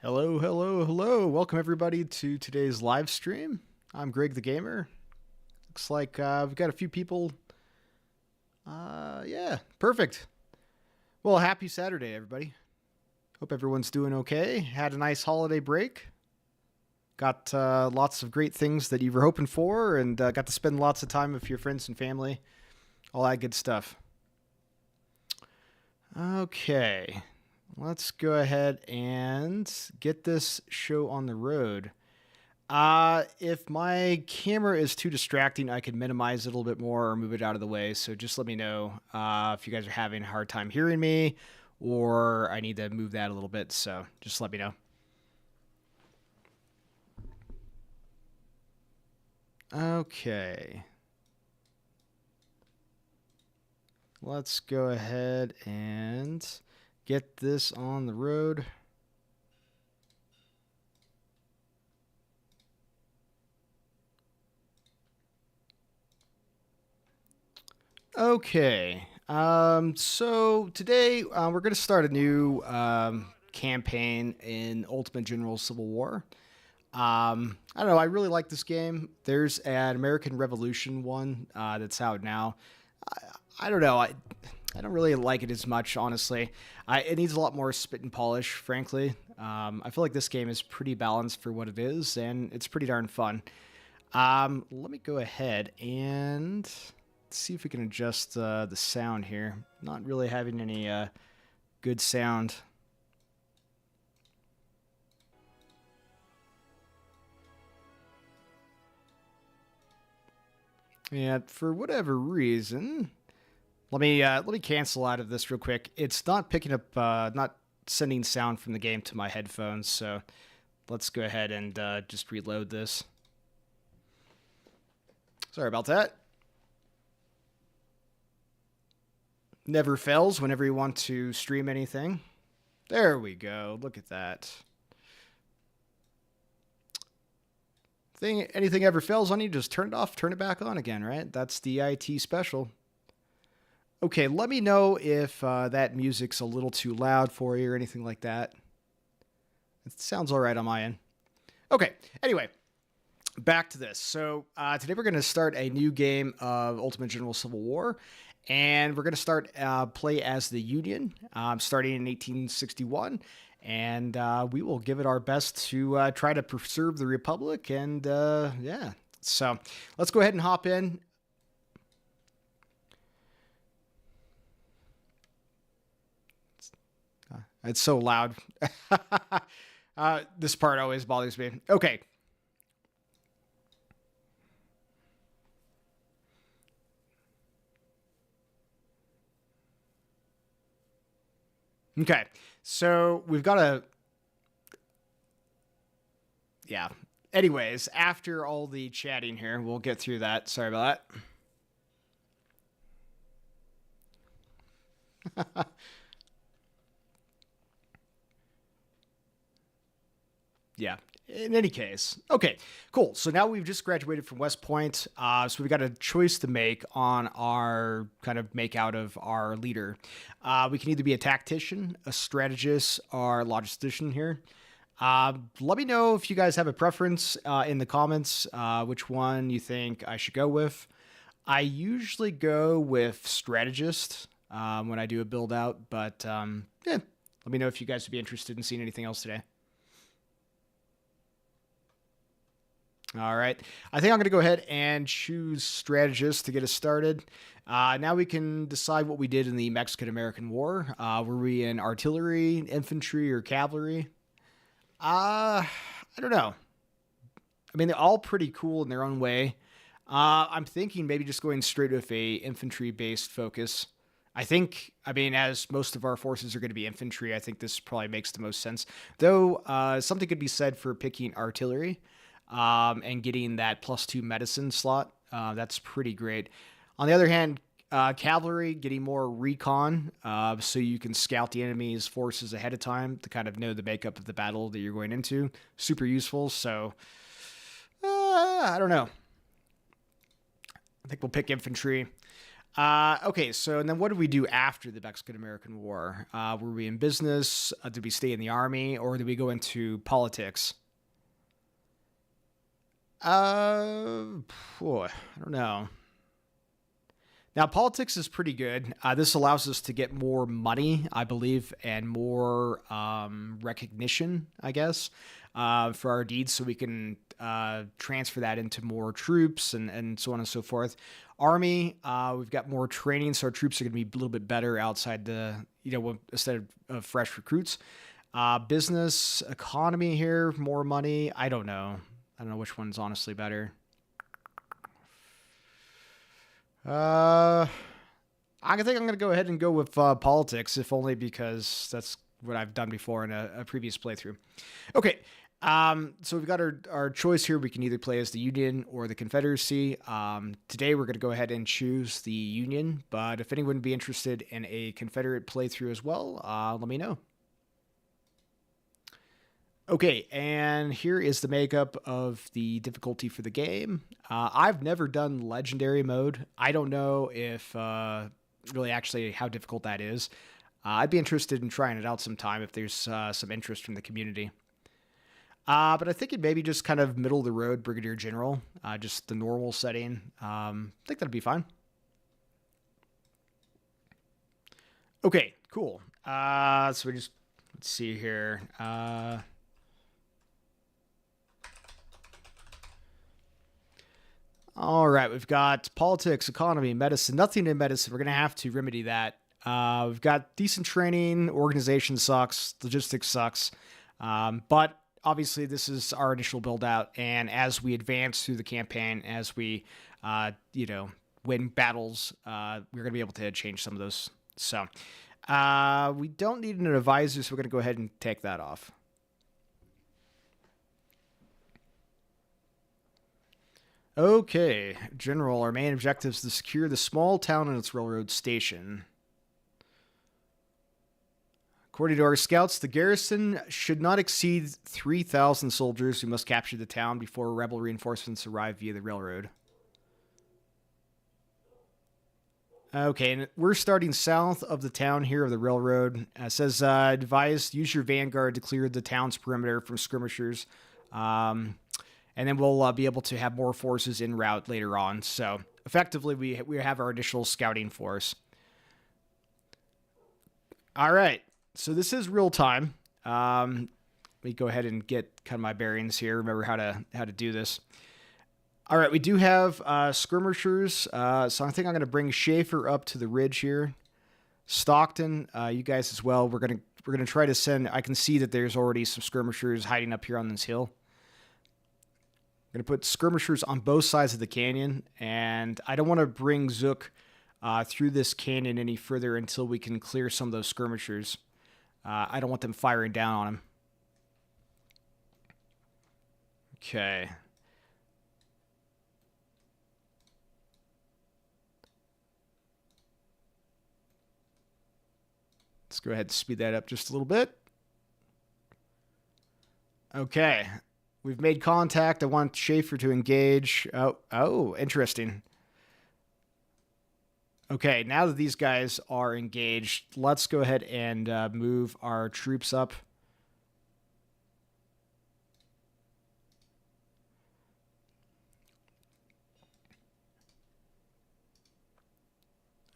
Hello, hello, hello. Welcome everybody to today's live stream. I'm Greg the Gamer. Looks like we've got a few people. Yeah, perfect. Well, happy Saturday, everybody. Hope everyone's doing okay. Had a nice holiday break. Got lots of great things that you were hoping for, and got to spend lots of time with your friends and family. All that good stuff. Okay. Let's go ahead and get this show on the road. If my camera is too distracting, I can minimize it a little bit more or move it out of the way. So just let me know if you guys are having a hard time hearing me or I need to move that a little bit. So just let me know. Okay. Let's go ahead and get this on the road. Okay. So today we're going to start a new campaign in Ultimate General Civil War. I don't know. I really like this game. There's an American Revolution one that's out now. I don't know. I don't really like it as much, honestly. It needs a lot more spit and polish, frankly. I feel like this game is pretty balanced for what it is, and it's pretty darn fun. Let me go ahead and see if we can adjust the sound here. Not really having any good sound. Yeah, for whatever reason, let me cancel out of this real quick. It's not picking up, not sending sound from the game to my headphones. So let's go ahead and just reload this. Sorry about that. Never fails whenever you want to stream anything. There we go. Look at that. Anything ever fails on you, just turn it off, turn it back on again, right? That's the IT special. Okay, let me know if that music's a little too loud for you or anything like that. It sounds all right on my end. Okay, anyway, back to this. So today we're going to start a new game of Ultimate General Civil War, and we're going to start play as the Union, starting in 1861. And we will give it our best to try to preserve the Republic. And yeah, so let's go ahead and hop in. It's so loud. This part always bothers me. Okay. Okay. So we've got a... Yeah. Anyways, after all the chatting here, we'll get through that. Sorry about that. Yeah. In any case. Okay, cool. So now we've just graduated from West Point. So we've got a choice to make on our kind of make out of our leader. We can either be a tactician, a strategist, or a logistician here. Let me know if you guys have a preference in the comments, which one you think I should go with. I usually go with strategist when I do a build out, but yeah, let me know if you guys would be interested in seeing anything else today. All right. I think I'm going to go ahead and choose strategist to get us started. Now we can decide what we did in the Mexican-American War. Were we in artillery, infantry, or cavalry? I don't know. I mean, they're all pretty cool in their own way. I'm thinking maybe just going straight with a infantry-based focus. I mean, as most of our forces are going to be infantry, I think this probably makes the most sense. Though, something could be said for picking artillery. And getting that +2 medicine slot. That's pretty great. On the other hand, cavalry, getting more recon, so you can scout the enemy's forces ahead of time to kind of know the makeup of the battle that you're going into. Super useful. So, I don't know. I think we'll pick infantry. Okay, so and then what did we do after the Mexican-American War? Were we in business? Did we stay in the army, or did we go into politics? Uh, I don't know. Now, politics is pretty good. This allows us to get more money, I believe, and more recognition, I guess, for our deeds, so we can transfer that into more troops and so on and so forth. Army, we've got more training, so our troops are going to be a little bit better outside instead of fresh recruits. Business, economy here, more money. I don't know. I don't know which one's honestly better. Uh, I think I'm going to go ahead and go with politics, if only because that's what I've done before in a previous playthrough. Okay, so we've got our choice here. We can either play as the Union or the Confederacy. Today we're going to go ahead and choose the Union, but if anyone would be interested in a Confederate playthrough as well, let me know. Okay, and here is the makeup of the difficulty for the game. I've never done legendary mode. I don't know if really actually how difficult that is. I'd be interested in trying it out sometime if there's some interest from the community. But I think it maybe just kind of middle of the road Brigadier General, just the normal setting. I think that'd be fine. Okay, cool. So let's see here. All right, we've got politics, economy, medicine. Nothing in medicine. We're going to have to remedy that. We've got decent training. Organization sucks. Logistics sucks. But obviously, this is our initial build out. And as we advance through the campaign, as we, win battles, we're going to be able to change some of those. So we don't need an advisor, so we're going to go ahead and take that off. Okay, General, our main objective is to secure the small town and its railroad station. According to our scouts, the garrison should not exceed 3,000 soldiers who must capture the town before rebel reinforcements arrive via the railroad. Okay, and we're starting south of the town here of the railroad. It says, advise, use your vanguard to clear the town's perimeter from skirmishers. And then we'll be able to have more forces en route later on. So effectively, we have our initial scouting force. All right. So this is real time. Let me go ahead and get kind of my bearings here. Remember how to do this. All right. We do have skirmishers. So I think I'm going to bring Schaefer up to the ridge here. Stockton, you guys as well. We're gonna try to send. I can see that there's already some skirmishers hiding up here on this hill. Going to put skirmishers on both sides of the canyon, and I don't want to bring Zook through this canyon any further until we can clear some of those skirmishers. I don't want them firing down on him. Okay. Let's go ahead and speed that up just a little bit. Okay. We've made contact. I want Schaefer to engage. Oh, interesting. Okay, now that these guys are engaged, let's go ahead and move our troops up.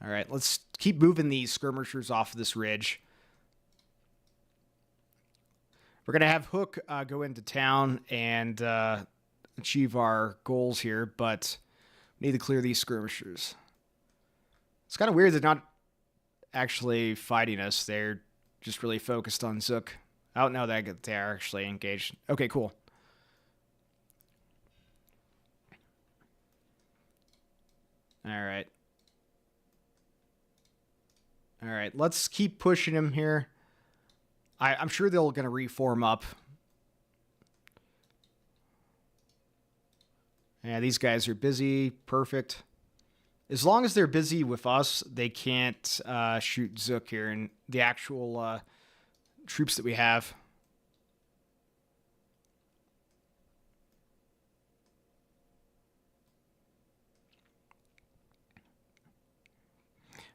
All right, let's keep moving these skirmishers off of this ridge. We're going to have Hook go into town and achieve our goals here, but we need to clear these skirmishers. It's kind of weird they're not actually fighting us. They're just really focused on Zook. I don't know that they are actually engaged. Okay, cool. All right. All right, let's keep pushing him here. I'm sure they're going to reform up. Yeah, these guys are busy. Perfect. As long as they're busy with us, they can't shoot Zook here and the actual troops that we have.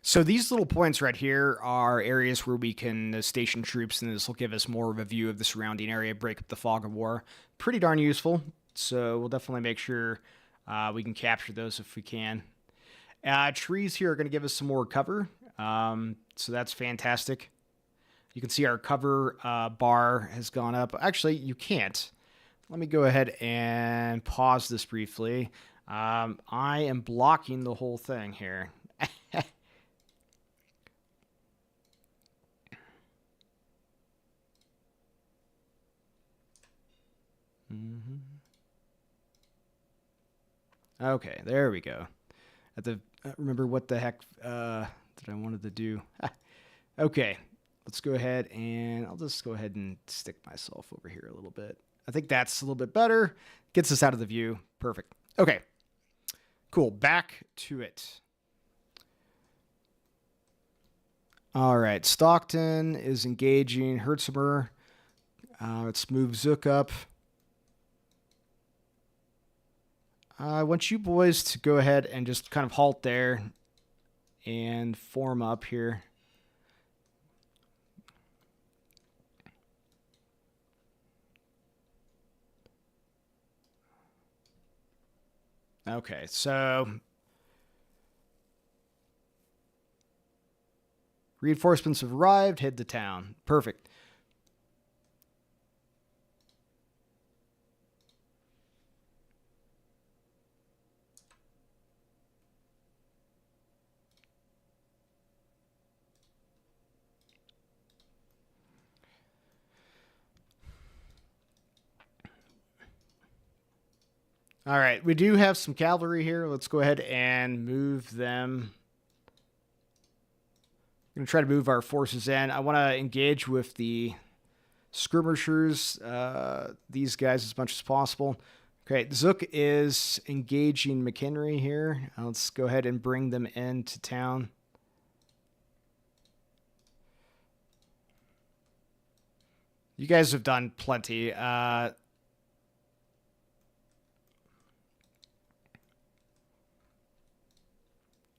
So these little points right here are areas where we can station troops, and this will give us more of a view of the surrounding area, break up the fog of war. Pretty darn useful. So we'll definitely make sure we can capture those if we can. Trees here are going to give us some more cover, so that's fantastic. You can see our cover bar has gone up. Actually, you can't. Let me go ahead and pause this briefly. I am blocking the whole thing here. Okay, there we go. I have to remember what the heck that I wanted to do. Okay, let's go ahead and I'll just go ahead and stick myself over here a little bit. I think that's a little bit better. Gets us out of the view. Perfect. Okay, cool. Back to it. All right, Stockton is engaging Hertzmer. Let's move Zook up. I want you boys to go ahead and just kind of halt there and form up here. Okay, so reinforcements have arrived. Head to town. Perfect. All right, we do have some cavalry here. Let's go ahead and move them. I'm going to try to move our forces in. I want to engage with the skirmishers, these guys, as much as possible. Okay, Zook is engaging McHenry here. Let's go ahead and bring them into town. You guys have done plenty.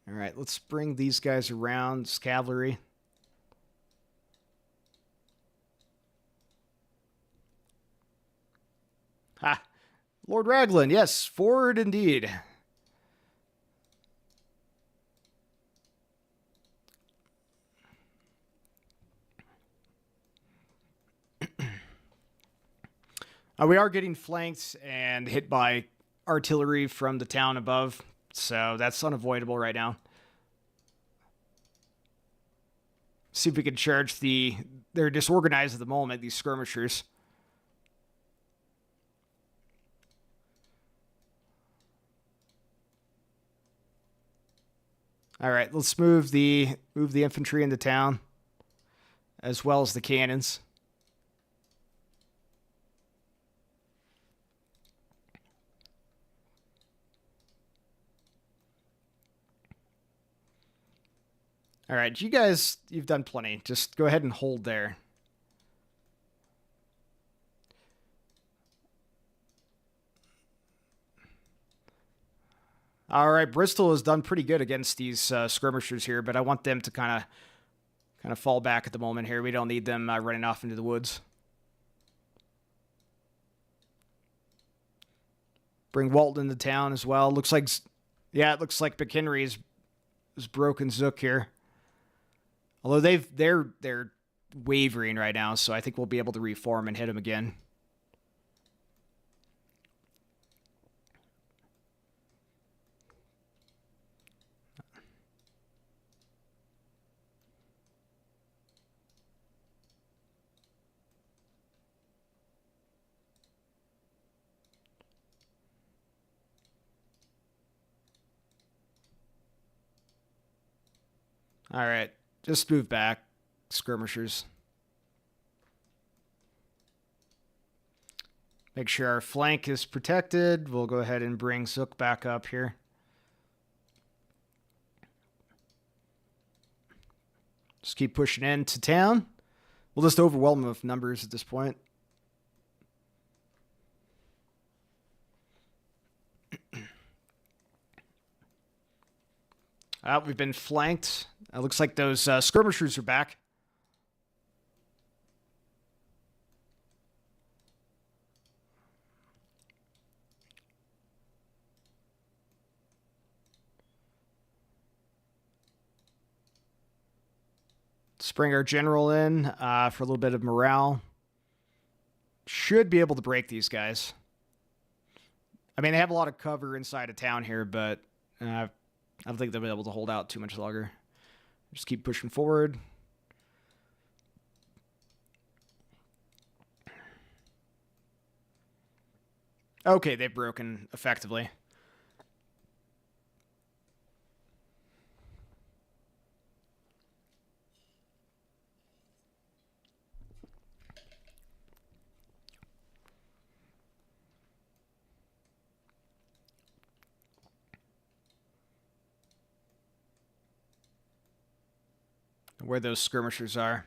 All right, let's bring these guys around. It's cavalry. Ha! Lord Raglan, yes, forward indeed. We are getting flanked and hit by artillery from the town above, so that's unavoidable right now. See if we can charge the... They're disorganized at the moment, these skirmishers. All right, let's move the infantry into town, as well as the cannons. All right, you guys, you've done plenty. Just go ahead and hold there. All right, Bristol has done pretty good against these skirmishers here, but I want them to kind of fall back at the moment here. We don't need them running off into the woods. Bring Walton into town as well. Looks like, yeah, it looks like McHenry is broken Zook here. Although they're wavering right now, so I think we'll be able to reform and hit them again. All right, just move back, skirmishers. Make sure our flank is protected. We'll go ahead and bring Zook back up here. Just keep pushing into town. We'll just overwhelm them with numbers at this point. We've been flanked. It looks like those skirmishers are back. Let's bring our general in for a little bit of morale. Should be able to break these guys. I mean, they have a lot of cover inside of town here, but I don't think they'll be able to hold out too much longer. Just keep pushing forward. Okay, they've broken effectively. Where those skirmishers are.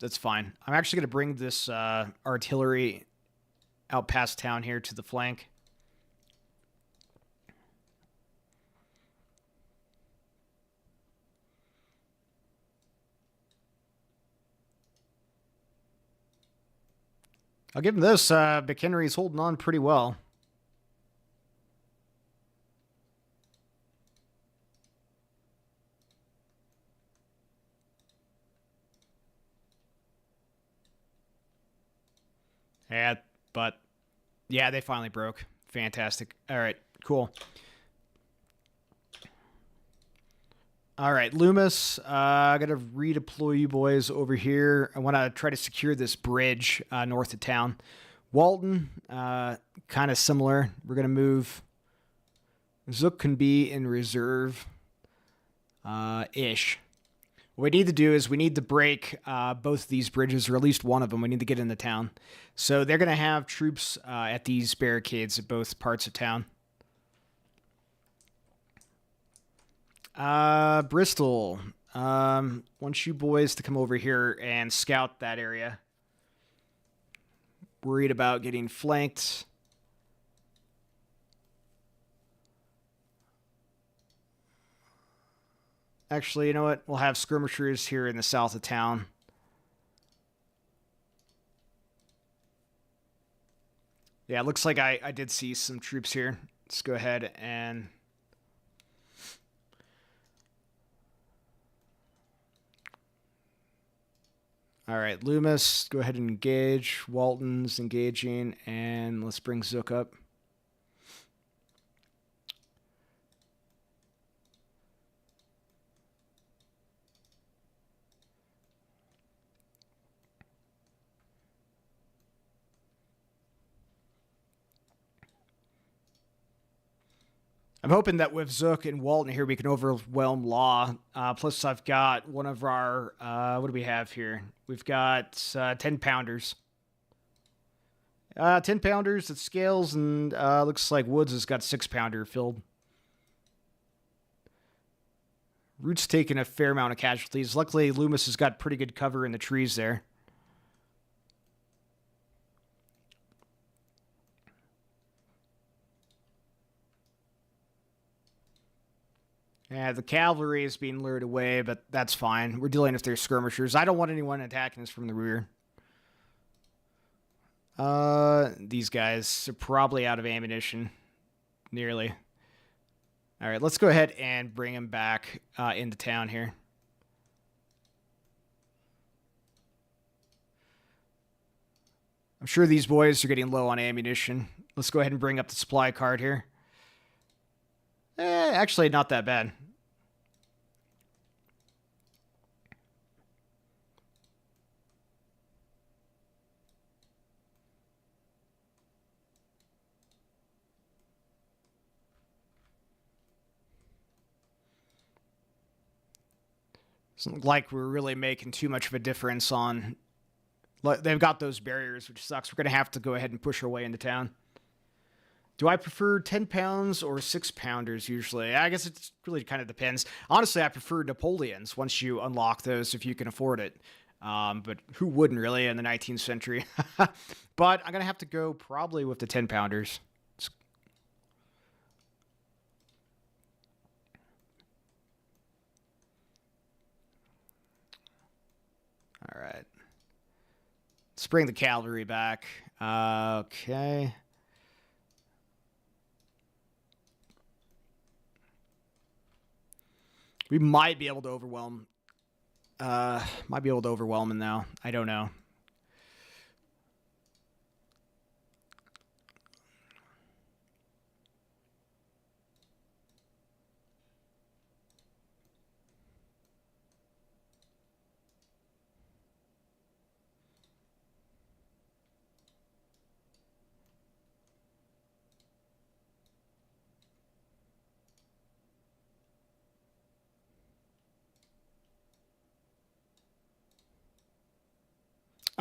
That's fine. I'm actually going to bring this artillery out past town here to the flank. I'll give him this. McHenry's holding on pretty well. Yeah, but yeah, they finally broke. Fantastic. All right, cool. All right, Loomis, I got to redeploy you boys over here. I want to try to secure this bridge north of town. Walton, kind of similar. We're going to move. Zook can be in reserve ish. What we need to do is we need to break both of these bridges, or at least one of them. We need to get into town. So they're going to have troops at these barricades at both parts of town. Bristol, want you boys to come over here and scout that area. Worried about getting flanked. Actually, you know what? We'll have skirmishers here in the south of town. Yeah, it looks like I did see some troops here. Let's go ahead and... All right, Loomis, go ahead and engage. Walton's engaging, and let's bring Zook up. I'm hoping that with Zook and Walton here, we can overwhelm Law. Plus, I've got one of our... what do we have here? We've got 10-pounders. 10-pounders at scales, and looks like Woods has got 6-pounder filled. Root's taking a fair amount of casualties. Luckily, Loomis has got pretty good cover in the trees there. Yeah, the cavalry is being lured away, but that's fine. We're dealing with their skirmishers. I don't want anyone attacking us from the rear. These guys are probably out of ammunition. Nearly. All right, let's go ahead and bring them back into town here. I'm sure these boys are getting low on ammunition. Let's go ahead and bring up the supply card here. Actually, not that bad. Doesn't look like we're really making too much of a difference on... They've got those barriers, which sucks. We're going to have to go ahead and push our way into town. Do I prefer 10 pounds or 6-pounders usually? I guess it really kind of depends. Honestly, I prefer Napoleons once you unlock those if you can afford it. But who wouldn't really in the 19th century? But I'm going to have to go probably with the 10-pounders. All right. Let's bring the cavalry back. Okay. We might be able to overwhelm. Might be able to overwhelm him now. I don't know.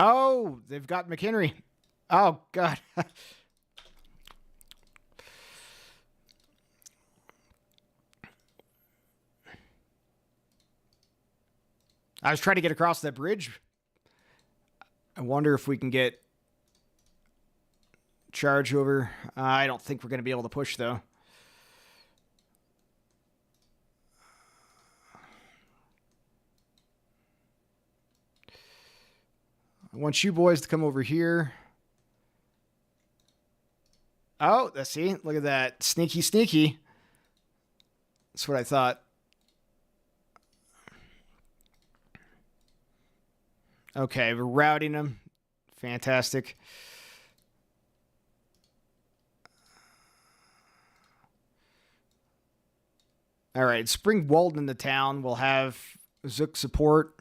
Oh, they've got McHenry. Oh, God. I was trying to get across that bridge. I wonder if we can get charge over. I don't think we're going to be able to push, though. I want you boys to come over here. Oh, let's see. Look at that. Sneaky, sneaky. That's what I thought. Okay, we're routing them. Fantastic. All right, let's bring Walden into town. We'll have Zook support.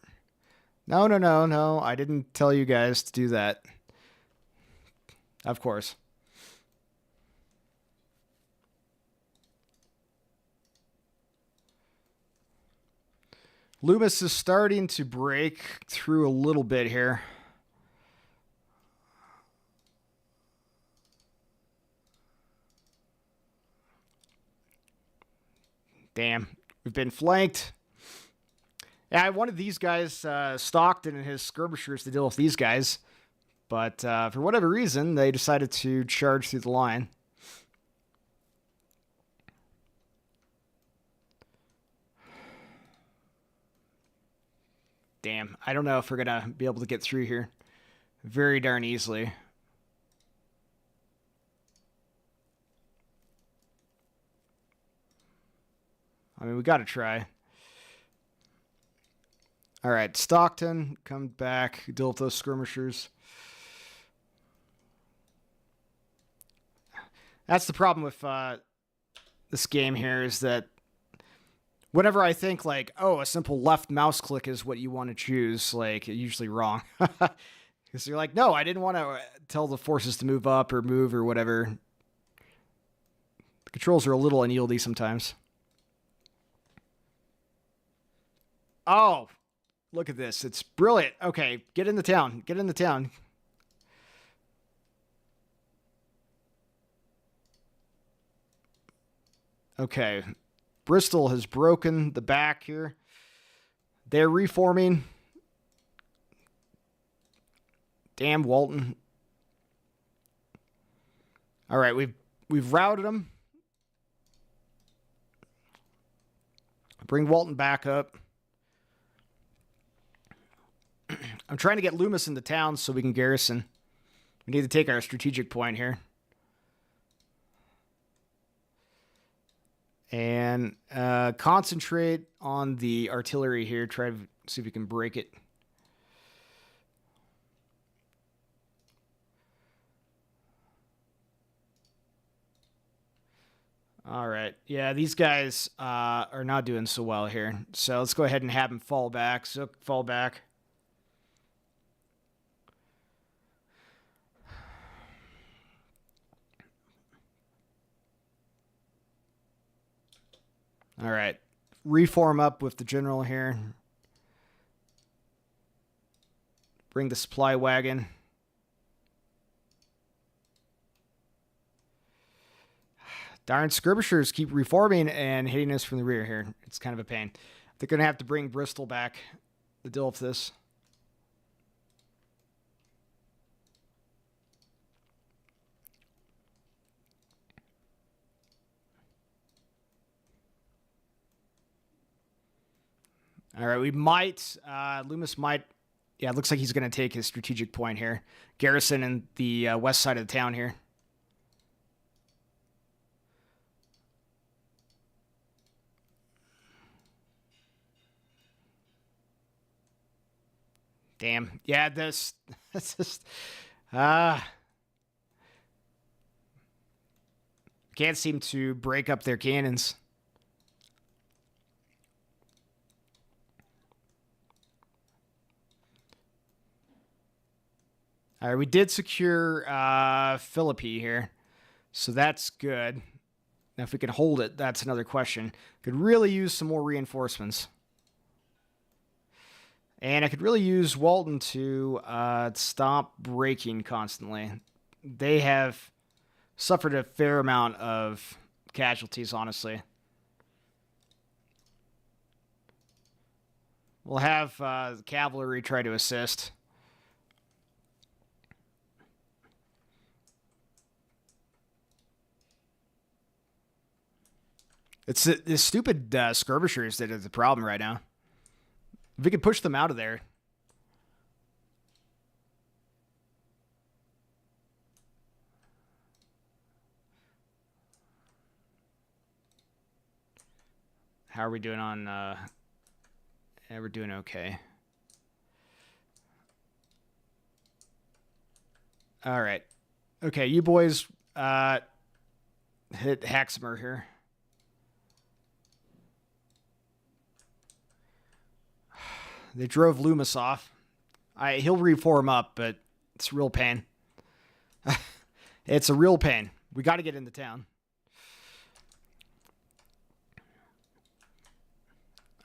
No, no, no, no. I didn't tell you guys to do that. Of course. Loomis is starting to break through a little bit here. Damn, we've been flanked. Yeah, I wanted these guys, Stockton and his skirmishers, to deal with these guys. But for whatever reason, they decided to charge through the line. Damn, I don't know if we're going to be able to get through here very darn easily. I mean, we got to try. All right, Stockton, come back, deal with those skirmishers. That's the problem with this game here, is that whenever I think like, oh, a simple left mouse click is what you want to choose, like, usually wrong. Because you're like, no, I didn't want to tell the forces to move up or move or whatever. The controls are a little unwieldy sometimes. Oh, look at this. It's brilliant. Okay, get in the town. Get in the town. Okay, Bristol has broken the back here. They're reforming. Damn, Walton. All right, we've routed them. Bring Walton back up. I'm trying to get Loomis into town so we can garrison. We need to take our strategic point here. And concentrate on the artillery here. Try to see if we can break it. All right. Yeah, these guys are not doing so well here. So let's go ahead and have them fall back. So fall back. All right. Reform up with the general here. Bring the supply wagon. Darn skirmishers keep reforming and hitting us from the rear here. It's kind of a pain. They're going to have to bring Bristol back to deal with this. All right, we might, Loomis might Yeah, it looks like he's going to take his strategic point here. Garrison in the west side of the town here. Damn. Yeah, this that's just can't seem to break up their cannons. All right, we did secure Philippi here, so that's good. Now, if we can hold it, that's another question. Could really use some more reinforcements. And I could really use Walton to stop breaking constantly. They have suffered a fair amount of casualties, honestly. We'll have the cavalry try to assist. It's the stupid skirmishers that are the problem right now. If we could push them out of there. How are we doing on... yeah, we're doing okay. All right. Okay, you boys hit Haximer here. They drove Loomis off. He'll reform up, but it's a real pain. It's a real pain. We got to get into town.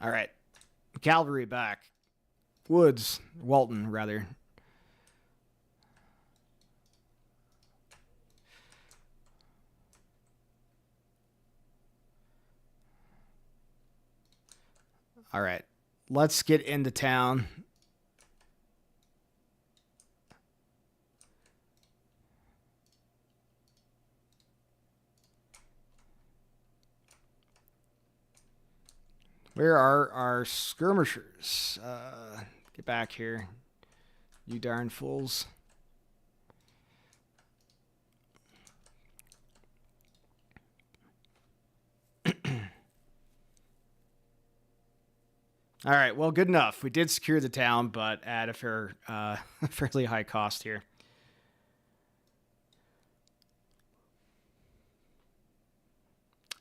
All right. Cavalry back. Woods. Walton, rather. All right. Let's get into town. Where are our skirmishers? Get back here, you darn fools. All right, well, good enough. We did secure the town, but at a fairly high cost here.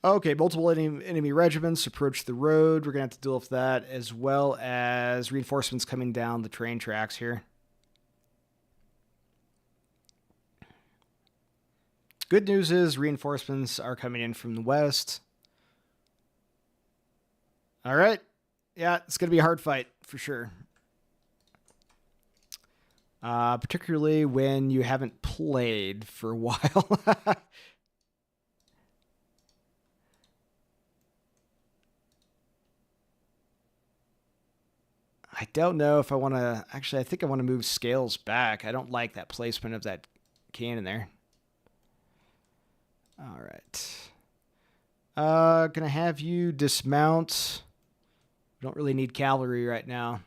Okay, multiple enemy regiments approach the road. We're going to have to deal with that, as well as reinforcements coming down the train tracks here. Good news is reinforcements are coming in from the west. All right. Yeah, it's going to be a hard fight for sure. Particularly when you haven't played for a while. I don't know if I want to... Actually, I think I want to move scales back. I don't like that placement of that cannon there. All right. Gonna have you dismount. We don't really need cavalry right now.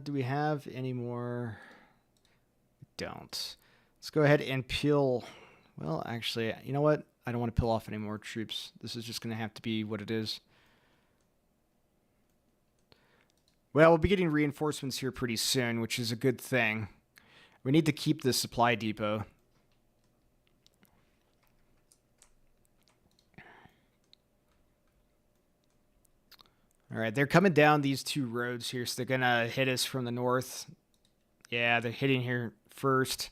Do we have any more? We don't. Let's go ahead and peel. Well, actually, you know what? I don't want to peel off any more troops. This is just going to have to be what it is. Well, we'll be getting reinforcements here pretty soon, which is a good thing. We need to keep this supply depot. All right, they're coming down these two roads here, so they're going to hit us from the north. Yeah, they're hitting here first.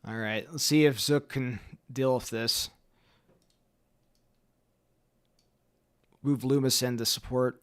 All right, let's see if Zook can deal with this. Move Loomis in to support.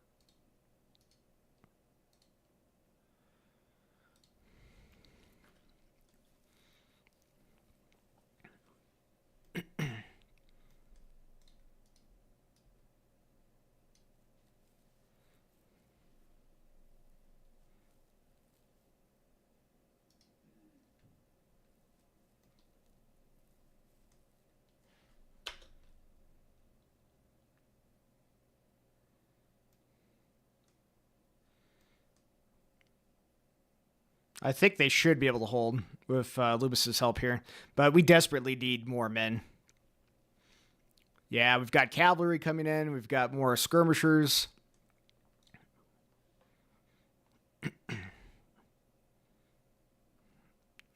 I think they should be able to hold with Loomis's help here, but we desperately need more men. Yeah, we've got cavalry coming in. We've got more skirmishers.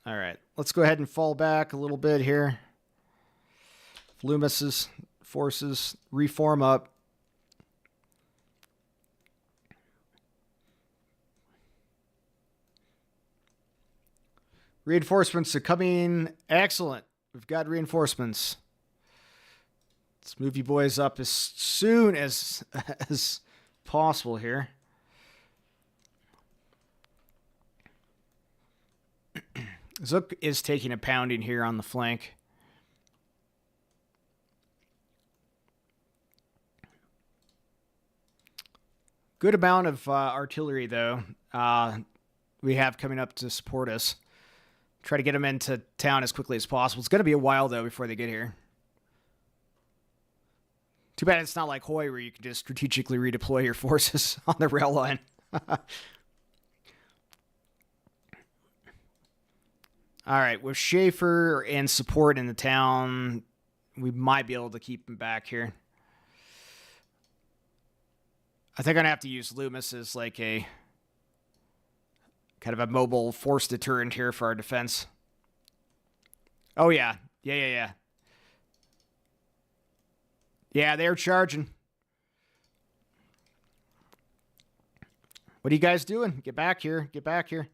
All right, let's go ahead and fall back a little bit here. Loomis's forces reform up. Reinforcements are coming. Excellent. We've got reinforcements. Let's move you boys up as soon as possible here. Zook is taking a pounding here on the flank. Good amount of artillery, though, we have coming up to support us. Try to get them into town as quickly as possible. It's going to be a while, though, before they get here. Too bad it's not like Hoi, where you can just strategically redeploy your forces on the rail line. All right, with Schaefer and support in the town, we might be able to keep him back here. I think I'm going to have to use Loomis as like a kind of a mobile force deterrent here for our defense. Oh, yeah. Yeah. Yeah, they're charging. What are you guys doing? Get back here. Get back here.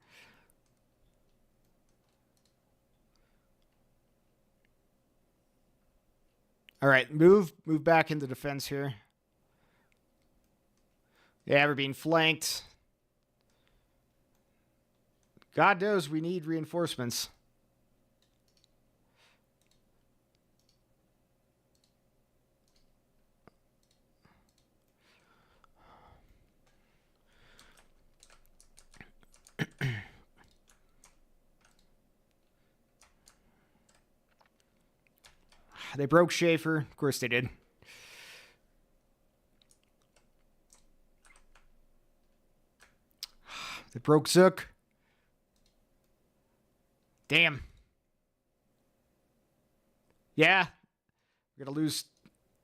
All right, move back into defense here. Yeah, we're being flanked. God knows we need reinforcements. They broke Schaefer. Of course they did. They broke Zook. Damn. Yeah. We're going to lose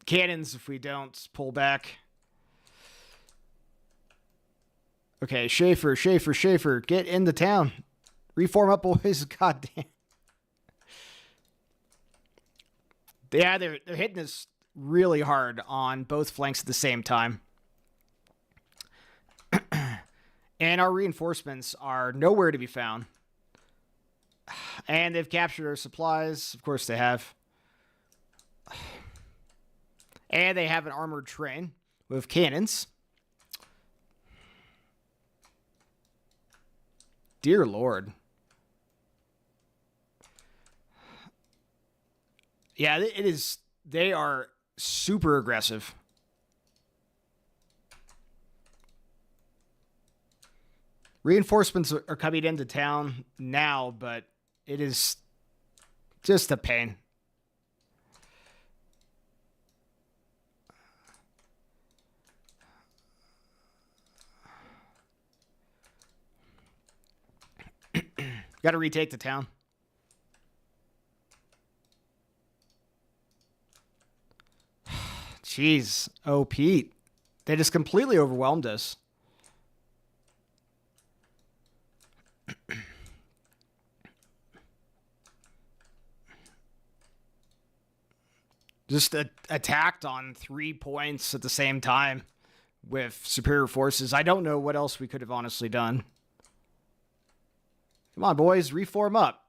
cannons if we don't pull back. Okay, Schaefer. Get into town. Reform up, boys. God damn. Yeah, they're hitting us really hard on both flanks at the same time. And our reinforcements are nowhere to be found. And they've captured our supplies. Of course they have. And they have an armored train with cannons. Dear Lord. Yeah, it is. They are super aggressive. Reinforcements are coming into town now, but it is just a pain. Got to retake the town. Jeez. Oh, Pete. They just completely overwhelmed us. Just attacked on 3 points at the same time with superior forces. I don't know what else we could have honestly done. Come on, boys. Reform up.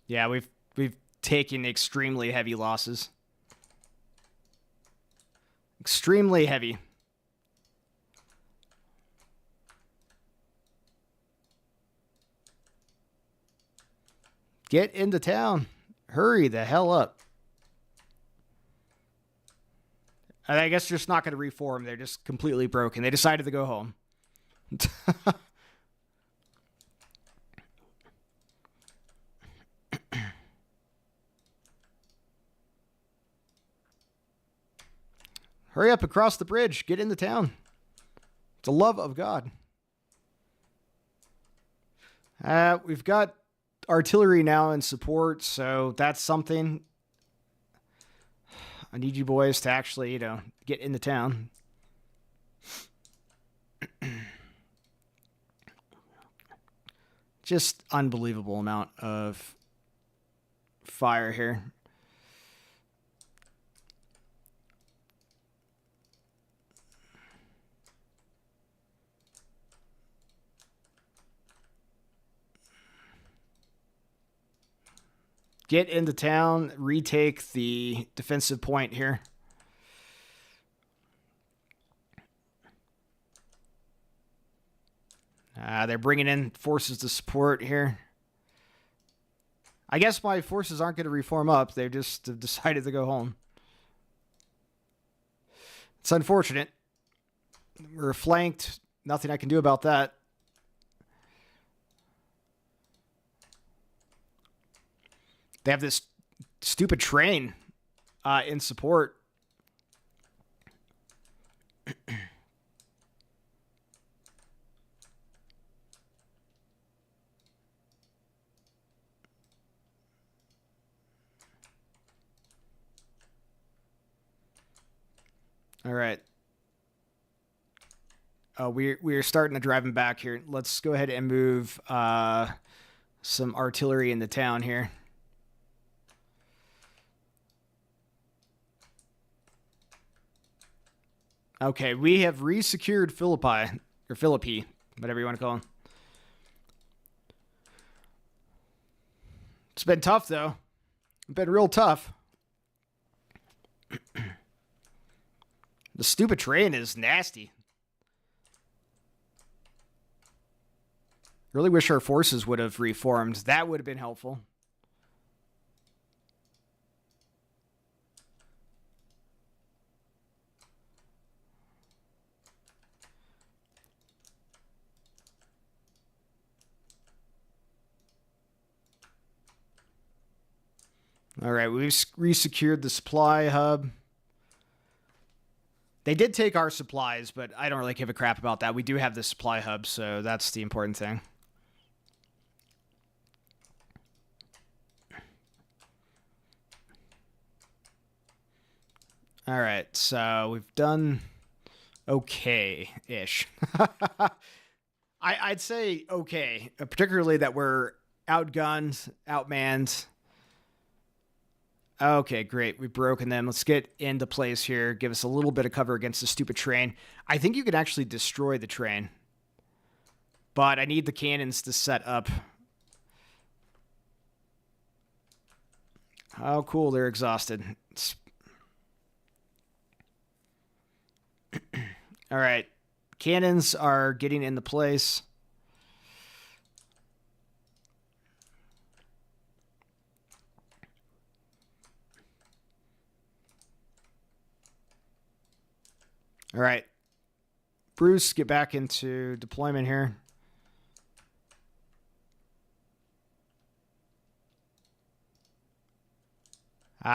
Yeah, we've taken extremely heavy losses. Extremely heavy. Get into town. Hurry the hell up. I guess they're just not going to reform. They're just completely broken. They decided to go home. Hurry up across the bridge. Get into town. It's the love of God. We've got artillery now in support, so that's something. I need you boys to actually, get into town. Just unbelievable amount of fire here. Get into town, retake the defensive point here. They're bringing in forces to support here. I guess my forces aren't going to reform up. They've just decided to go home. It's unfortunate. We're flanked. Nothing I can do about that. They have this stupid train in support. All right. We're starting to drive them back here. Let's go ahead and move some artillery into town here. Okay, we have resecured Philippi, or Philippi, whatever you want to call them. It's been tough, though. It's been real tough. The stupid train is nasty. Really wish our forces would have reformed. That would have been helpful. All right, we've resecured the supply hub. They did take our supplies, but I don't really give a crap about that. We do have the supply hub, so that's the important thing. All right, so we've done okay-ish. I'd say okay, particularly that we're outgunned, outmanned. Okay, great. We've broken them. Let's get into place here. Give us a little bit of cover against the stupid train. I think you could actually destroy the train. But I need the cannons to set up. Oh, cool. They're exhausted. All right. Cannons are getting into place. All right. Bruce, get back into deployment here.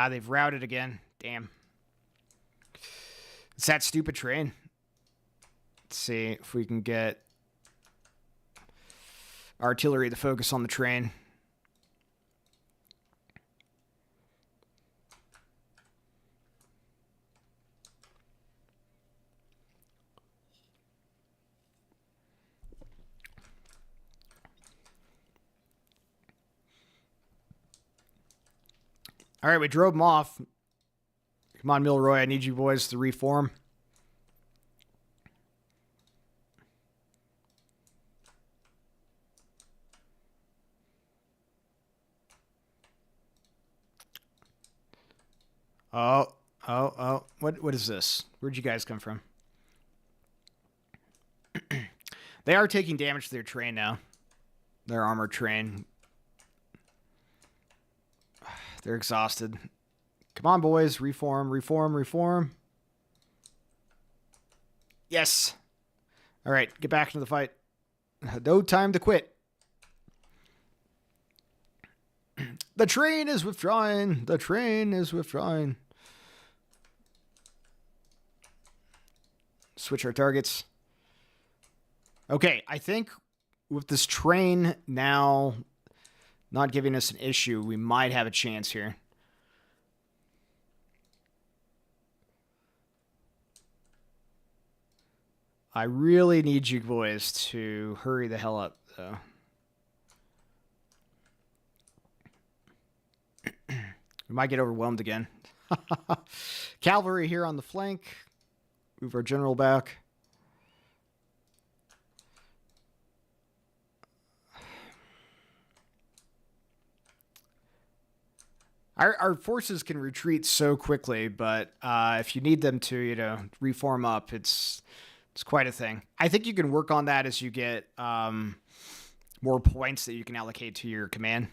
They've routed again. Damn. It's that stupid train. Let's see if we can get artillery to focus on the train. All right, we drove them off. Come on, Milroy. I need you boys to reform. Oh. What is this? Where'd you guys come from? They are taking damage to their train now. Their armored train. They're exhausted. Come on, boys. Reform, reform, reform. Yes. All right, get back into the fight. No time to quit. The train is withdrawing. The train is withdrawing. Switch our targets. Okay, I think with this train now not giving us an issue, we might have a chance here. I really need you boys to hurry the hell up, though. We might get overwhelmed again. Cavalry here on the flank. Move our general back. Our forces can retreat so quickly, but if you need them to, reform up, it's quite a thing. I think you can work on that as you get more points that you can allocate to your command.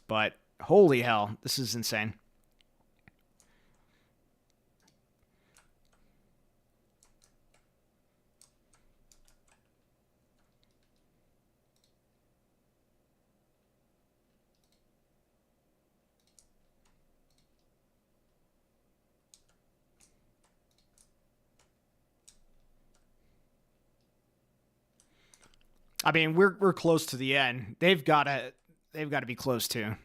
But holy hell, this is insane. I mean, we're close to the end. They've got to be close too.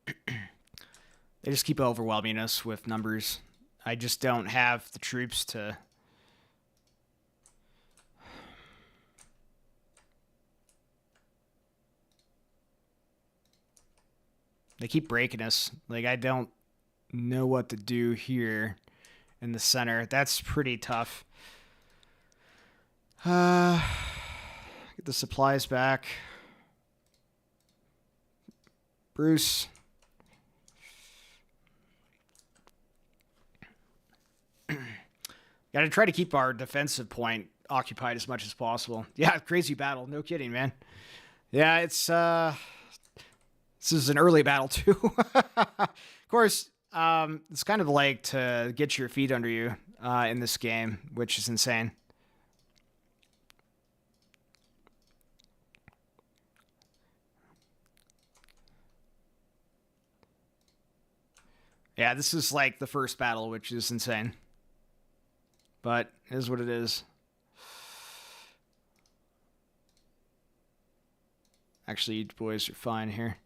They just keep overwhelming us with numbers. I just don't have the troops to. They keep breaking us. Like, I don't know what to do here in the center. That's pretty tough. Get the supplies back. Bruce. Got to try to keep our defensive point occupied as much as possible. Yeah, crazy battle. No kidding, man. Yeah, it's this is an early battle too. Of course, it's kind of like to get your feet under you in this game, which is insane. Yeah, this is like the first battle, which is insane. But it is what it is. Actually, you boys are fine here.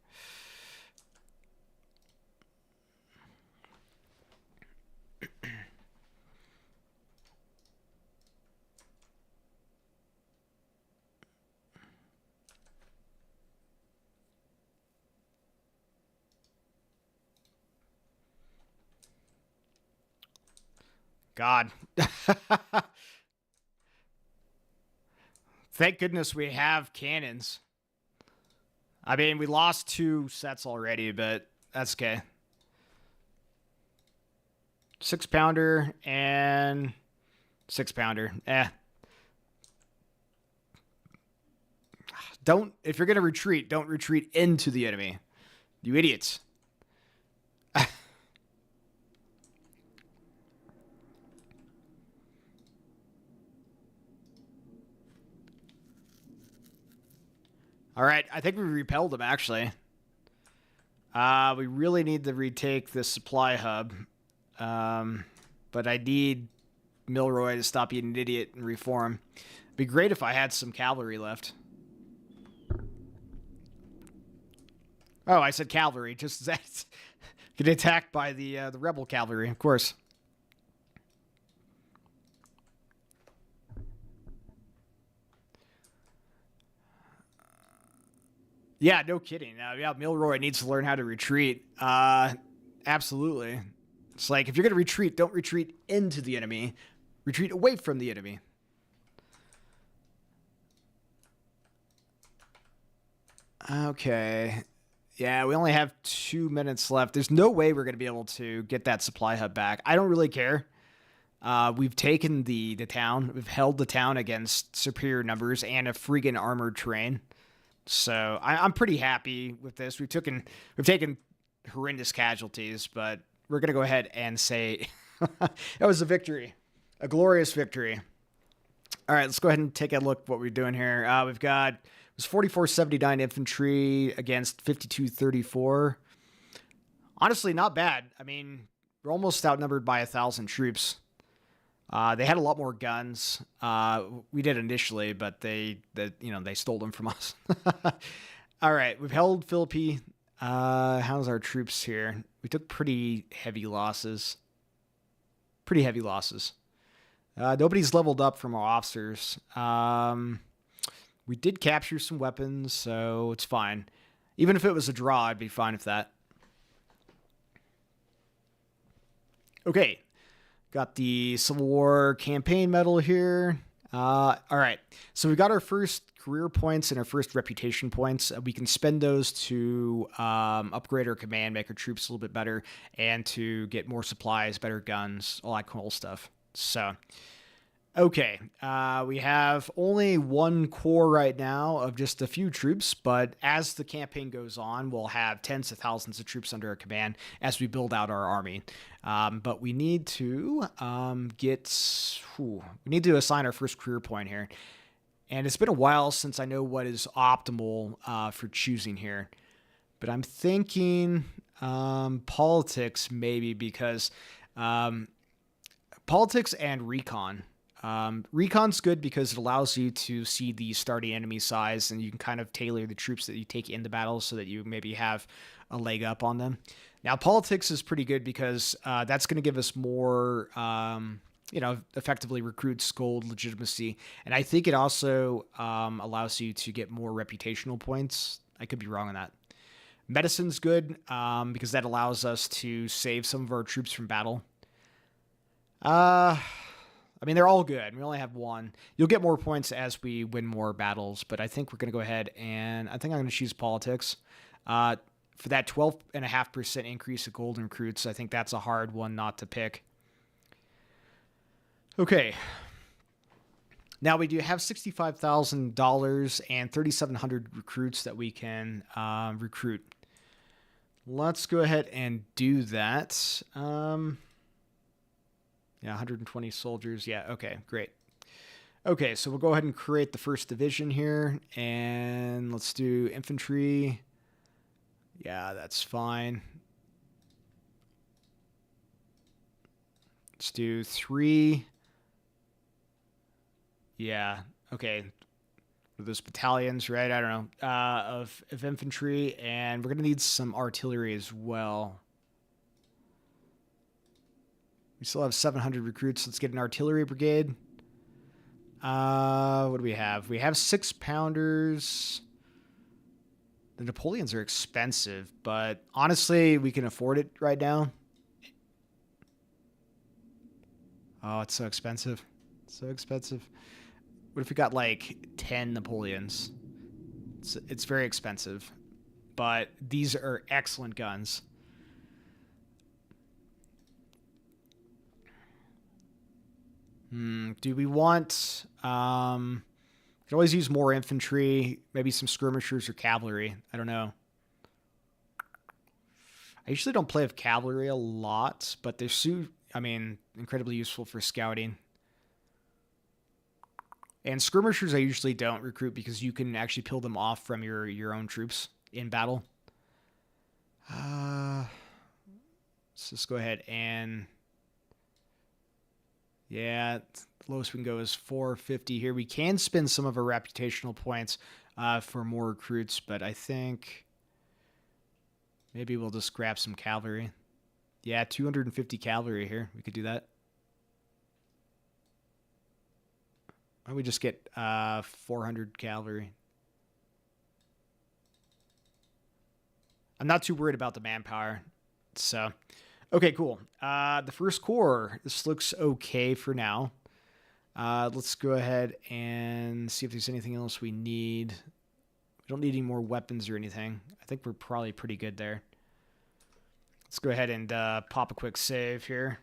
God. Thank goodness we have cannons. I mean, we lost 2 sets already, but that's okay. 6-pounder and 6-pounder. If you're going to retreat, don't retreat into the enemy. You idiots. All right, I think we repelled them, actually. We really need to retake the supply hub. But I need Milroy to stop being an idiot and reform. It'd be great if I had some cavalry left. Oh, I said cavalry, just as that. Get attacked by the rebel cavalry, of course. Yeah, no kidding. Yeah, Milroy needs to learn how to retreat. Absolutely. It's like, if you're going to retreat, don't retreat into the enemy. Retreat away from the enemy. Okay. Yeah, we only have 2 minutes left. There's no way we're going to be able to get that supply hub back. I don't really care. We've taken the town. We've held the town against superior numbers and a freaking armored train. So I'm pretty happy with this. We've taken horrendous casualties, but we're going to go ahead and say it was a victory, a glorious victory. All right, let's go ahead and take a look at what we're doing here. We've got, it was 4479 infantry against 5234. Honestly, not bad. I mean, we're almost outnumbered by 1,000 troops. They had a lot more guns. We did initially, but they stole them from us. All right, we've held Philippi. How's our troops here? We took pretty heavy losses. Pretty heavy losses. Nobody's leveled up from our officers. We did capture some weapons, so it's fine. Even if it was a draw, I'd be fine with that. Okay, got the Civil War campaign medal here. All right, so we got our first career points and our first reputation points. We can spend those to upgrade our command, make our troops a little bit better, and to get more supplies, better guns, all that cool stuff. So, okay, we have only one corps right now of just a few troops, but as the campaign goes on, we'll have tens of thousands of troops under our command as we build out our army. But we need to we need to assign our first career point here. And it's been a while since I know what is optimal for choosing here. But I'm thinking politics maybe, because politics and recon. Recon's good because it allows you to see the starting enemy size, and you can kind of tailor the troops that you take into battle so that you maybe have a leg up on them. Now, politics is pretty good because that's going to give us more, effectively recruits, gold, legitimacy. And I think it also allows you to get more reputational points. I could be wrong on that. Medicine's good because that allows us to save some of our troops from battle. I mean, they're all good. We only have one. You'll get more points as we win more battles, but I think we're going to go ahead and I think I'm going to choose politics. For that 12.5% increase of gold recruits, I think that's a hard one not to pick. Okay. Now we do have $65,000 and 3,700 recruits that we can recruit. Let's go ahead and do that. Yeah, 120 soldiers. Yeah, okay, great. Okay, so we'll go ahead and create the first division here, and let's do infantry. Yeah, that's fine. Let's do 3. Yeah, okay. Those battalions, right? I don't know, of infantry, and we're going to need some artillery as well. We still have 700 recruits. Let's get an artillery brigade. What do we have? We have 6-pounders. The Napoleons are expensive, but honestly, we can afford it right now. Oh, it's so expensive. So expensive. What if we got like 10 Napoleons? It's very expensive, but these are excellent guns. Do we want... we could always use more infantry, maybe some skirmishers or cavalry. I don't know. I usually don't play with cavalry a lot, but they're incredibly useful for scouting. And skirmishers I usually don't recruit because you can actually peel them off from your own troops in battle. Let's just go ahead and... Yeah, the lowest we can go is 450 here. We can spend some of our reputational points for more recruits, but I think maybe we'll just grab some cavalry. Yeah, 250 cavalry here. We could do that. Why don't we just get 400 cavalry? I'm not too worried about the manpower, so... Okay, cool. The first corps, this looks okay for now. Let's go ahead and see if there's anything else we need. We don't need any more weapons or anything. I think we're probably pretty good there. Let's go ahead and pop a quick save here.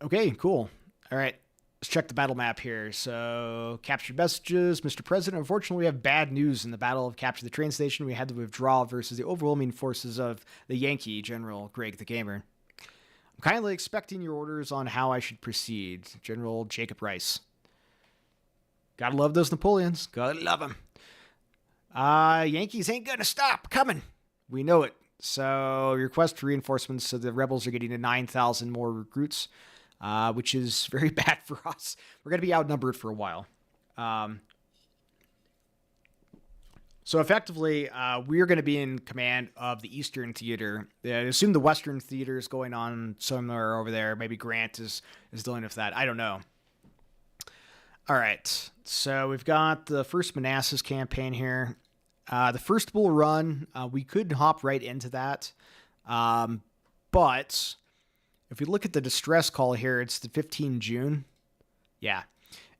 Okay, cool. All right. Let's check the battle map here. So, captured messages. Mr. President, unfortunately, we have bad news in the Battle of Capture the Train Station. We had to withdraw versus the overwhelming forces of the Yankee General Greg the Gamer. I'm kindly expecting your orders on how I should proceed. General Jacob Rice. Gotta love those Napoleons. Gotta love them. Yankees ain't gonna stop coming. We know it. So request for reinforcements. So the rebels are getting to 9,000 more recruits, which is very bad for us. We're gonna be outnumbered for a while. So effectively, we're going to be in command of the Eastern Theater. I assume the Western Theater is going on somewhere over there. Maybe Grant is dealing with that. I don't know. All right. So we've got the first Manassas campaign here. The first Bull Run, we could hop right into that. But if we look at the distress call here, it's the 15 June. Yeah.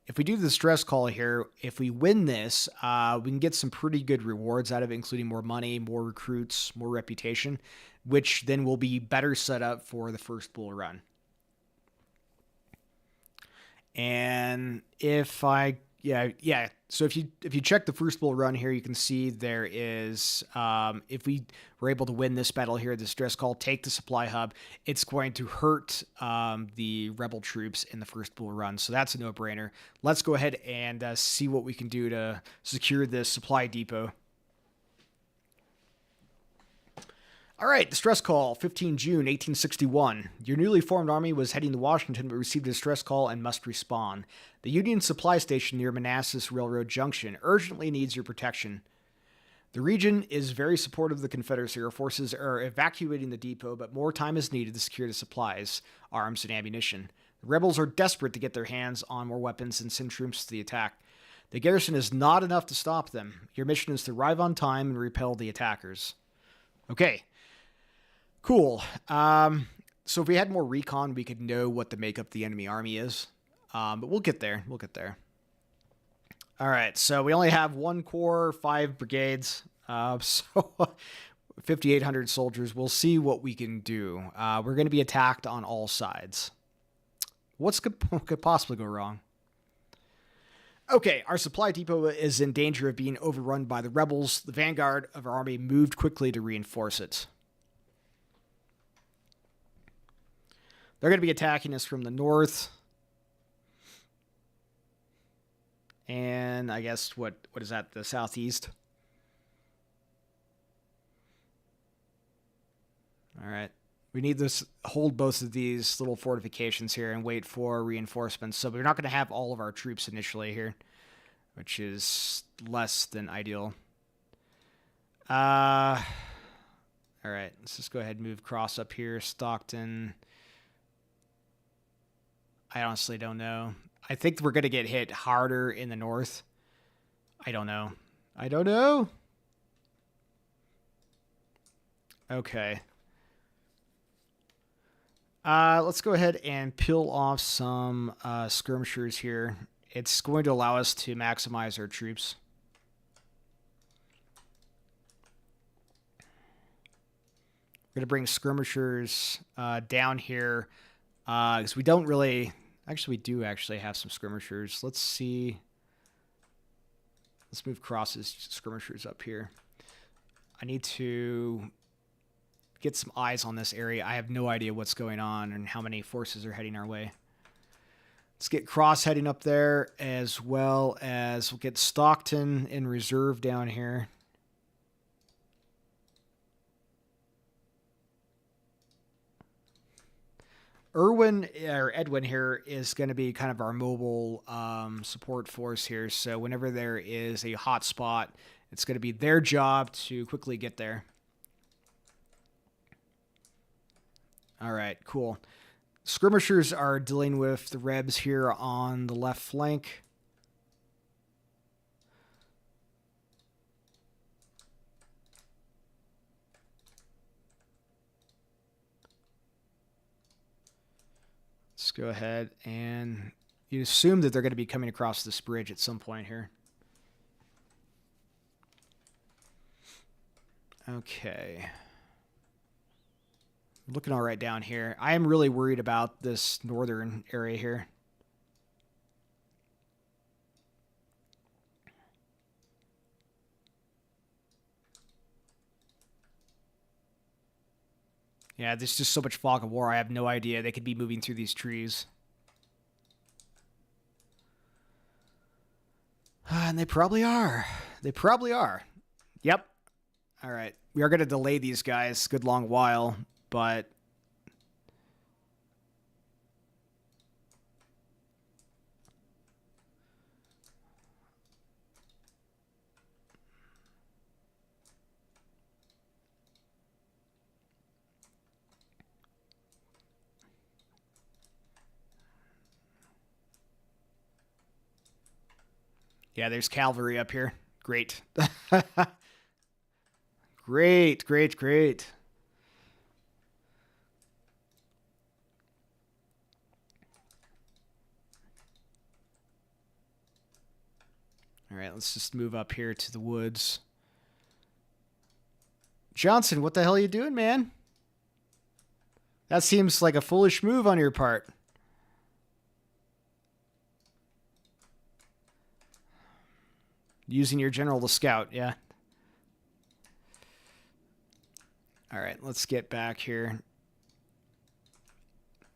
If we do the stress call here, if we win this, we can get some pretty good rewards out of it, including more money, more recruits, more reputation, which then will be better set up for the first Bull Run. And if I, so if you check the first Bull Run here, you can see there is, if we were able to win this battle here, the stress call, take the supply hub, it's going to hurt the rebel troops in the first Bull Run. So that's a no-brainer. Let's go ahead and see what we can do to secure this supply depot. All right, distress call, 15 June 1861. Your newly formed army was heading to Washington but received a distress call and must respawn. The Union supply station near Manassas Railroad Junction urgently needs your protection. The region is very supportive of the Confederacy. Our forces are evacuating the depot, but more time is needed to secure the supplies, arms, and ammunition. The rebels are desperate to get their hands on more weapons and send troops to the attack. The garrison is not enough to stop them. Your mission is to arrive on time and repel the attackers. Okay. Cool. So if we had more recon, we could know what the makeup of the enemy army is. But we'll get there. We'll get there. All right. So we only have 1 corps, 5 brigades. So 5,800 soldiers. We'll see what we can do. We're going to be attacked on all sides. What could possibly go wrong? Okay, our supply depot is in danger of being overrun by the rebels. The vanguard of our army moved quickly to reinforce it. They're going to be attacking us from the north. And I guess, what is that, the southeast? All right. We need to hold both of these little fortifications here and wait for reinforcements. So we're not going to have all of our troops initially here, which is less than ideal. All right. Let's just go ahead and move across up here. Stockton. I honestly don't know. I think we're going to get hit harder in the north. I don't know. I don't know. Okay. Let's go ahead and peel off some skirmishers here. It's going to allow us to maximize our troops. We're going to bring skirmishers down here because we don't really... Actually, we do actually have some skirmishers. Let's see. Let's move Cross's skirmishers up here. I need to get some eyes on this area. I have no idea what's going on and how many forces are heading our way. Let's get Cross heading up there, as well as we'll get Stockton in reserve down here. Edwin here is going to be kind of our mobile support force here. So whenever there is a hot spot, it's going to be their job to quickly get there. All right, cool. Skirmishers are dealing with the Rebs here on the left flank. Let's go ahead and you assume that they're going to be coming across this bridge at some point here. Okay. Looking all right down here. I am really worried about this northern area here. Yeah, there's just so much fog of war. I have no idea. They could be moving through these trees. And they probably are. They probably are. Yep. All right. We are going to delay these guys a good long while, but... Yeah, there's cavalry up here. Great. Great, great, great. All right, let's just move up here to the woods. Johnson, what the hell are you doing, man? That seems like a foolish move on your part. Using your general to scout, yeah. All right, let's get back here.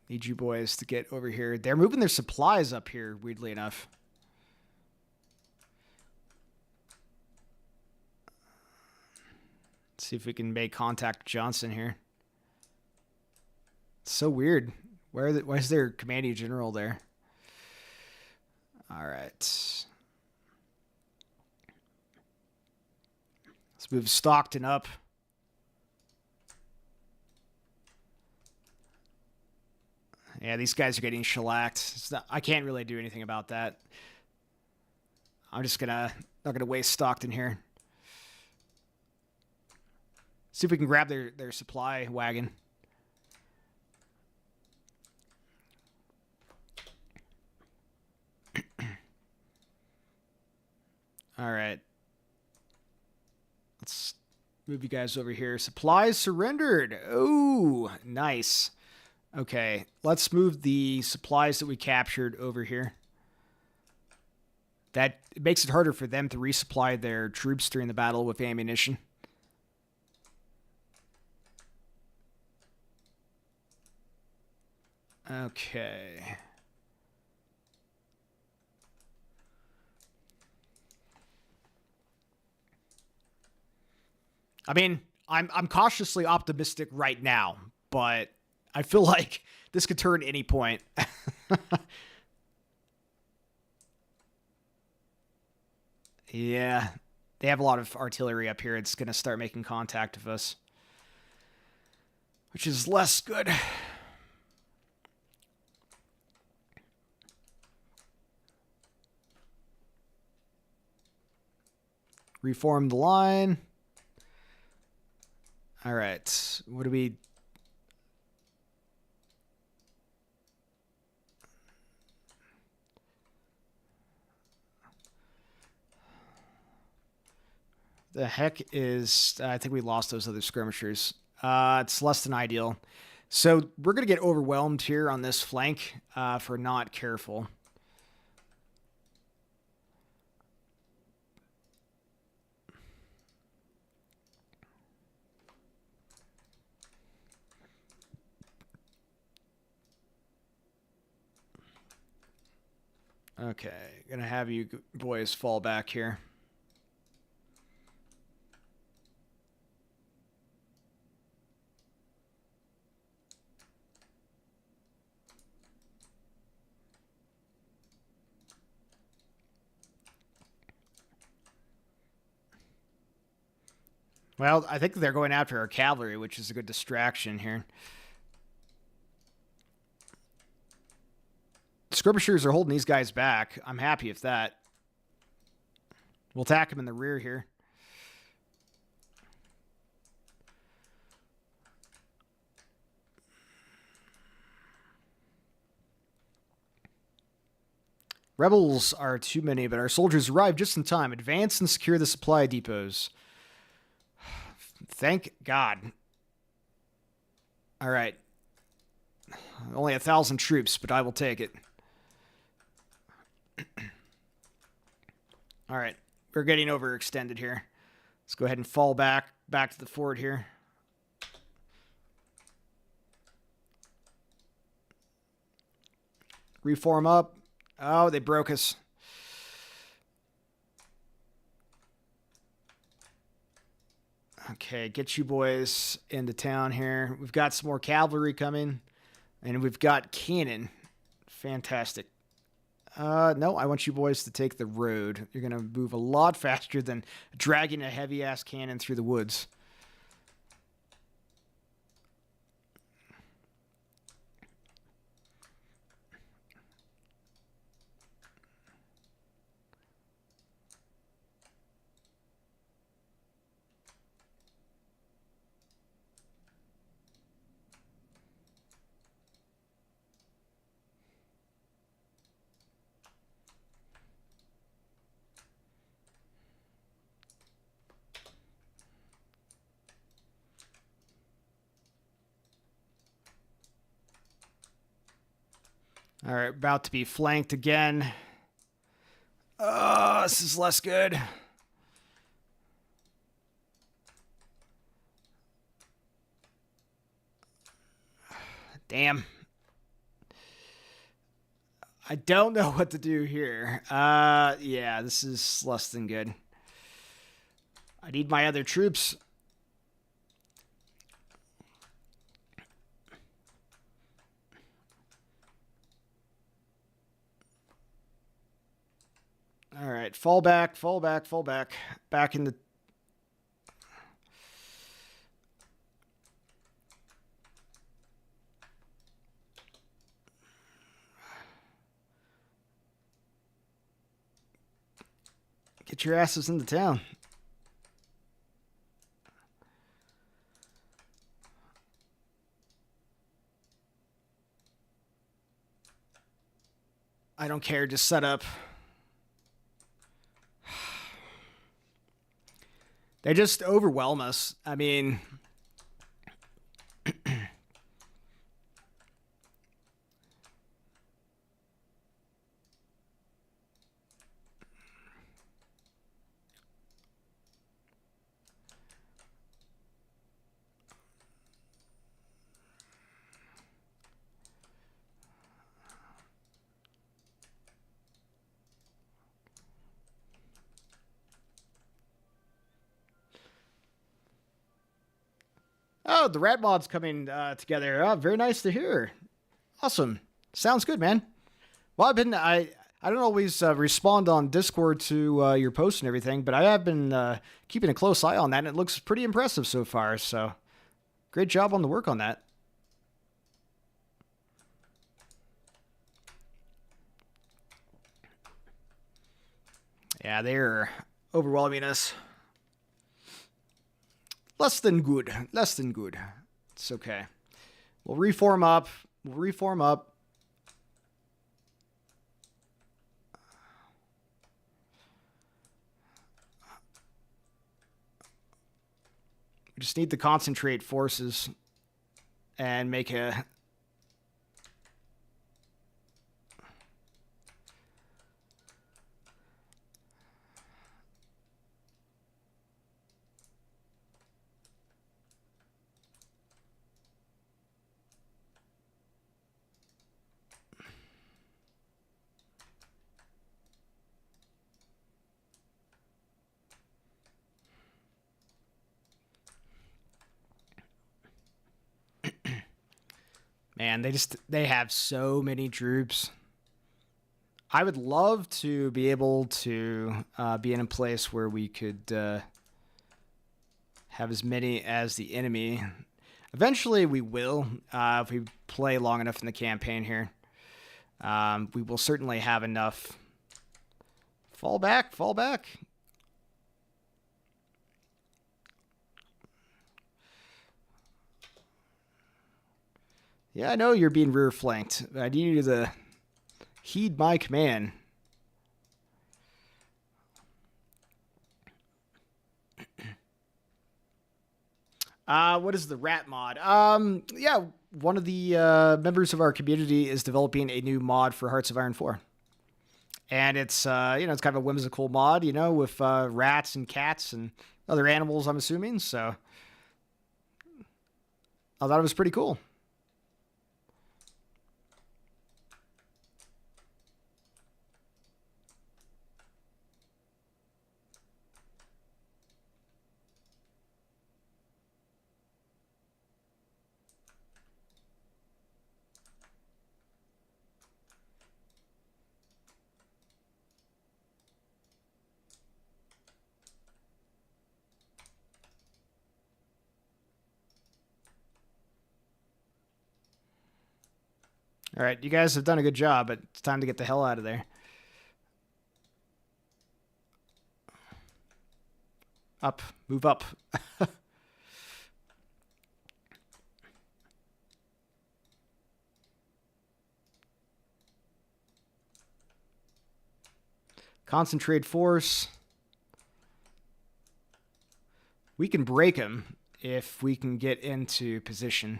Need you boys to get over here. They're moving their supplies up here, weirdly enough. Let's see if we can make contact with Johnson here. It's so weird. Why is there commanding general there? All right. Let's move Stockton up. Yeah, these guys are getting shellacked. I can't really do anything about that. I'm just not gonna waste Stockton here. See if we can grab their supply wagon. All right. Let's move you guys over here. Supplies surrendered. Oh, nice. Okay, let's move the supplies that we captured over here. That makes it harder for them to resupply their troops during the battle with ammunition. Okay. I mean, I'm cautiously optimistic right now, but I feel like this could turn any point. Yeah, they have a lot of artillery up here. It's going to start making contact with us, which is less good. Reform the line. All right. What do we... The heck is... I think we lost those other skirmishers. It's less than ideal. So we're going to get overwhelmed here on this flank for not careful. Okay, gonna have you boys fall back here. Well, I think they're going after our cavalry, which is a good distraction here. Skirmishers are holding these guys back. I'm happy with that. We'll attack them in the rear here. Rebels are too many, but our soldiers arrive just in time. Advance and secure the supply depots. Thank God. All right. Only 1,000 troops, but I will take it. All right. We're getting overextended here. Let's go ahead and fall back to the fort here. Reform up. Oh, they broke us. Okay, get you boys into town here. We've got some more cavalry coming, and we've got cannon. Fantastic. No, I want you boys to take the road. You're going to move a lot faster than dragging a heavy-ass cannon through the woods. All right, about to be flanked again. This is less good. Damn. I don't know what to do here. Yeah, this is less than good. I need my other troops. All right, fall back, fall back, fall back. Back in the... Get your asses into town. I don't care, just set up. They just overwhelm us. I mean... Oh, the rat mod's coming together. Oh, very nice to hear. Awesome. Sounds good, man. Well, I don't always respond on Discord to your posts and everything, but I have been keeping a close eye on that, and it looks pretty impressive so far. So, great job on the work on that. Yeah, they're overwhelming us. Less than good. Less than good. It's okay. We'll reform up. We'll reform up. We just need to concentrate forces and make a... Man, they have so many troops. I would love to be able to be in a place where we could have as many as the enemy. Eventually we will, if we play long enough in the campaign here. We will certainly have enough. Fall back, fall back. Yeah, I know you're being rear flanked. I need you to heed my command. What is the rat mod? Yeah, one of the members of our community is developing a new mod for Hearts of Iron 4. And it's, it's kind of a whimsical mod, with rats and cats and other animals, I'm assuming. So I thought it was pretty cool. All right, you guys have done a good job, but it's time to get the hell out of there. Up, move up. Concentrate force. We can break him if we can get into position.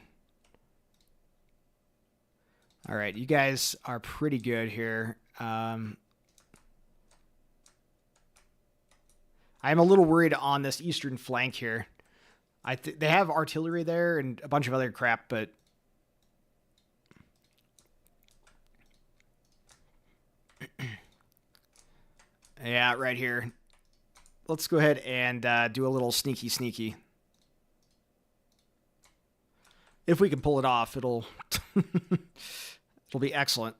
All right, you guys are pretty good here. I'm a little worried on this eastern flank here. They have artillery there and a bunch of other crap, but yeah, right here. Let's go ahead and do a little sneaky. If we can pull it off, it'll it'll be excellent.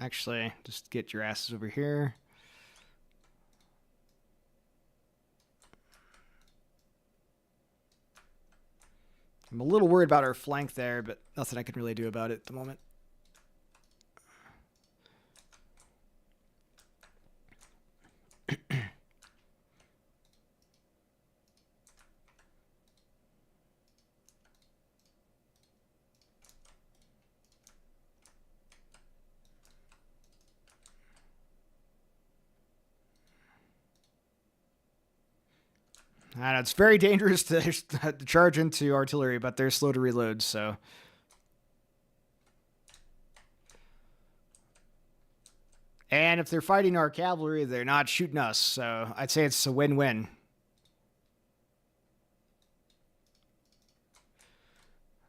Actually, just get your asses over here. I'm a little worried about our flank there, but nothing I can really do about it at the moment. I know it's very dangerous to charge into artillery, but they're slow to reload, so. And if they're fighting our cavalry, they're not shooting us, so I'd say it's a win-win.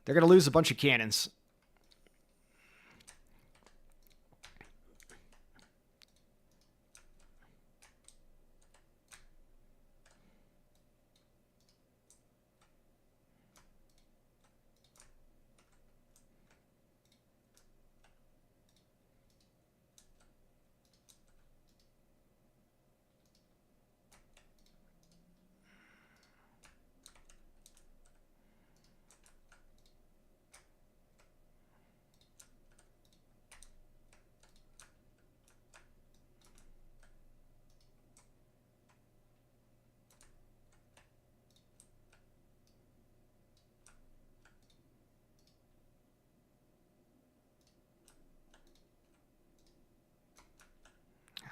They're going to lose a bunch of cannons.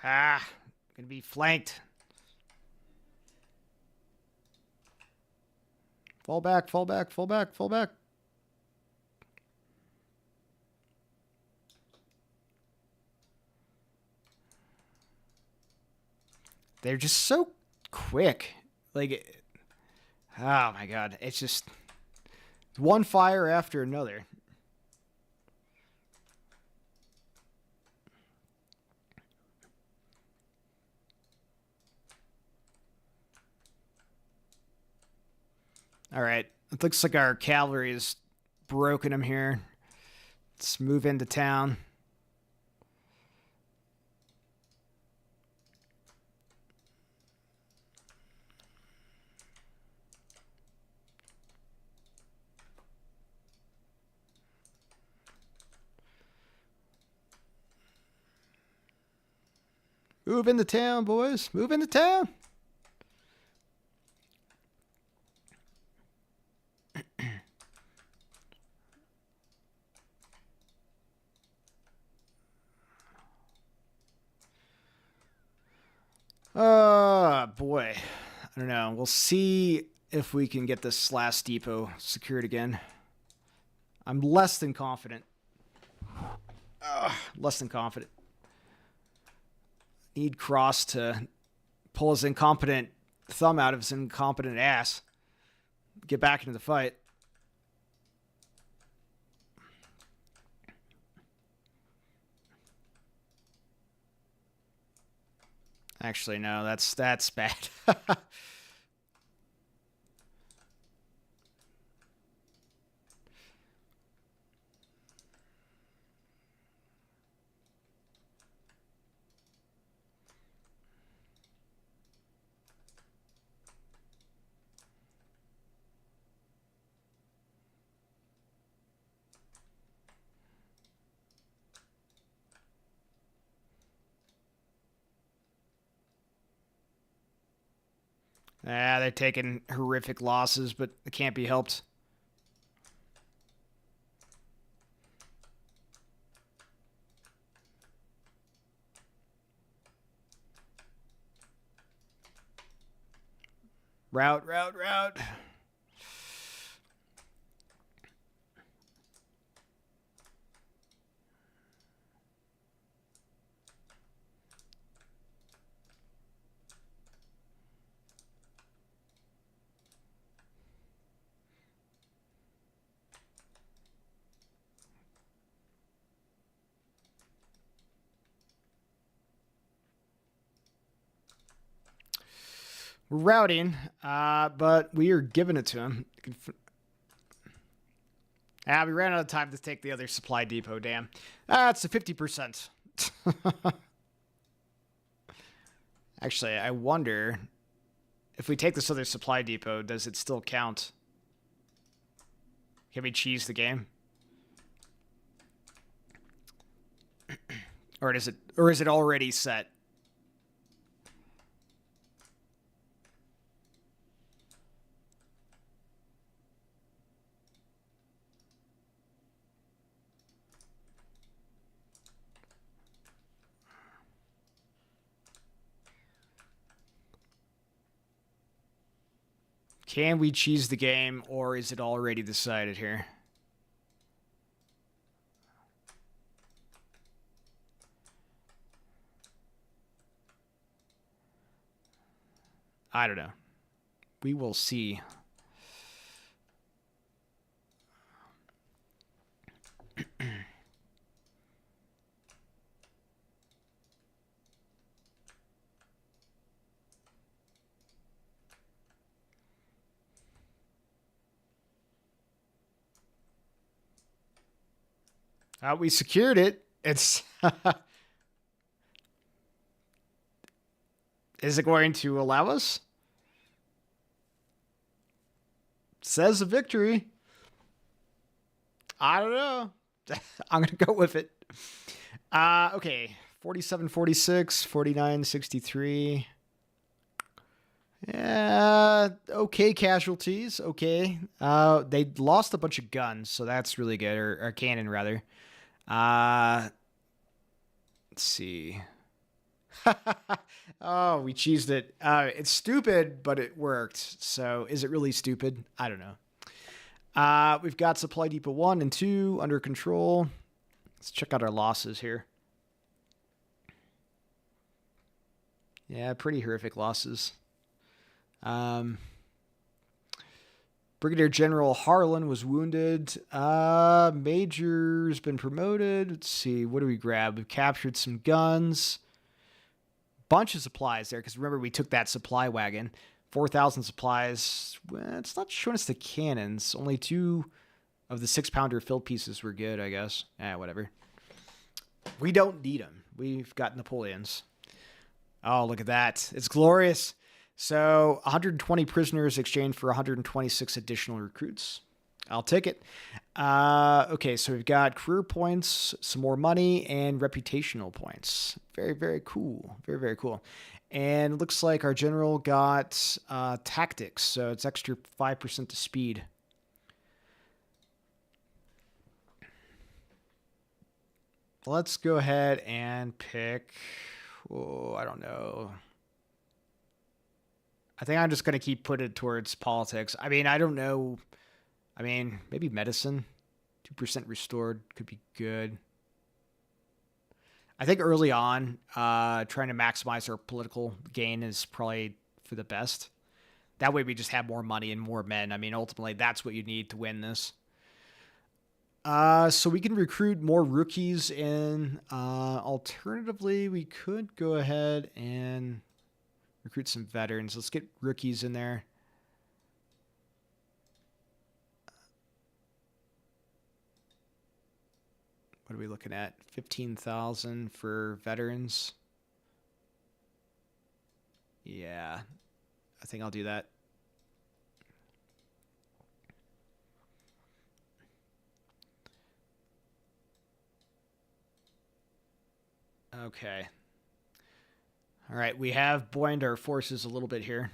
Gonna be flanked. Fall back. They're just so quick. Like, oh my god. It's just one fire after another. All right. It looks like our cavalry is broken them here. Let's move into town. Move into town, boys. Move into town. Boy. I don't know. We'll see if we can get this last depot secured again. I'm less than confident. Less than confident. Need Cross to pull his incompetent thumb out of his incompetent ass. Get back into the fight. Actually, no, that's bad. They're taking horrific losses, but it can't be helped. Route. We're routing, but we are giving it to him. We ran out of time to take the other supply depot, damn. That's a 50%. Actually, I wonder if we take this other supply depot, does it still count? Can we cheese the game? Or is it already set? Can we cheese the game, or is it already decided here? I don't know. We will see. We secured it. It's... Is it going to allow us? Says a victory. I don't know. I'm going to go with it. Okay. 47-46, 49-63. Yeah, okay casualties. Okay. They lost a bunch of guns, so that's really good. Or cannon, rather. Let's see. Oh, we cheesed it. It's stupid, but it worked. So is it really stupid? I don't know. We've got Supply Depot 1 and 2 under control. Let's check out our losses here. Yeah, pretty horrific losses. Brigadier General Harlan was wounded. Major's been promoted. Let's see. What do we grab? We've captured some guns. Bunch of supplies there, because remember, we took that supply wagon. 4,000 supplies. Well, it's not showing us the cannons. Only 2 of the 6-pounder field pieces were good, I guess. Whatever. We don't need them. We've got Napoleons. Oh, look at that. It's glorious. So 120 prisoners exchanged for 126 additional recruits. I'll take it. Okay, so we've got career points, some more money, and reputational points. Very, very cool. Very, very cool. And it looks like our general got tactics, so it's extra 5% to speed. Let's go ahead and pick... Oh, I don't know. I think I'm just going to keep putting it towards politics. I mean, I don't know. I mean, maybe medicine. 2% restored could be good. I think early on, trying to maximize our political gain is probably for the best. That way we just have more money and more men. I mean, ultimately, that's what you need to win this. So we can recruit more rookies in. Alternatively, we could go ahead and recruit some veterans. Let's get rookies in there. What are we looking at? 15,000 for veterans. Yeah, I think I'll do that. Okay. All right, we have buoyed our forces a little bit here.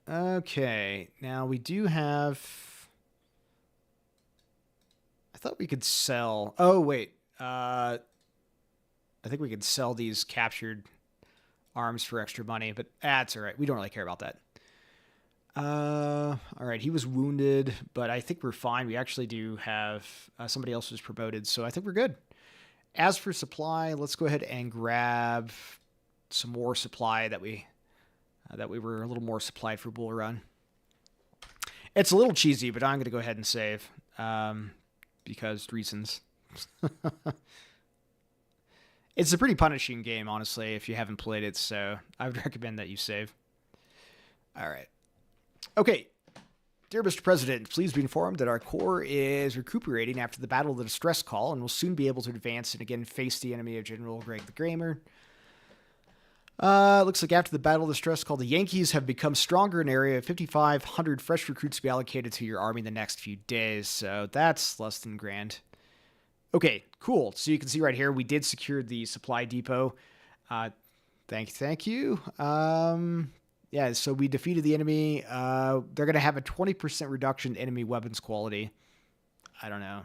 Okay, now we do have... I thought we could sell... Oh, wait. I think we could sell these captured arms for extra money, but that's all right. We don't really care about that. All right, he was wounded, but I think we're fine. We actually do have somebody else who's promoted, so I think we're good. As for supply, let's go ahead and grab some more supply that we were a little more supplied for Bull Run. It's a little cheesy, but I'm going to go ahead and save because reasons. It's a pretty punishing game, honestly, if you haven't played it, so I would recommend that you save. All right. Okay. Dear Mr. President, please be informed that our Corps is recuperating after the Battle of the Distress Call and will soon be able to advance and again face the enemy of General Greg the Gamer. Looks like after the Battle of the Distress Call, the Yankees have become stronger in an area of 5,500 fresh recruits to be allocated to your army in the next few days, so that's less than grand. Okay, cool. So you can see right here, we did secure the supply depot. Thank you. Yeah, so we defeated the enemy. They're going to have a 20% reduction in enemy weapons quality. I don't know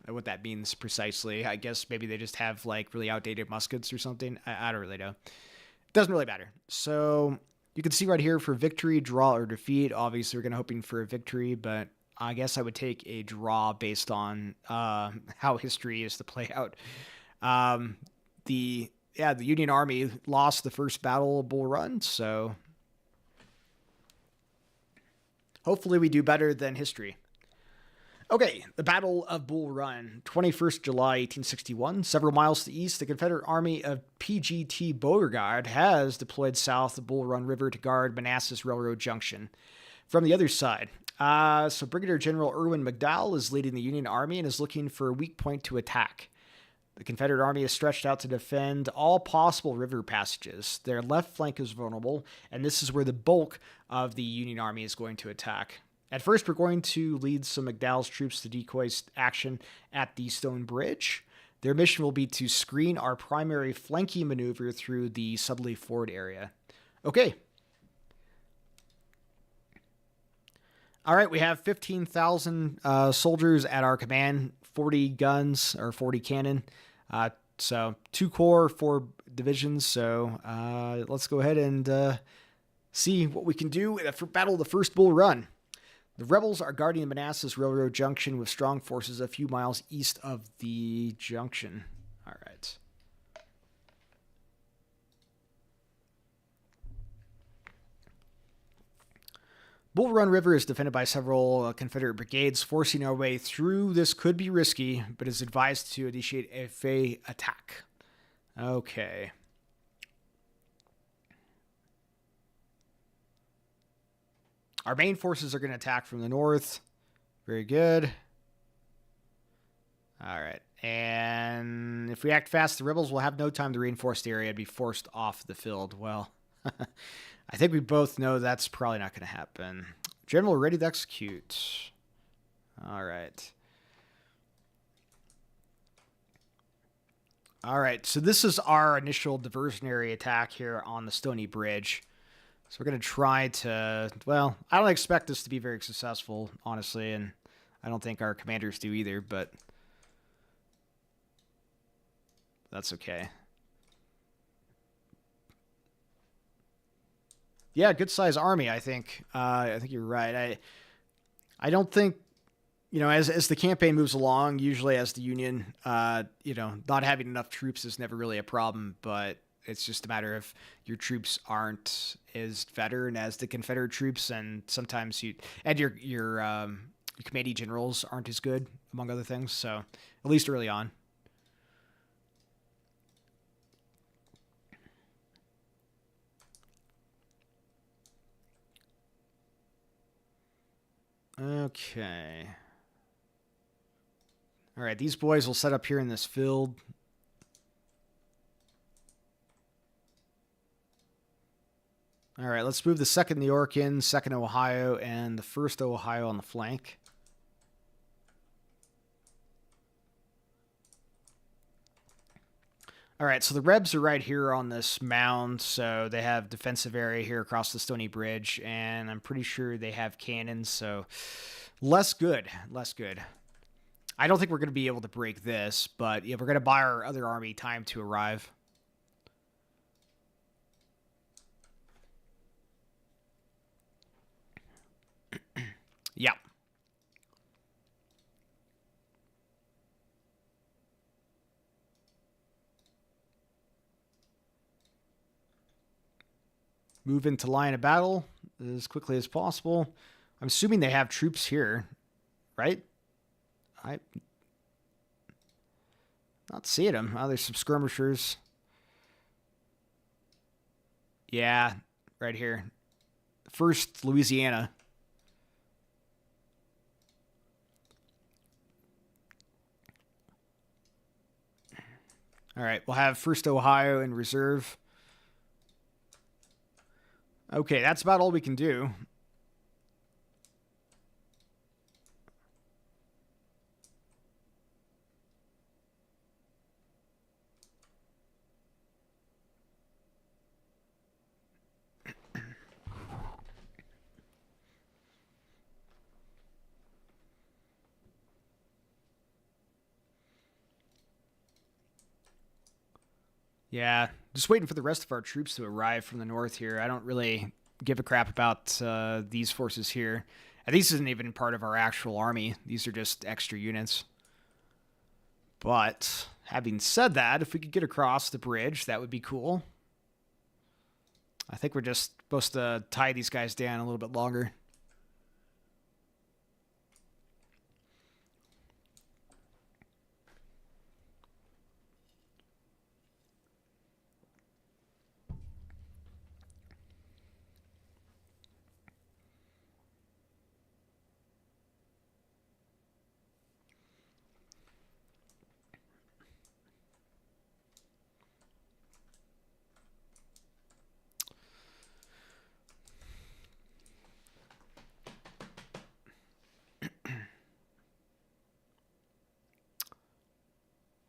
what that means precisely. I guess maybe they just have like really outdated muskets or something. I don't really know. Doesn't really matter. So you can see right here for victory, draw, or defeat. Obviously, we're going to hoping for a victory, but I guess I would take a draw based on how history is to play out. The Union Army lost the first battle of Bull Run, so hopefully we do better than history. Okay, the Battle of Bull Run, 21st July 1861. Several miles to the east, the Confederate Army of P.G.T. Beauregard has deployed south of Bull Run River to guard Manassas Railroad Junction. From the other side, so Brigadier General Irwin McDowell is leading the Union Army and is looking for a weak point to attack. The Confederate Army is stretched out to defend all possible river passages. Their left flank is vulnerable, and this is where the bulk of the Union Army is going to attack. At first, we're going to lead some McDowell's troops to decoy action at the Stone Bridge. Their mission will be to screen our primary flanking maneuver through the Sudley Ford area. Okay. All right, we have 15,000 soldiers at our command, 40 guns, or 40 cannon. So 2 corps, 4 divisions. So let's go ahead and see what we can do for Battle of the First Bull Run. The rebels are guarding the Manassas Railroad Junction with strong forces a few miles east of the junction. All right. Bull Run River is defended by several Confederate brigades. Forcing our way through this could be risky, but is advised to initiate a fey attack. Okay. Our main forces are going to attack from the north. Very good. All right. And if we act fast, the rebels will have no time to reinforce the area and be forced off the field. Well, I think we both know that's probably not going to happen. General ready to execute. All right. All right. So this is our initial diversionary attack here on the Stony Bridge. So we're going to try to, well, I don't expect this to be very successful, honestly, and I don't think our commanders do either, but that's okay. Yeah, good size army, I think. I think you're right. I don't think, as the campaign moves along, usually as the Union, not having enough troops is never really a problem, but it's just a matter of your troops aren't as veteran as the Confederate troops, and sometimes your commanding generals aren't as good, among other things. So at least early on. Okay. All right, these boys will set up here in this field. All right, let's move the 2nd New York in, 2nd Ohio, and the 1st Ohio on the flank. All right, so the Rebs are right here on this mound, so they have defensive area here across the Stony Bridge, and I'm pretty sure they have cannons, so less good, less good. I don't think we're going to be able to break this, but yeah, we're going to buy our other army time to arrive. Yeah. Move into line of battle as quickly as possible. I'm assuming they have troops here, right? I'm not seeing them. Oh, there's some skirmishers. Yeah, right here. 1st Louisiana. All right, we'll have 1st Ohio in reserve. Okay, that's about all we can do. Yeah, just waiting for the rest of our troops to arrive from the north here. I don't really give a crap about these forces here. And these isn't even part of our actual army. These are just extra units. But having said that, if we could get across the bridge, that would be cool. I think we're just supposed to tie these guys down a little bit longer.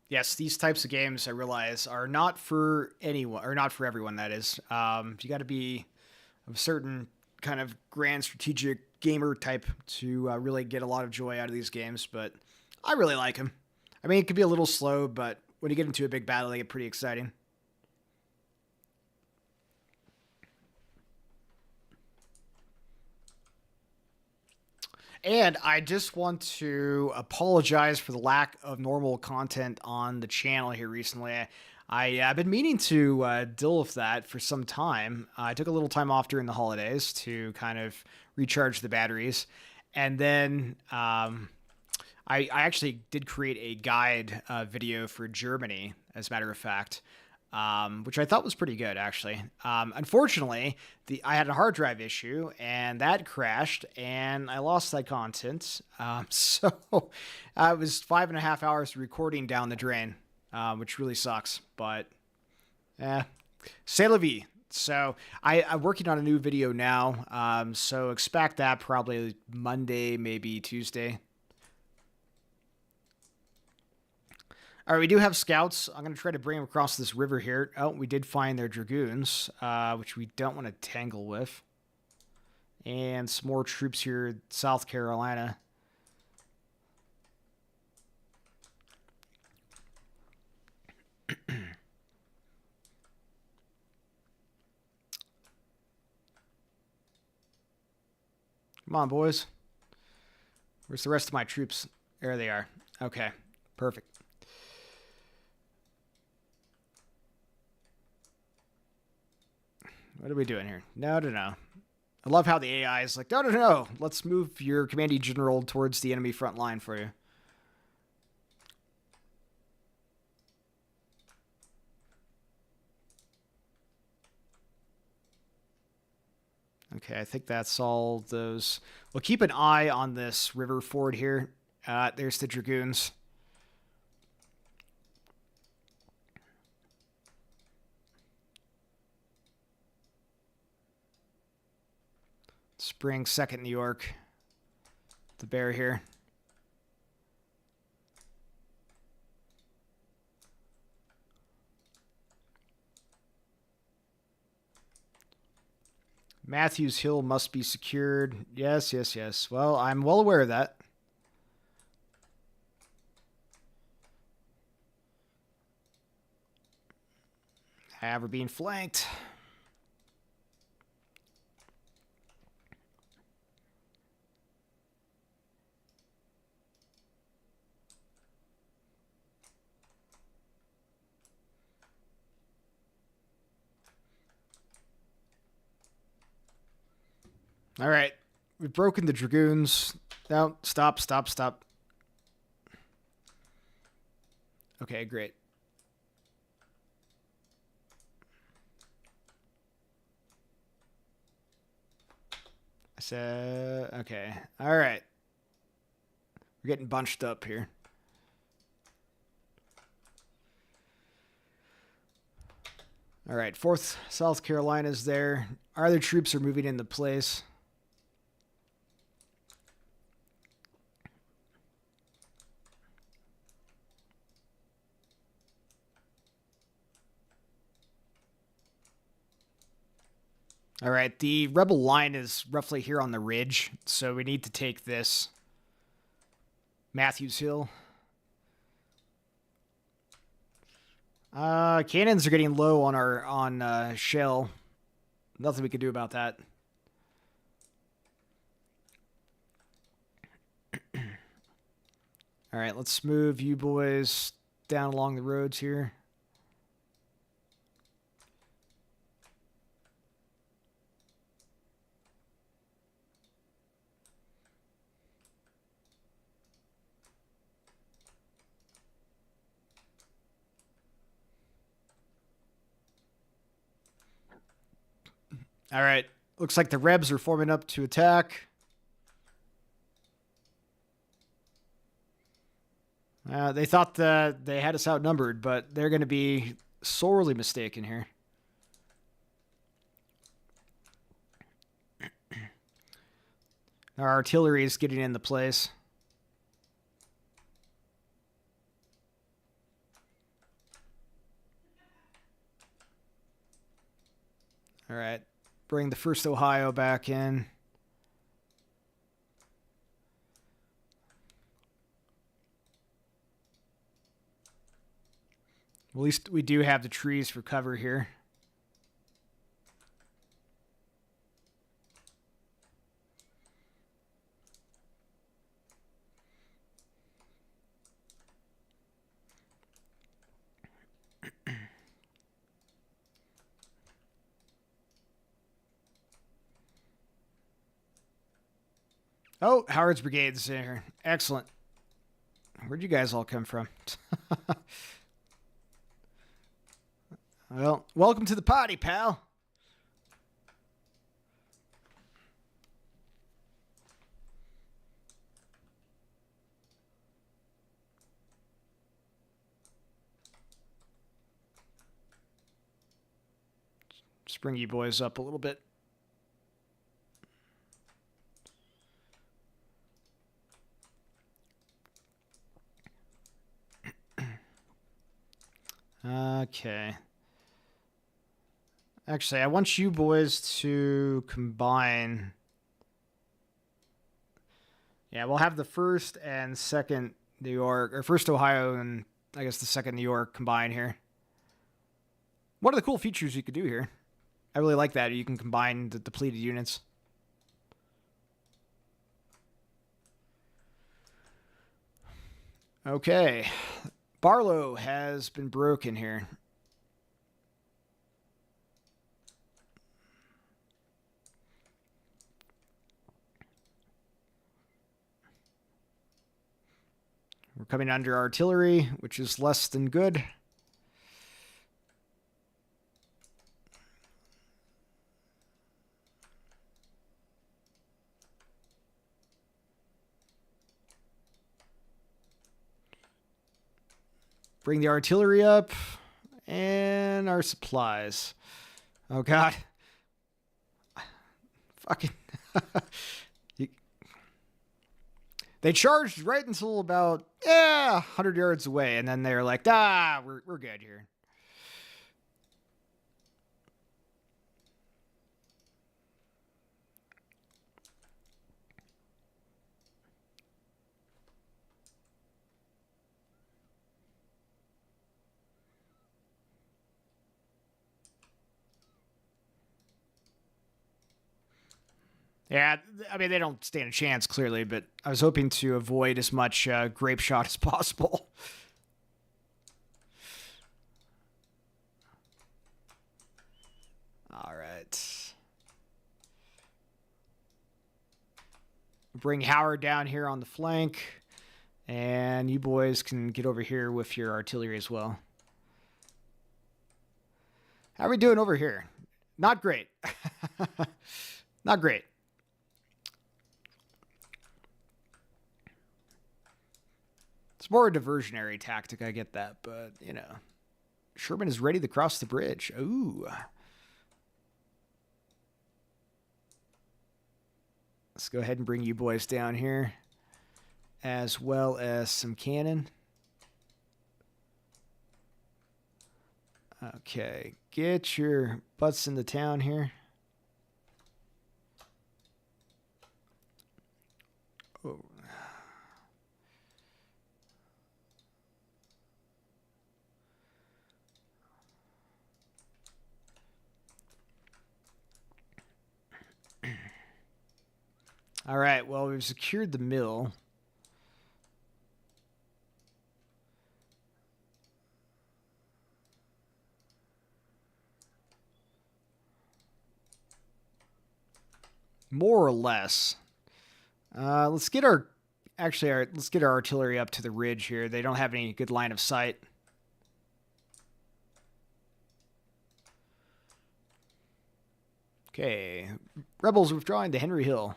Yes, these types of games I realize are not for anyone, or not for everyone. That is, you got to be of a certain kind of grand strategic gamer type to really get a lot of joy out of these games. But I really like them. I mean, it could be a little slow, but when you get into a big battle, they get pretty exciting. And I just want to apologize for the lack of normal content on the channel here recently. I've been meaning to deal with that for some time. I took a little time off during the holidays to kind of recharge the batteries. And then I actually did create a guide video for Germany, as a matter of fact, which I thought was pretty good, actually. Unfortunately, I had a hard drive issue, and that crashed, and I lost that content. So it was 5.5 hours of recording down the drain, which really sucks. But, c'est la vie. So I'm working on a new video now, so expect that probably Monday, maybe Tuesday. All right, we do have scouts. I'm going to try to bring them across this river here. Oh, we did find their dragoons, which we don't want to tangle with. And some more troops here in South Carolina. Come on, boys. Where's the rest of my troops? There they are. Okay, perfect. What are we doing here? No. I love how the AI is like, no. Let's move your commanding general towards the enemy front line for you. Okay, I think that's all those. We'll keep an eye on this river ford here. There's the dragoons. Spring 2nd New York. The bear here. Matthews Hill must be secured. Yes. Well, I'm well aware of that. We're being flanked. All right. We've broken the dragoons. No, stop. Okay, great. I said, okay. All right. We're getting bunched up here. All right, 4th South Carolina's there. Our other troops are moving into place. All right, the rebel line is roughly here on the ridge, so we need to take this. Matthews Hill. Cannons are getting low on our shell. Nothing we can do about that. All right, let's move you boys down along the roads here. All right. Looks like the Rebs are forming up to attack. They thought that they had us outnumbered, but they're going to be sorely mistaken here. Our artillery is getting into place. All right. Bring the 1st Ohio back in. At least we do have the trees for cover here. Oh, Howard's brigade's there. Excellent. Where'd you guys all come from? Well, welcome to the party, pal. Just bring you boys up a little bit. Okay. Actually, I want you boys to combine. Yeah, we'll have the 1st and 2nd New York, or 1st Ohio and I guess the 2nd New York combine here. One of the cool features you could do here. I really like that. You can combine the depleted units. Okay. Barlow has been broken here. We're coming under artillery, which is less than good. Bring the artillery up and our supplies. Oh, God. Fucking. They charged right until about 100 yards away, and then they're like, we're good here. Yeah, I mean, they don't stand a chance, clearly, but I was hoping to avoid as much grape shot as possible. All right. Bring Howard down here on the flank, and you boys can get over here with your artillery as well. How are we doing over here? Not great. Not great. It's more a diversionary tactic, I get that, but, you know. Sherman is ready to cross the bridge. Ooh. Let's go ahead and bring you boys down here, as well as some cannon. Okay, get your butts into town here. Oh. All right, well, we've secured the mill. More or less. Let's get our artillery up to the ridge here. They don't have any good line of sight. Okay, rebels withdrawing to Henry Hill.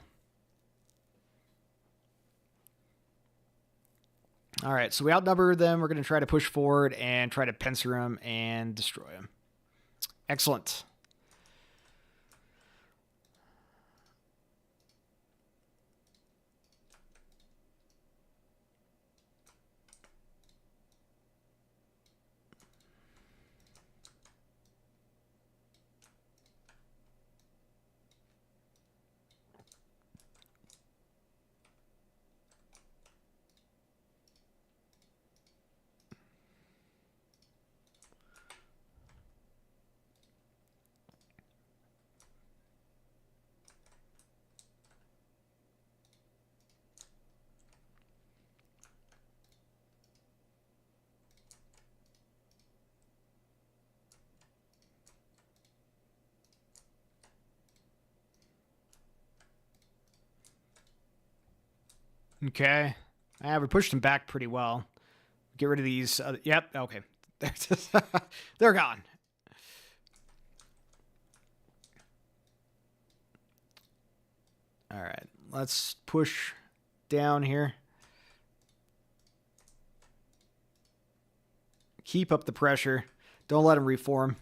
All right, so we outnumber them. We're going to try to push forward and try to pincer them and destroy them. Excellent. Okay. We pushed them back pretty well. Get rid of these. Yep. Okay. They're gone. All right. Let's push down here. Keep up the pressure. Don't let them reform.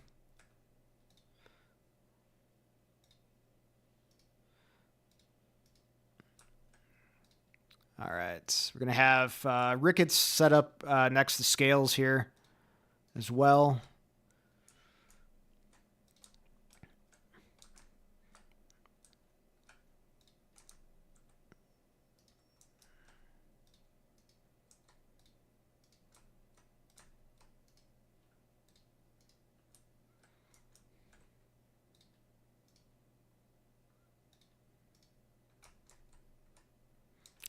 All right. We're going to have Ricketts set up next to Scales here as well.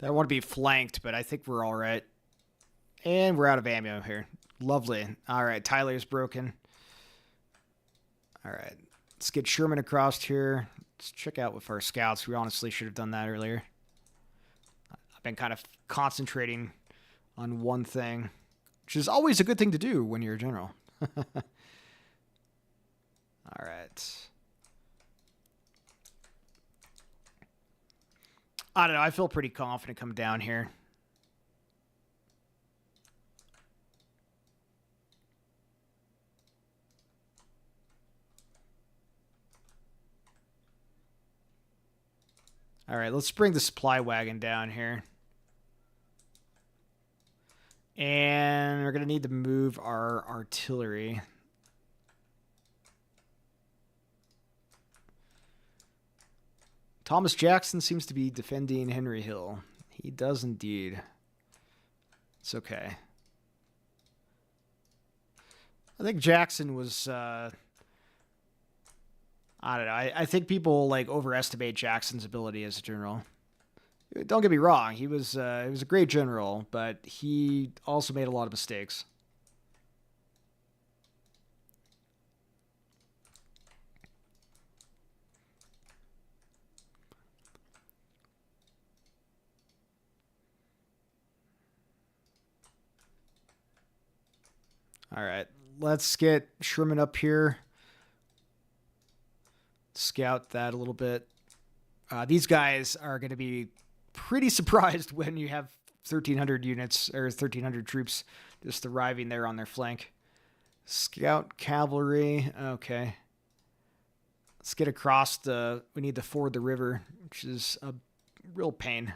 I don't want to be flanked, but I think we're all right. And we're out of ammo here. Lovely. All right, Tyler's broken. All right, let's get Sherman across here. Let's check out with our scouts. We honestly should have done that earlier. I've been kind of concentrating on one thing, which is always a good thing to do when you're a general. All right. I don't know. I feel pretty confident coming down here. All right, let's bring the supply wagon down here. And we're going to need to move our artillery. Thomas Jackson seems to be defending Henry Hill. He does indeed. It's okay. I think Jackson was... I don't know. I think people like overestimate Jackson's ability as a general. Don't get me wrong. He was a great general, but he also made a lot of mistakes. All right, let's get Sherman up here. Scout that a little bit. These guys are going to be pretty surprised when you have 1,300 units or 1,300 troops just arriving there on their flank. Scout cavalry. Okay. Let's get across the... We need to ford the river, which is a real pain.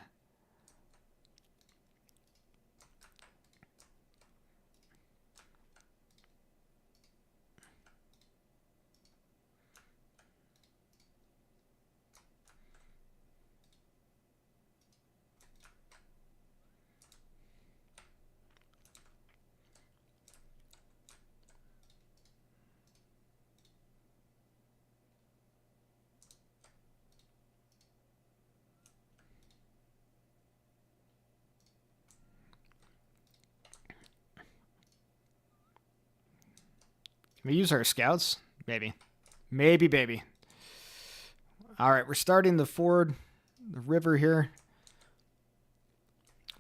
Can we use our scouts? Maybe. Maybe, baby. All right, we're starting the ford, the river here.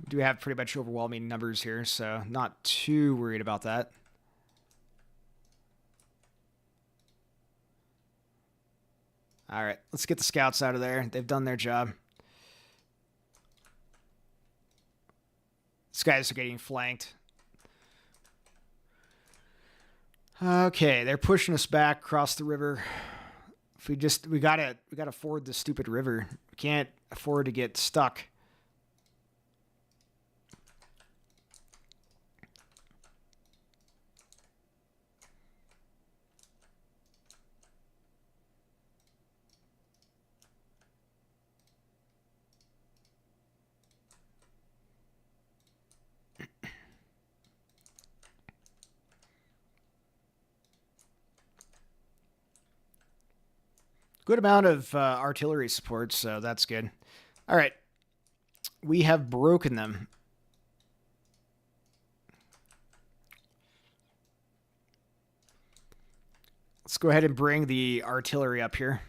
We do have pretty much overwhelming numbers here, so not too worried about that. All right, let's get the scouts out of there. They've done their job. These guys are getting flanked. Okay, they're pushing us back across the river. If we gotta ford this stupid river. We can't afford to get stuck. Good amount of artillery support, so that's good. All right. We have broken them. Let's go ahead and bring the artillery up here.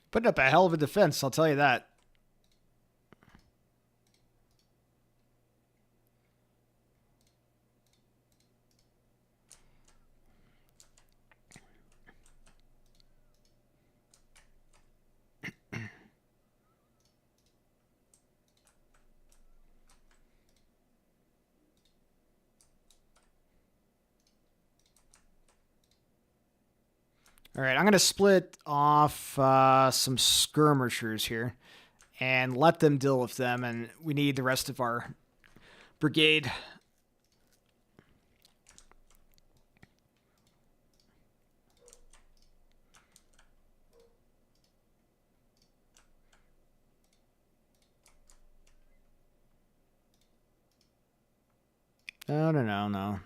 Putting up a hell of a defense, I'll tell you that. All right, I'm going to split off some skirmishers here and let them deal with them, and we need the rest of our brigade. No, no, no, no.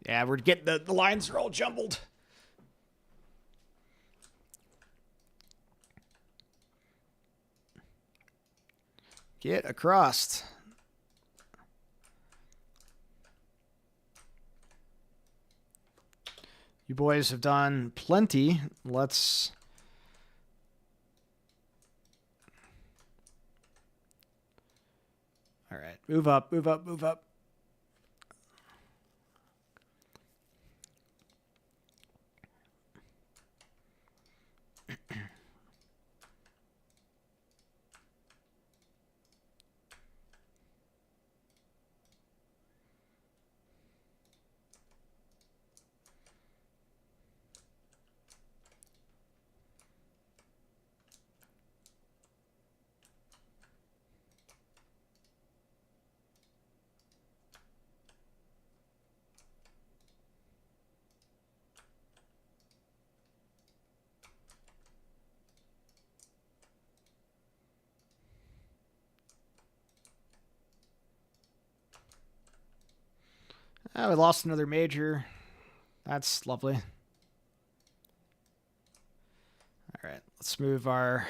Yeah, we're getting the lines are all jumbled. Get across. You boys have done plenty. Let's... All right, move up, move up, move up. Oh, we lost another major. That's lovely. All right, let's move our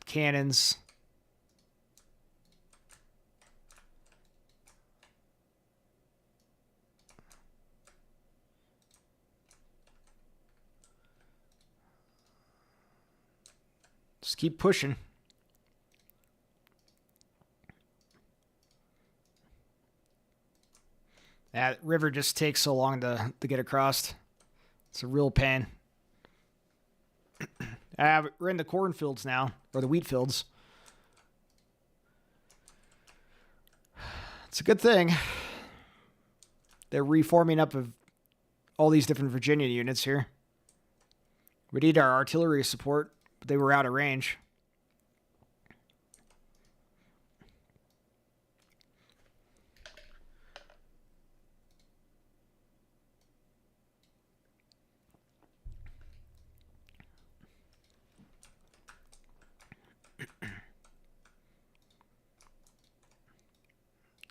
cannons. Just keep pushing. That river just takes so long to get across. It's a real pain. We're in the cornfields now, or the wheat fields. It's a good thing. They're reforming up of all these different Virginia units here. We need our artillery support, but they were out of range.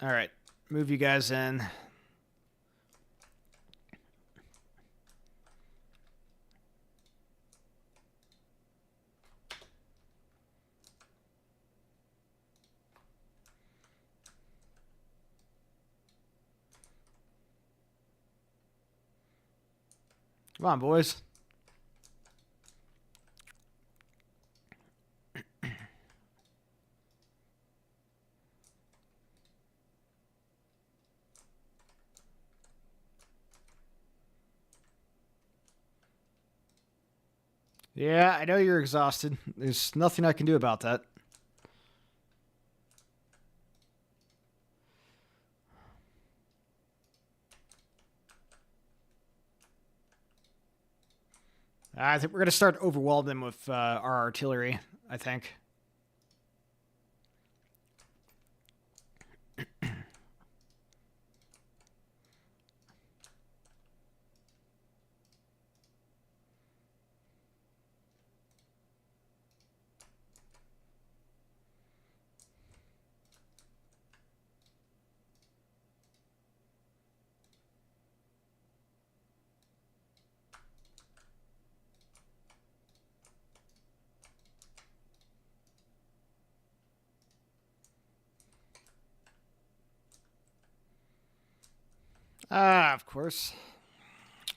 All right, move you guys in. Come on, boys. Yeah, I know you're exhausted. There's nothing I can do about that. I think we're going to start overwhelming them with our artillery, I think. Of course.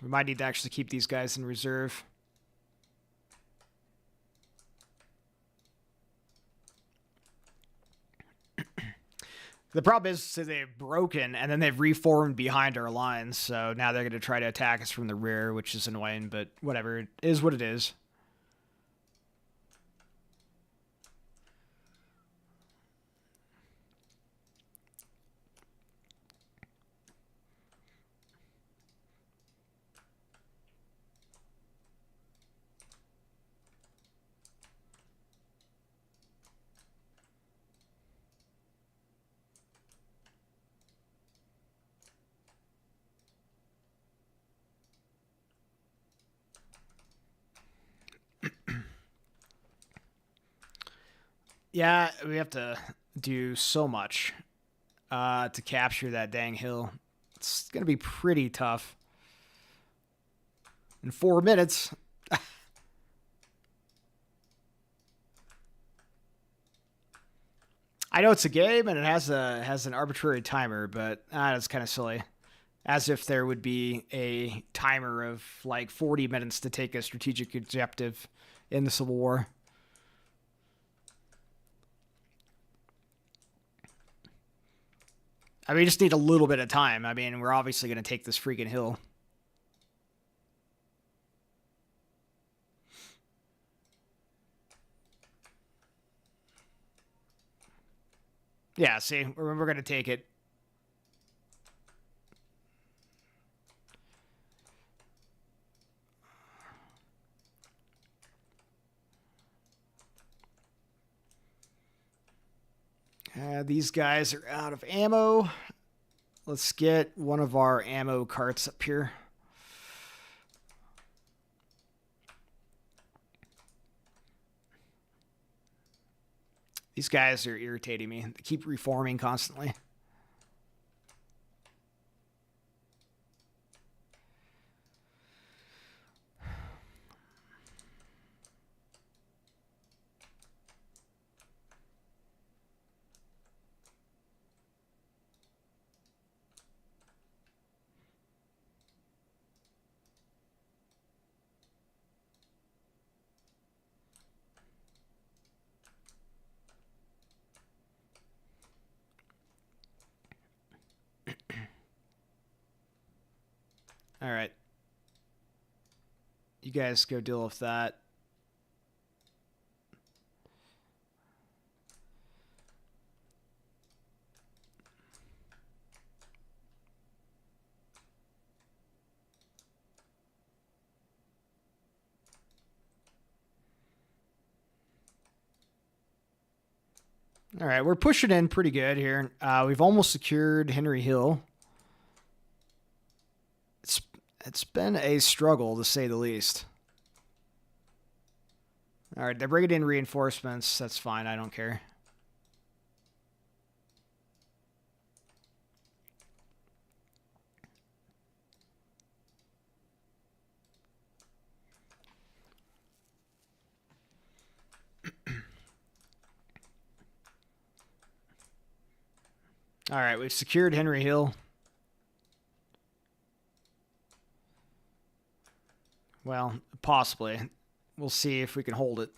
We might need to actually keep these guys in reserve. The problem is so they've broken and then they've reformed behind our lines. So now they're going to try to attack us from the rear, which is annoying, but whatever. It is what it is. Yeah, we have to do so much. to capture that dang hill. It's going to be pretty tough. In 4 minutes. I know it's a game and it has an arbitrary timer, but that's kind of silly. As if there would be a timer of like 40 minutes to take a strategic objective in the Civil War. I mean, we just need a little bit of time. I mean, we're obviously going to take this freaking hill. Yeah, see, we're going to take it. These guys are out of ammo. Let's get one of our ammo carts up here. These guys are irritating me. They keep reforming constantly. All right. You guys go deal with that. All right, we're pushing in pretty good here. We've almost secured Henry Hill. It's been a struggle, to say the least. All right, they're bringing in reinforcements. That's fine. I don't care. All right, we've secured Henry Hill. Well, possibly. We'll see if we can hold it.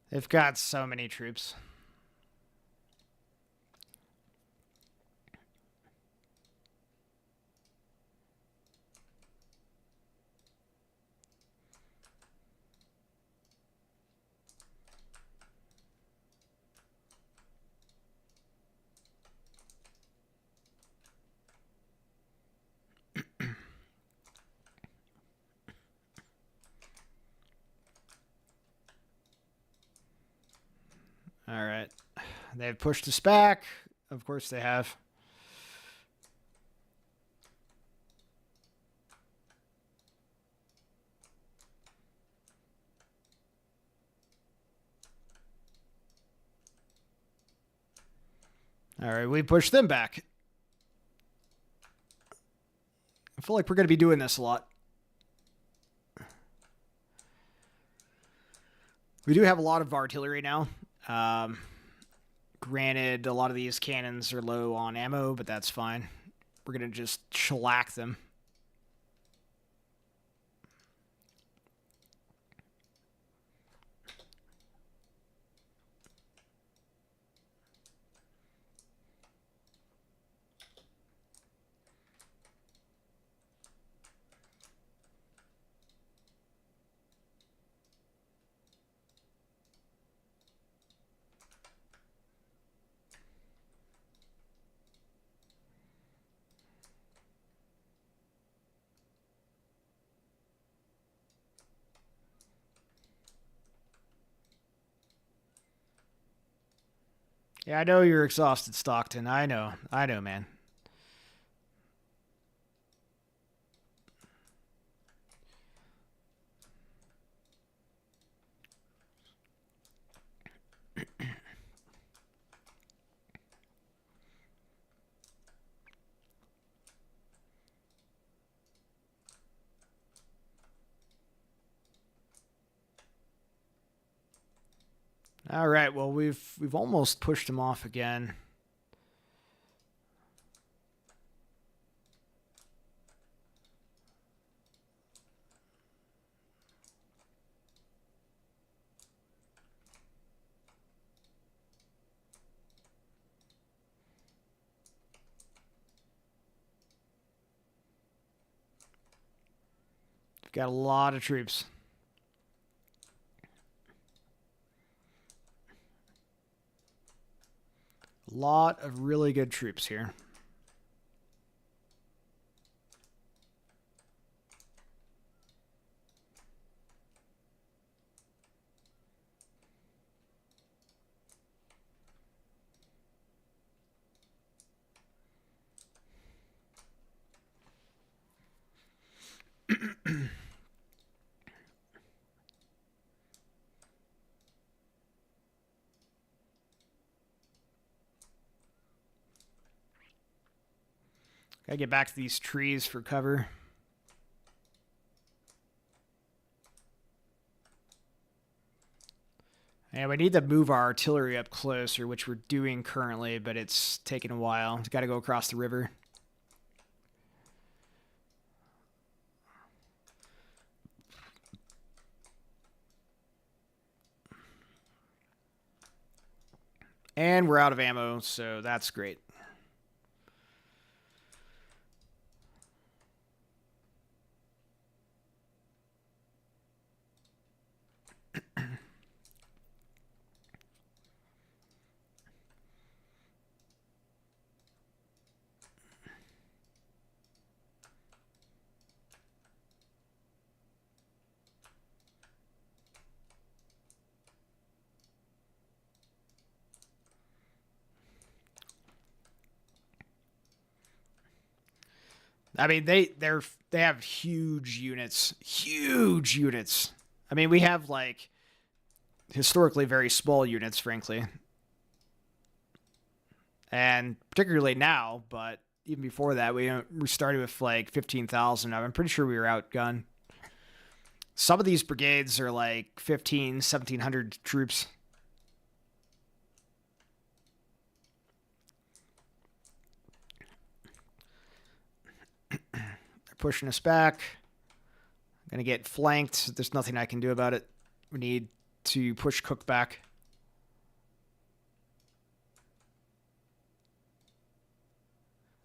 They've got so many troops. All right. They've pushed us back. Of course they have. All right, we pushed them back. I feel like we're going to be doing this a lot. We do have a lot of artillery now. Granted, a lot of these cannons are low on ammo, but that's fine. We're going to just shellac them. Yeah, I know you're exhausted, Stockton. I know, man. All right, well we've almost pushed him off again. We've got a lot of troops. A lot of really good troops here. Gotta get back to these trees for cover. And we need to move our artillery up closer, which we're doing currently, but it's taking a while. It's got to go across the river. And we're out of ammo, so that's great. I mean, they have huge units, huge units. I mean, we have like historically very small units, frankly, and particularly now. But even before that, we started with like 15,000. I'm pretty sure we were outgunned. Some of these brigades are like 15, 1,700 troops. They're pushing us back. I'm going to get flanked. There's nothing I can do about it. We need to push Cook back.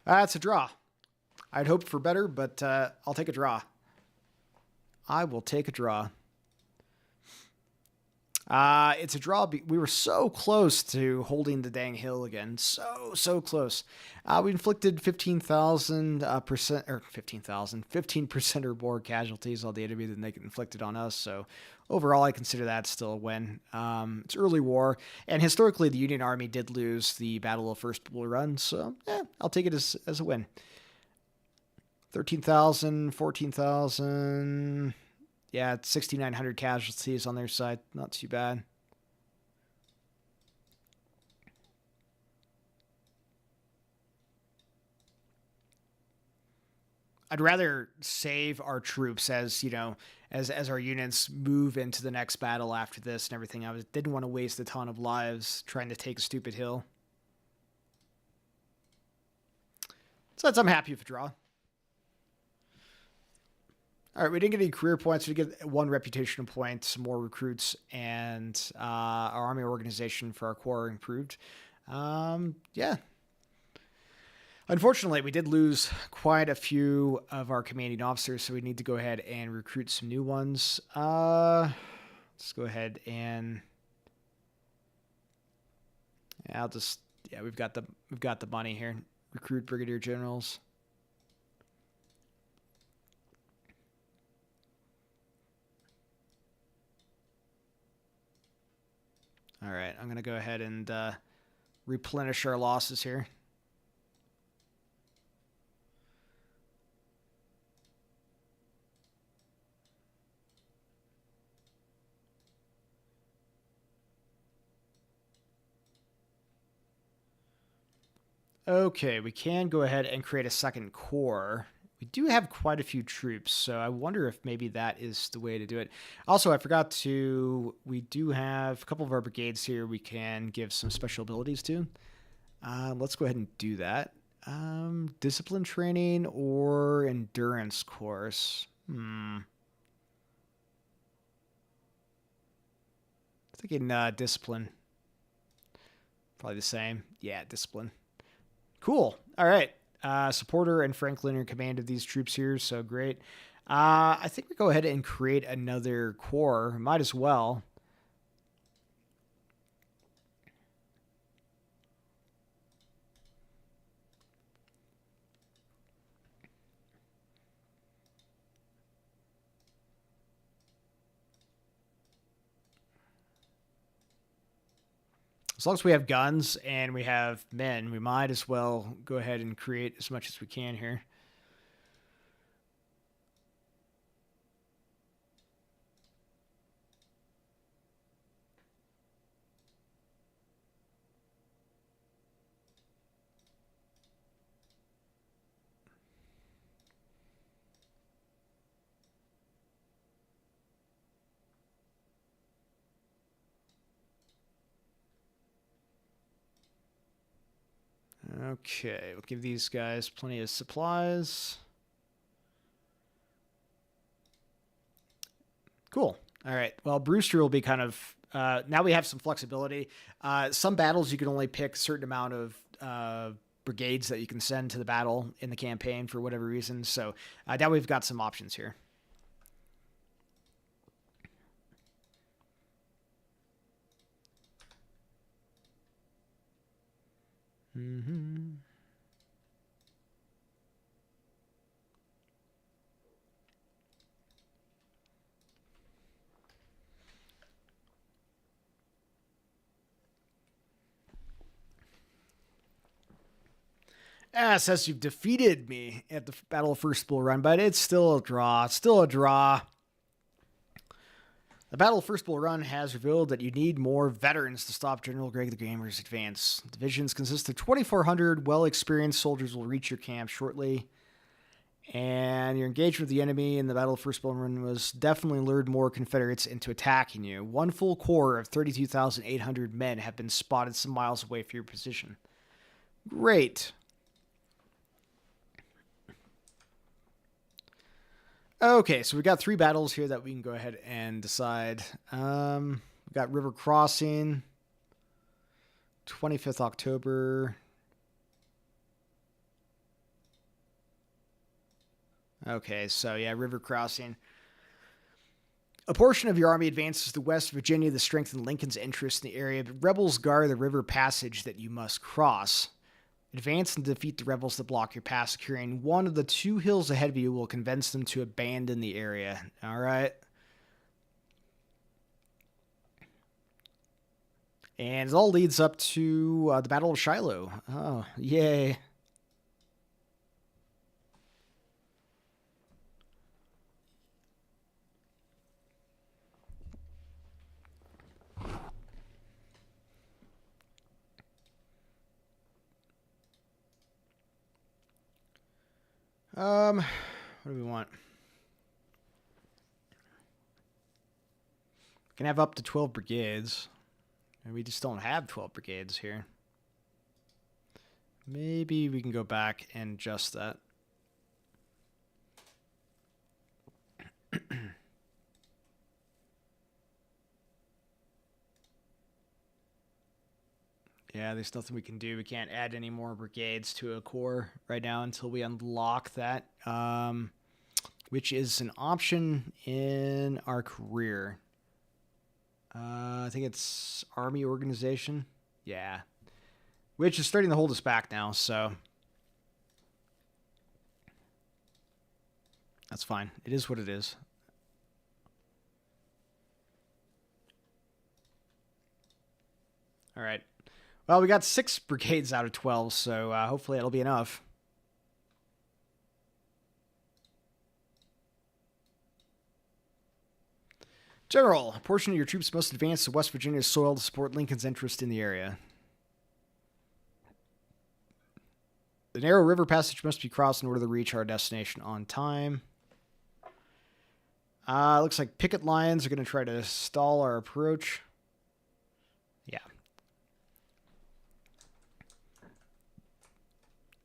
It's a draw. I'd hoped for better, but I'll take a draw. I will take a draw. It's a draw. We were so close to holding the dang hill again. So close. We inflicted 15,000 percent, or 15,000, 15% or more casualties on the enemy than they inflicted on us. So overall, I consider that still a win. It's early war, and historically, the Union Army did lose the Battle of First Bull Run. So I'll take it as a win. 13,000, 14,000. Yeah, 6,900 casualties on their side. Not too bad. I'd rather save our troops as, you know, as our units move into the next battle after this and everything. Didn't want to waste a ton of lives trying to take a stupid hill. So I'm happy with a draw. All right, we didn't get any career points. We get one reputation point, some more recruits, and our army organization for our corps improved. Yeah. Unfortunately, we did lose quite a few of our commanding officers, so we need to go ahead and recruit some new ones. Let's go ahead and we've got the money here. Recruit brigadier generals. All right, I'm going to go ahead and replenish our losses here. Okay, we can go ahead and create a second corps. We do have quite a few troops, so I wonder if maybe that is the way to do it. Also, I forgot to... We do have a couple of our brigades here we can give some special abilities to. Let's go ahead and do that. Discipline training or endurance course. I'm thinking discipline. Probably the same. Yeah, discipline. Cool. All right. Supporter and Franklin are in command of these troops here, so great. I think we go ahead and create another corps. Might as well. As long as we have guns and we have men, we might as well go ahead and create as much as we can here. Okay, we'll give these guys plenty of supplies. Cool. All right. Well, Brewster will be kind of... now we have some flexibility. Some battles you can only pick a certain amount of brigades that you can send to the battle in the campaign for whatever reason. So now we've got some options here. It says you've defeated me at the Battle of First Bull Run, but it's still a draw. It's still a draw. The Battle of First Bull Run has revealed that you need more veterans to stop General Greg the Gamer's advance. Divisions consist of 2,400 well-experienced soldiers will reach your camp shortly. And your engagement with the enemy in the Battle of First Bull Run was definitely lured more Confederates into attacking you. One full corps of 32,800 men have been spotted some miles away from your position. Great. Okay, so we got 3 battles here that we can go ahead and decide. We got River Crossing, 25th October. Okay, so yeah, River Crossing. A portion of your army advances to West Virginia to strengthen Lincoln's interest in the area, but rebels guard the river passage that you must cross. Advance and defeat the rebels that block your path, securing one of the 2 hills ahead of you will convince them to abandon the area. All right. And it all leads up to the Battle of Shiloh. Oh, yay. What do we want? We can have up to 12 brigades. And we just don't have 12 brigades here. Maybe we can go back and adjust that. Yeah, there's nothing we can do. We can't add any more brigades to a corps right now until we unlock that, which is an option in our career. I think it's Army Organization. Yeah. Which is starting to hold us back now, so that's fine. It is what it is. All right. Well, we got 6 brigades out of 12, so hopefully it'll be enough. General, a portion of your troops must advance to West Virginia's soil to support Lincoln's interest in the area. The narrow river passage must be crossed in order to reach our destination on time. Looks like picket lines are going to try to stall our approach. Yeah.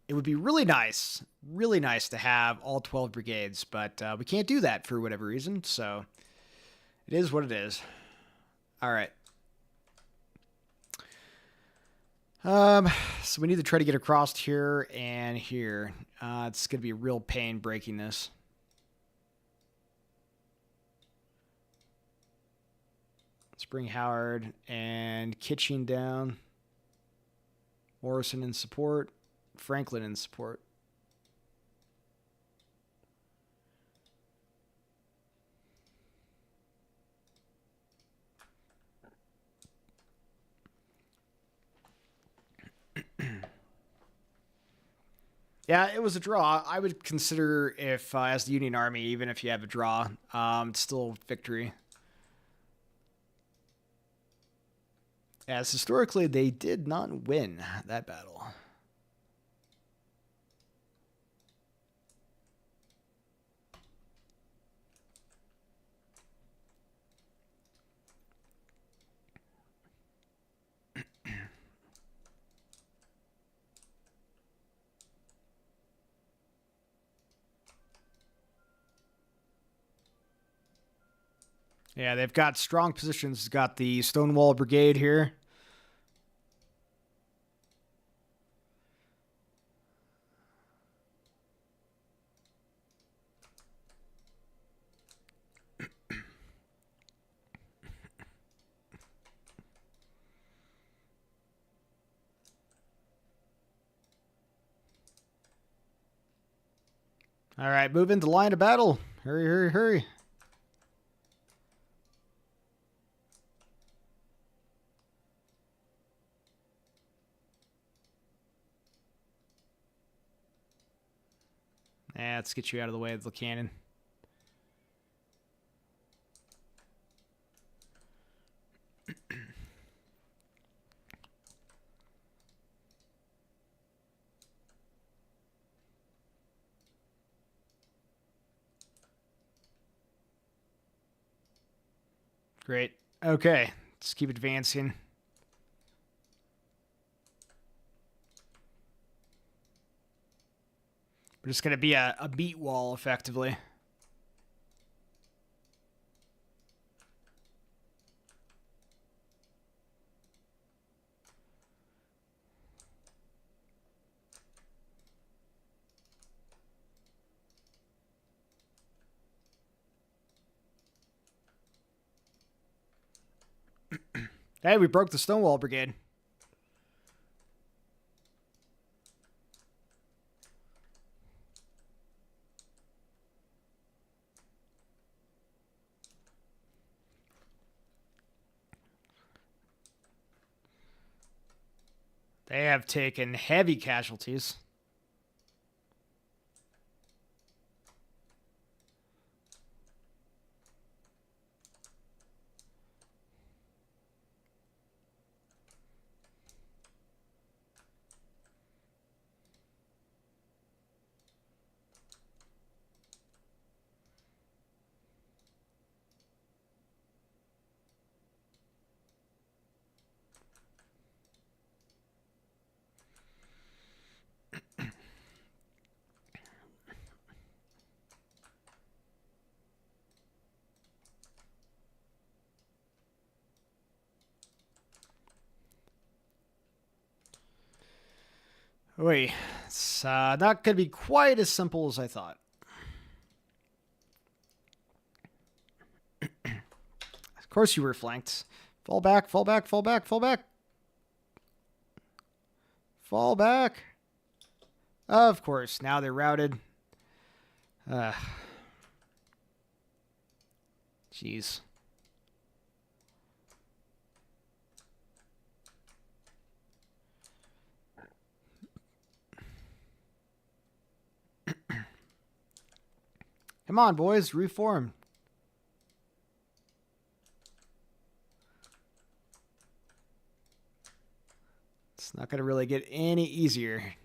It would be really nice to have all 12 brigades, but we can't do that for whatever reason, so it is what it is. All right. So we need to try to get across here and here. It's going to be a real pain breaking this. Let's bring Howard and Kitching down. Morrison in support. Franklin in support. Yeah, it was a draw. I would consider if, as the Union Army, even if you have a draw, it's still victory. As historically, they did not win that battle. Yeah, they've got strong positions. Got the Stonewall Brigade here. All right, move into line of battle. Hurry, hurry, hurry. Yeah, let's get you out of the way of the cannon. Great. Okay, let's keep advancing. We're just going to be a beat wall, effectively. Hey, we broke the Stonewall Brigade. They have taken heavy casualties. Wait, it's not going to be quite as simple as I thought. Of course you were flanked. Fall back, fall back, fall back, fall back. Fall back. Of course, now they're routed. Jeez. Come on, boys, reform. It's not going to really get any easier.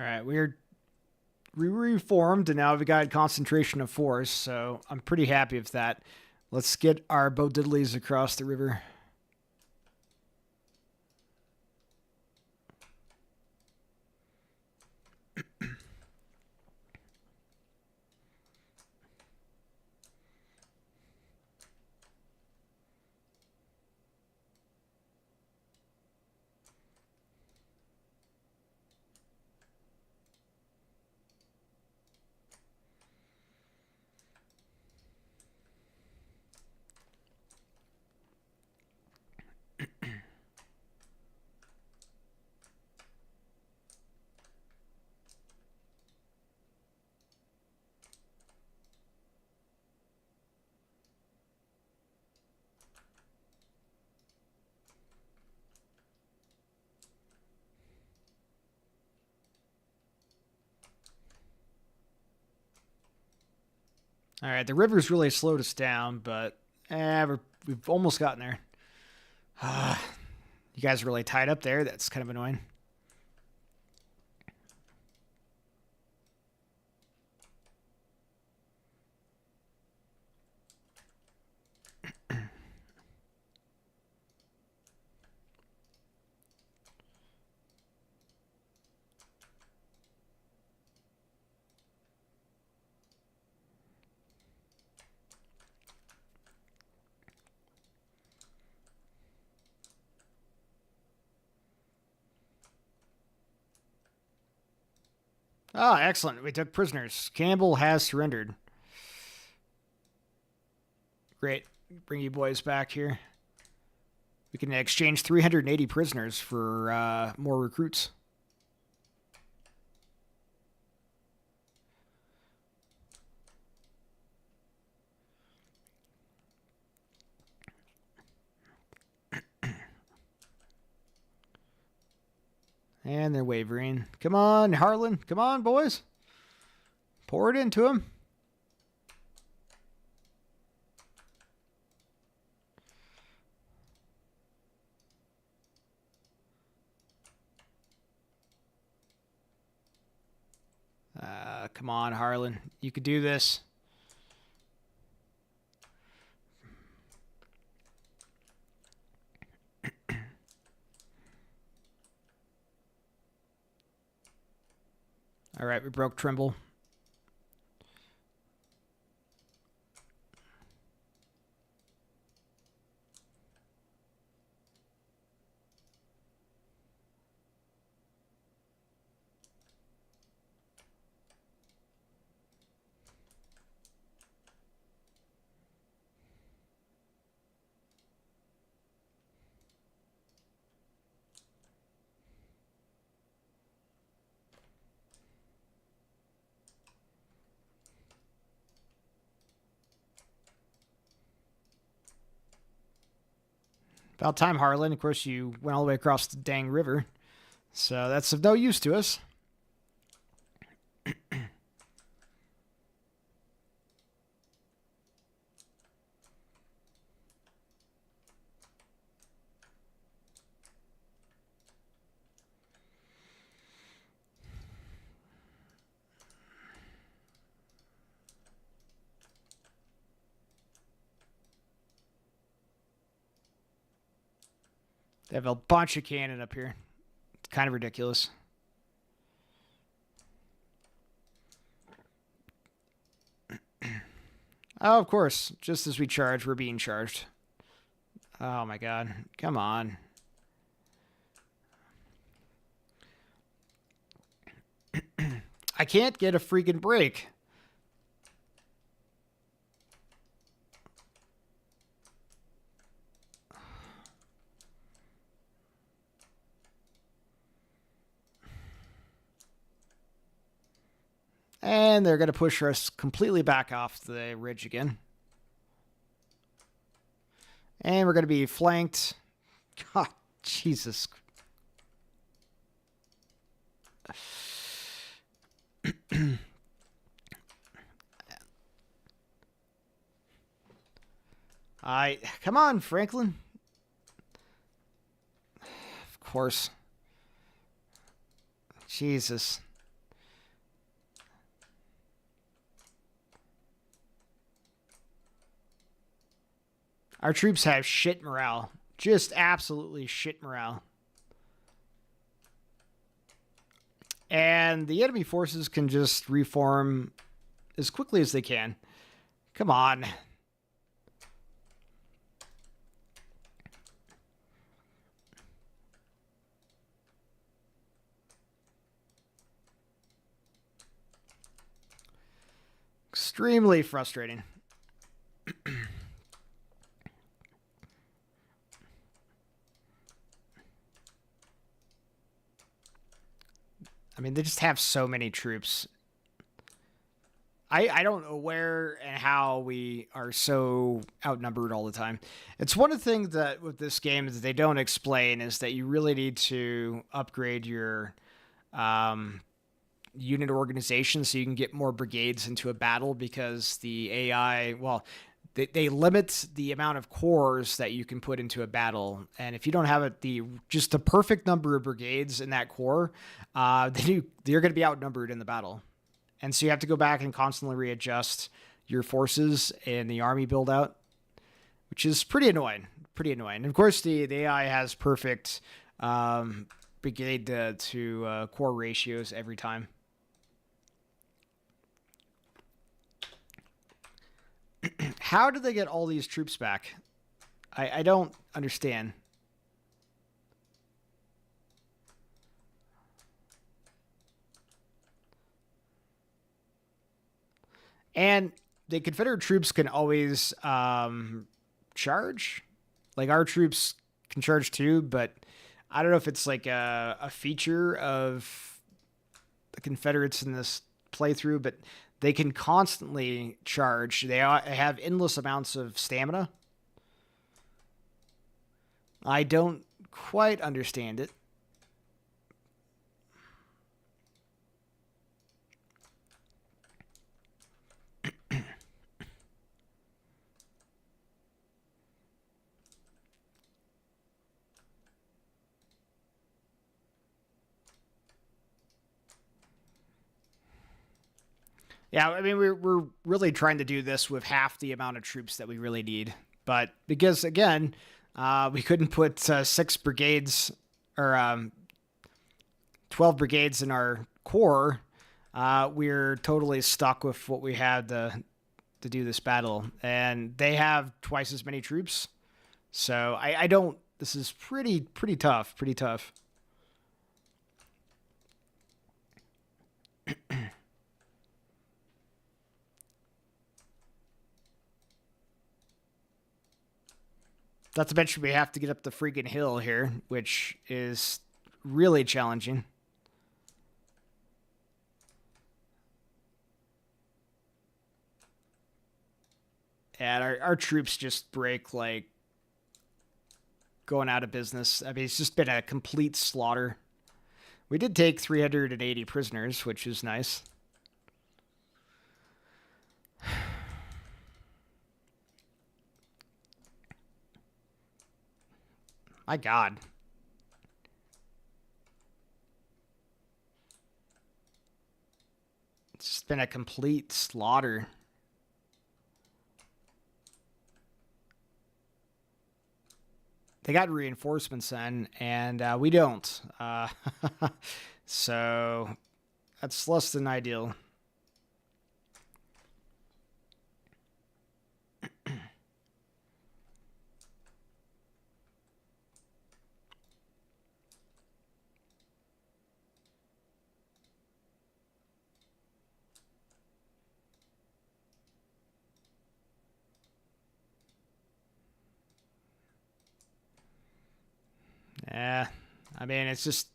All right, we reformed, and now we've got concentration of force, so I'm pretty happy with that. Let's get our Bo Diddleys across the river. All right, the river's really slowed us down, but we've almost gotten there. You guys are really tied up there. That's kind of annoying. Oh, excellent. We took prisoners. Campbell has surrendered. Great. Bring you boys back here. We can exchange 380 prisoners for more recruits. And they're wavering. Come on, Harlan. Come on, boys. Pour it into him. Come on, Harlan. You could do this. All right, we broke Trimble. About time, Harlan. Of course, you went all the way across the dang river. So that's of no use to us. They have a bunch of cannon up here. It's kind of ridiculous. Oh, of course. Just as we charge, we're being charged. Oh my god. Come on. I can't get a freaking break. And they're going to push us completely back off the ridge again. And we're going to be flanked. God, Jesus. Come on, Franklin. Of course. Jesus. Our troops have shit morale. Just absolutely shit morale. And the enemy forces can just reform as quickly as they can. Come on. Extremely frustrating. I mean, they just have so many troops. I don't know where and how we are so outnumbered all the time. It's one of the things that with this game that they don't explain is that you really need to upgrade your unit organization so you can get more brigades into a battle, because the AI, well, they limit the amount of corps that you can put into a battle, and if you don't have just the perfect number of brigades in that corps, then you're going to be outnumbered in the battle, and so you have to go back and constantly readjust your forces in the army build out, which is pretty annoying. Pretty annoying. And of course, the AI has perfect brigade to corps ratios every time. How did they get all these troops back? I don't understand. And the Confederate troops can always charge. Like, our troops can charge too, but I don't know if it's like a feature of the Confederates in this playthrough, but they can constantly charge. They have endless amounts of stamina. I don't quite understand it. Yeah, I mean, we're really trying to do this with half the amount of troops that we really need. But because, again, we couldn't put 6 brigades or 12 brigades in our corps, we're totally stuck with what we had to do this battle. And they have twice as many troops. So I don't... This is pretty tough. Pretty tough. Not to mention we have to get up the freaking hill here, which is really challenging. And our troops just break like going out of business. I mean, it's just been a complete slaughter. We did take 380 prisoners, which is nice. My God. It's just been a complete slaughter. they got reinforcements in, and we don't. So that's less than ideal. Yeah, I mean, it's just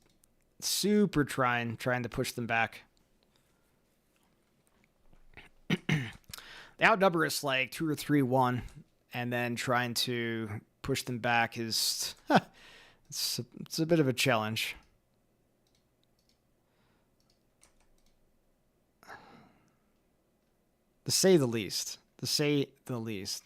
super trying to push them back. They outnumber us like 2 or 3-1, and then trying to push them back is it's a bit of a challenge. To say the least. To say the least.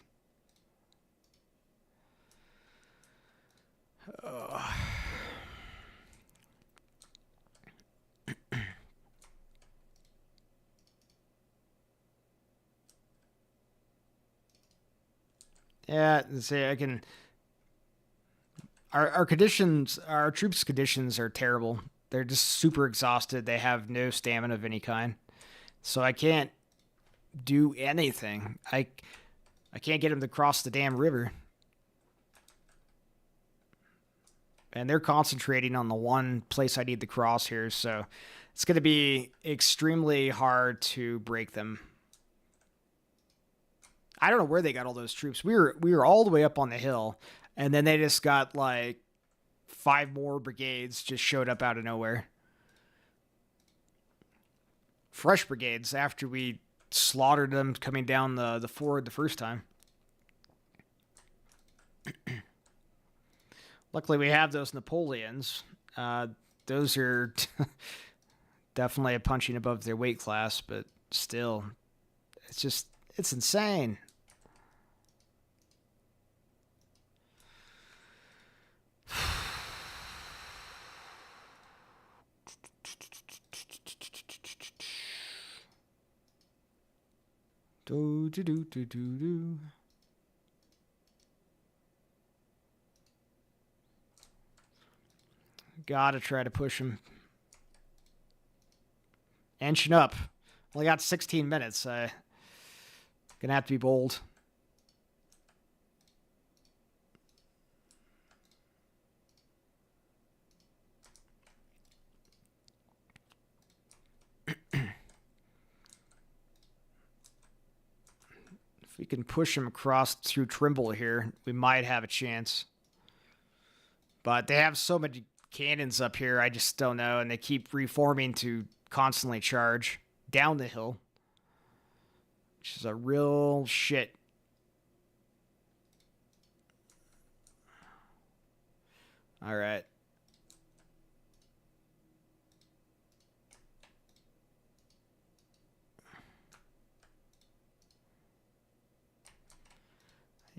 Yeah, say I can. Our conditions, our troops' conditions are terrible. They're just super exhausted. They have no stamina of any kind, so I can't do anything. I can't get them to cross the damn river, and they're concentrating on the one place I need to cross here. So it's going to be extremely hard to break them. I don't know where they got all those troops. We were all the way up on the hill, and then they just got like 5 more brigades just showed up out of nowhere. Fresh brigades after we slaughtered them coming down the ford the first time. Luckily, we have those Napoleons. Those are definitely a punching above their weight class, but still, it's insane. Do do do do do do. Gotta try to push him. Inching up. Only got 16 minutes. Gonna have to be bold. If we can push him across through Trimble here, we might have a chance. But they have so many cannons up here, I just don't know. And they keep reforming to constantly charge down the hill, which is a real shit. All right.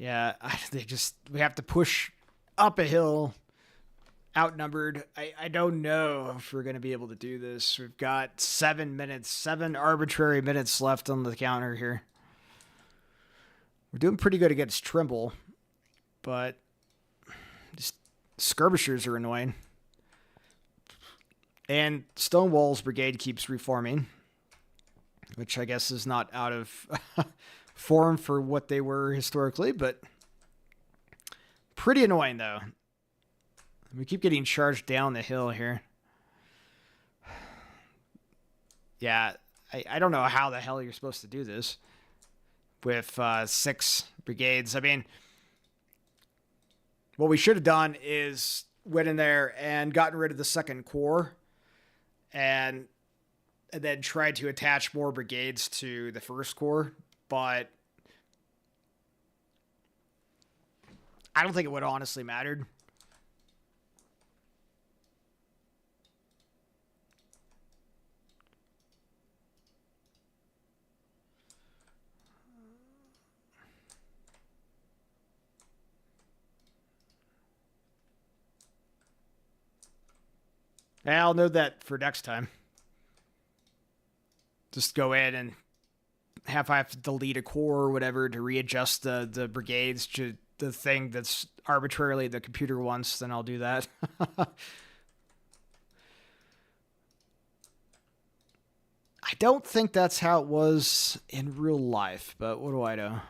Yeah, we have to push up a hill, outnumbered. I don't know if we're going to be able to do this. We've got 7 minutes, 7 arbitrary minutes left on the counter here. We're doing pretty good against Trimble, but just skirmishers are annoying. And Stonewall's brigade keeps reforming, which I guess is not out of form for what they were historically, but pretty annoying though. We keep getting charged down the hill here. Yeah, I don't know how the hell you're supposed to do this with 6 brigades. I mean, what we should have done is went in there and gotten rid of the 2nd Corps and then tried to attach more brigades to the 1st Corps. But I don't think it would have honestly mattered. I'll know that for next time. Just go in and I have to delete a corps or whatever to readjust the brigades to the thing that's arbitrarily the computer wants, then I'll do that. I don't think that's how it was in real life, but what do I know?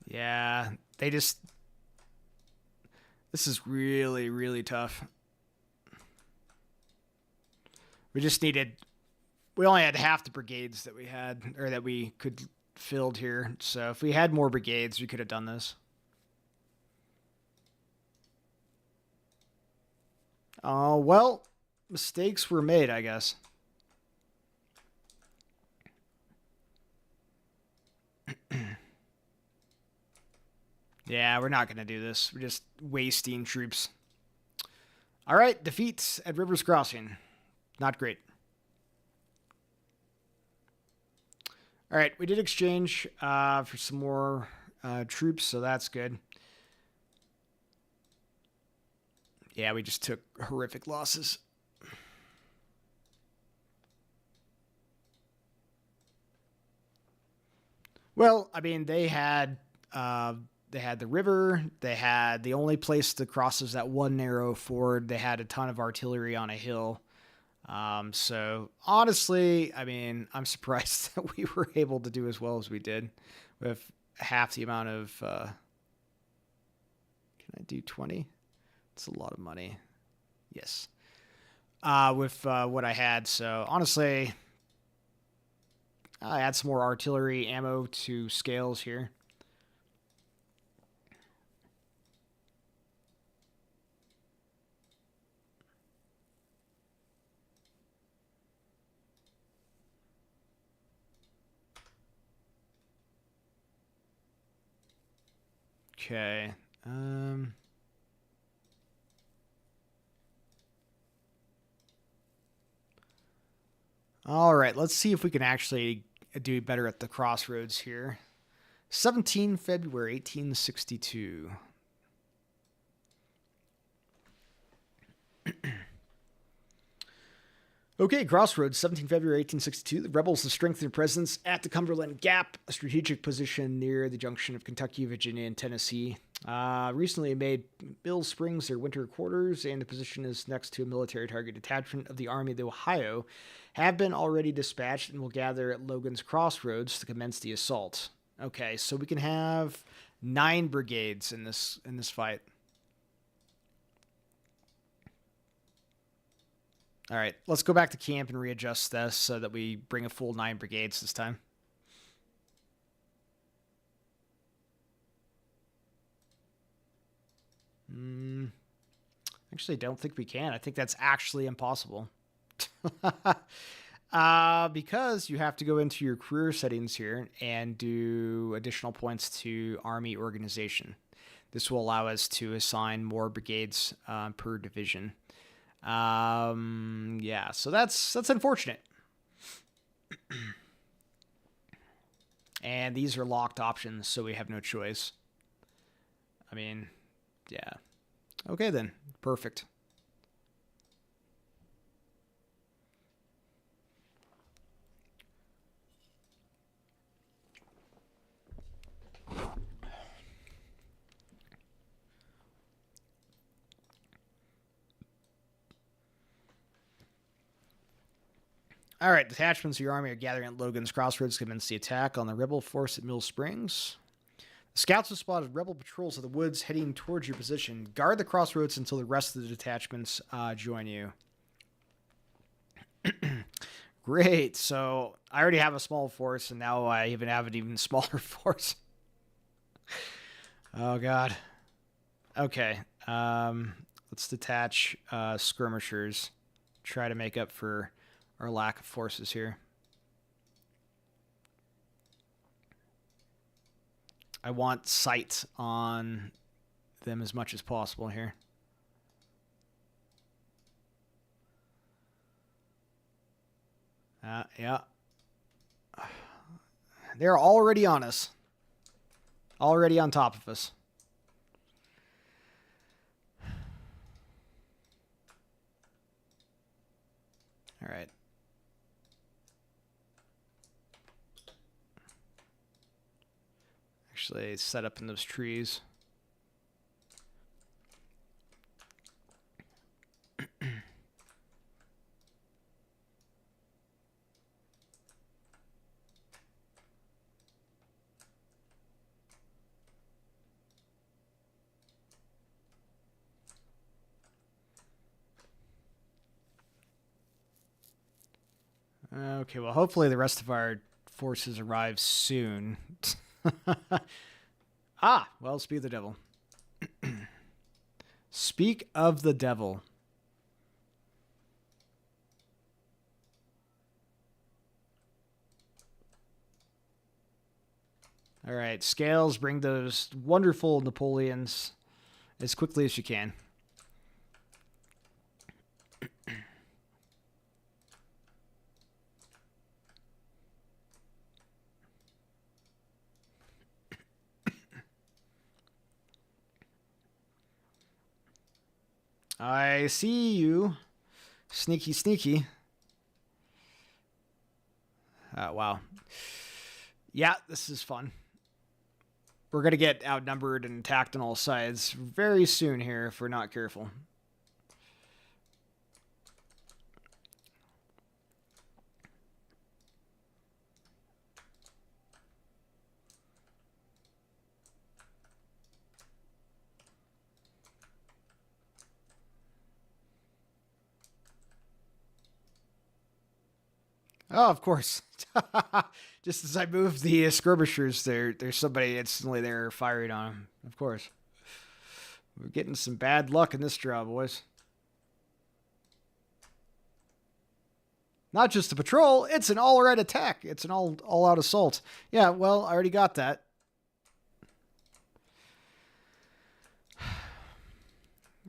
Yeah, they just... This is really, really tough. We just needed... We only had half the brigades that we had, or that we could filled here. So if we had more brigades, we could have done this. Oh, well, mistakes were made, I guess. Yeah, we're not going to do this. We're just wasting troops. All right, defeats at Rivers Crossing. Not great. All right, we did exchange for some more troops, so that's good. Yeah, we just took horrific losses. Well, I mean, they had the river. They had the only place to cross is that one narrow ford. They had a ton of artillery on a hill. So honestly, I mean, I'm surprised that we were able to do as well as we did with half the amount of. Can I do 20? It's a lot of money. Yes. With what I had. So honestly, I'll add some more artillery ammo to scales here. Okay. All right. Let's see if we can actually do better at the crossroads here. 17 February 1862. Okay, Crossroads, 17 February 1862. The rebels have strengthened their presence at the Cumberland Gap, a strategic position near the junction of Kentucky, Virginia, and Tennessee. Recently made Mill Springs their winter quarters, and the position is next to a military target. Detachment of the Army of the Ohio have been already dispatched and will gather at Logan's Crossroads to commence the assault. Okay, so we can have 9 brigades in this fight. All right, let's go back to camp and readjust this so that we bring a full 9 brigades this time. Actually, I don't think we can. I think that's actually impossible. Because you have to go into your career settings here and do additional points to Army organization. This will allow us to assign more brigades per division. Yeah, so that's unfortunate. And these are locked options, so we have no choice. I mean, yeah. Okay then, perfect. All right, detachments of your army are gathering at Logan's Crossroads to commence the attack on the rebel force at Mill Springs. The scouts have spotted rebel patrols of the woods heading towards your position. Guard the crossroads until the rest of the detachments join you. Great. So I already have a small force, and now I even have an even smaller force. Oh, God. Okay. Let's detach skirmishers. Try to make up for our lack of forces here. I want sight on them as much as possible here. Yeah. They're already on us. Already on top of us. All right. Actually, set up in those trees. Okay, well, hopefully the rest of our forces arrive soon. Well, speak of the devil. Speak of the devil. All right, Scales, bring those wonderful Napoleons as quickly as you can. I see you. Sneaky, sneaky. Wow. Yeah, this is fun. We're going to get outnumbered and attacked on all sides very soon here if we're not careful. Oh, of course. Just as I move the skirmishers, there's somebody instantly there firing on them. Of course. We're getting some bad luck in this draw, boys. Not just a patrol, it's an all-right attack. It's an all-out assault. Yeah, well, I already got that.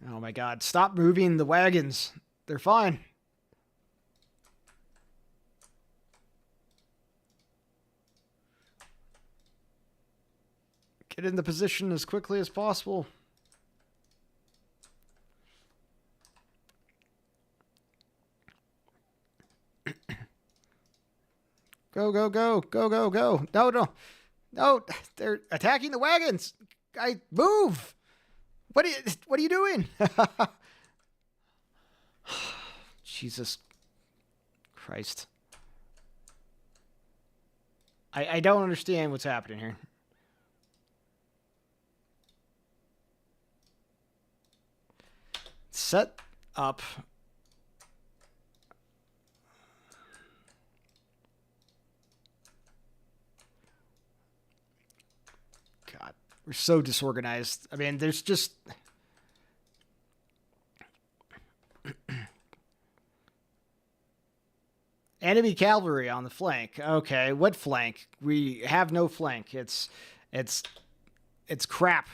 Oh my god, stop moving the wagons. They're fine. Get in the position as quickly as possible. Go, go, go, go, go, go. No, no. No, they're attacking the wagons. I move. What are you doing? Jesus Christ. I don't understand what's happening here. Set up. God, we're so disorganized. I mean, there's just... Enemy cavalry on the flank. Okay, what flank? We have no flank. It's crap.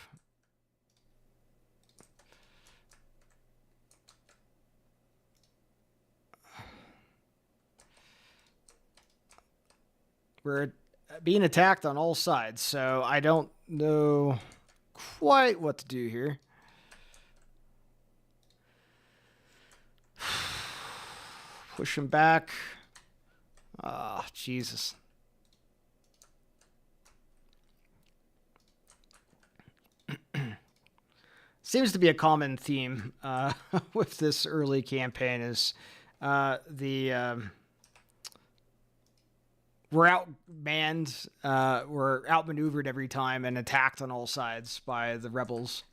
We're being attacked on all sides, so I don't know quite what to do here. Push him back. Ah, oh, Jesus. Seems to be a common theme with this early campaign is we're outmanned, we're outmaneuvered every time and attacked on all sides by the rebels,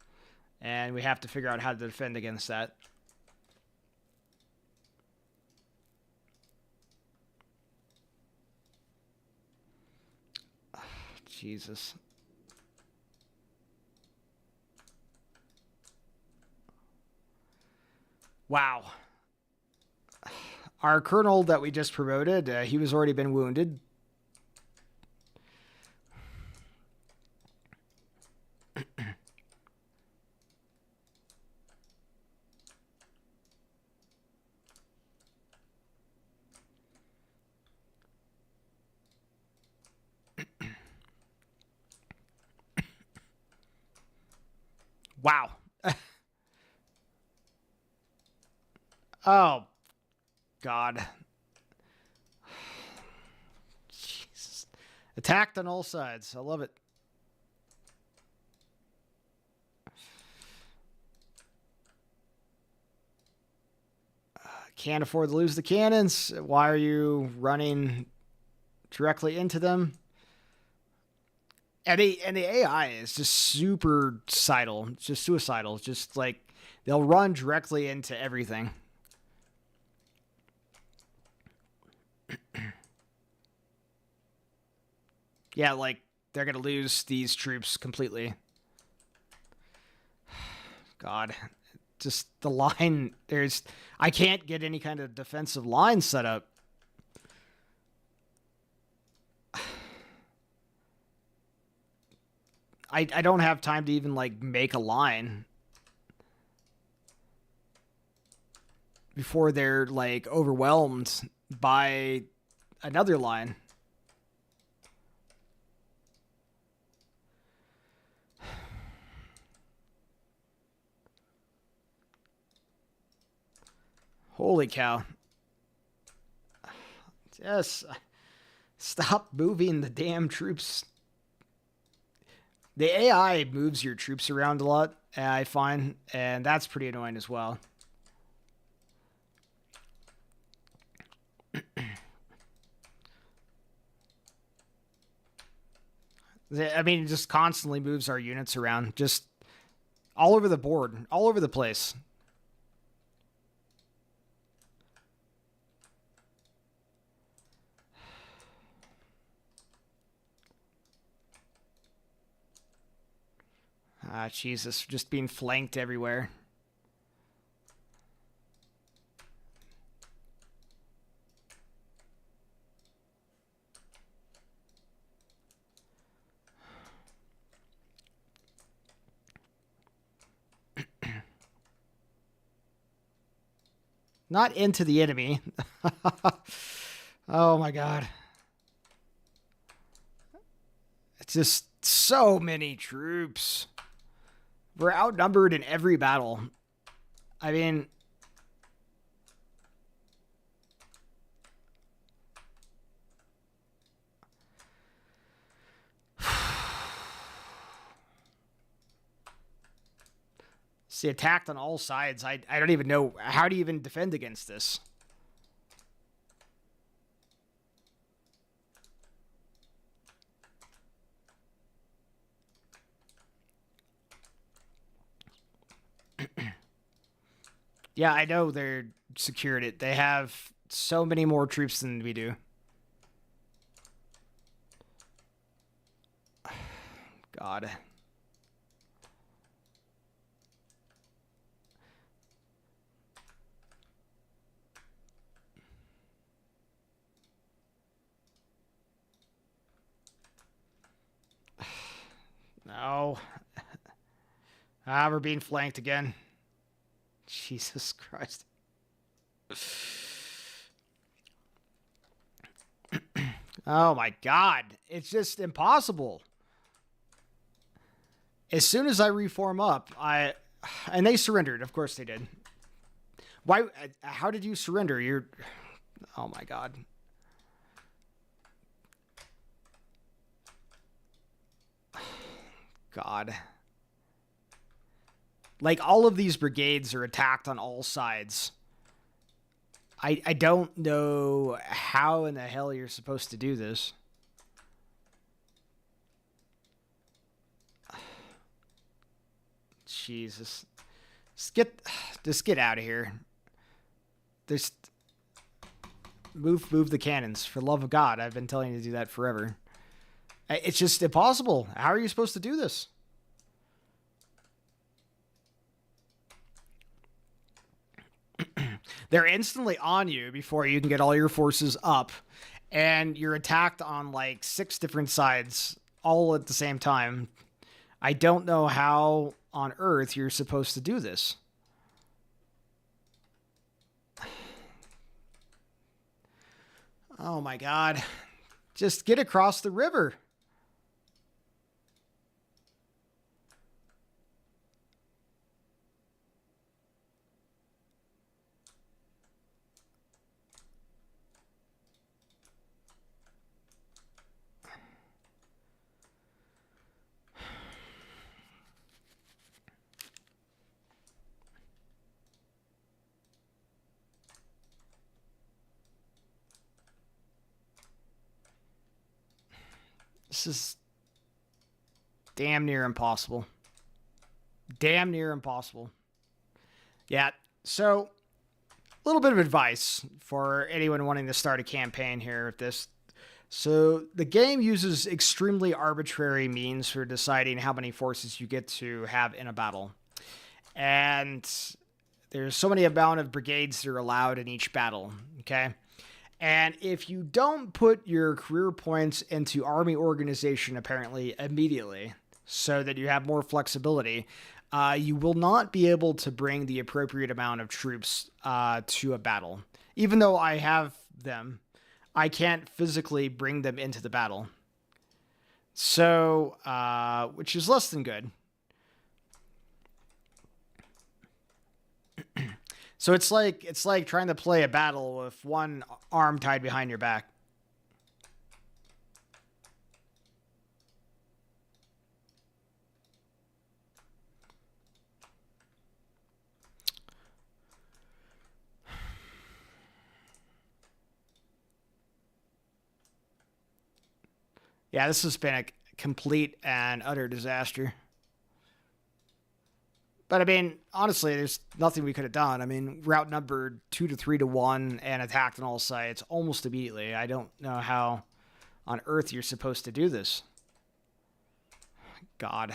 and we have to figure out how to defend against that. Jesus. Wow. Our colonel that we just promoted, he was already been wounded. Wow. Oh, God. Jesus. Attacked on all sides. I love it. Can't afford to lose the cannons. Why are you running directly into them? And the AI is just super suicidal. It's just suicidal. It's just like they'll run directly into everything. Yeah, like they're gonna lose these troops completely. God, just the line. I can't get any kind of defensive line set up. I don't have time to even like make a line before they're like overwhelmed by another line. Holy cow. Yes. Stop moving the damn troops. The AI moves your troops around a lot, I find, and that's pretty annoying as well. I mean, it just constantly moves our units around, just all over the board, all over the place. Ah, Jesus, just being flanked everywhere. Not into the enemy. Oh my God. It's just so many troops. We're outnumbered in every battle. I mean, see, attacked on all sides. I don't even know. How do you even defend against this? Yeah, I know they're secured it. They have so many more troops than we do. God. No. Ah, we're being flanked again. Jesus Christ. Oh my God. It's just impossible. As soon as I reform up, and they surrendered. Of course they did. Why? How did you surrender? Oh my God. God. Like, all of these brigades are attacked on all sides. I don't know how in the hell you're supposed to do this. Jesus. Just get out of here. Just move the cannons. For the love of God, I've been telling you to do that forever. It's just impossible. How are you supposed to do this? They're instantly on you before you can get all your forces up, and you're attacked on like 6 different sides all at the same time. I don't know how on earth you're supposed to do this. Oh my God. Just get across the river. This is damn near impossible. Damn near impossible. Yeah, so a little bit of advice for anyone wanting to start a campaign here with this. So the game uses extremely arbitrary means for deciding how many forces you get to have in a battle. And there's so many amount of brigades that are allowed in each battle, okay? And if you don't put your career points into army organization apparently immediately so that you have more flexibility, you will not be able to bring the appropriate amount of troops to a battle. Even though I have them, I can't physically bring them into the battle. So, which is less than good. So it's like trying to play a battle with one arm tied behind your back. Yeah, this has been a complete and utter disaster. But I mean, honestly, there's nothing we could have done. I mean, we're outnumbered 2 to 3 to 1 and attacked on all sides almost immediately. I don't know how on earth you're supposed to do this. God.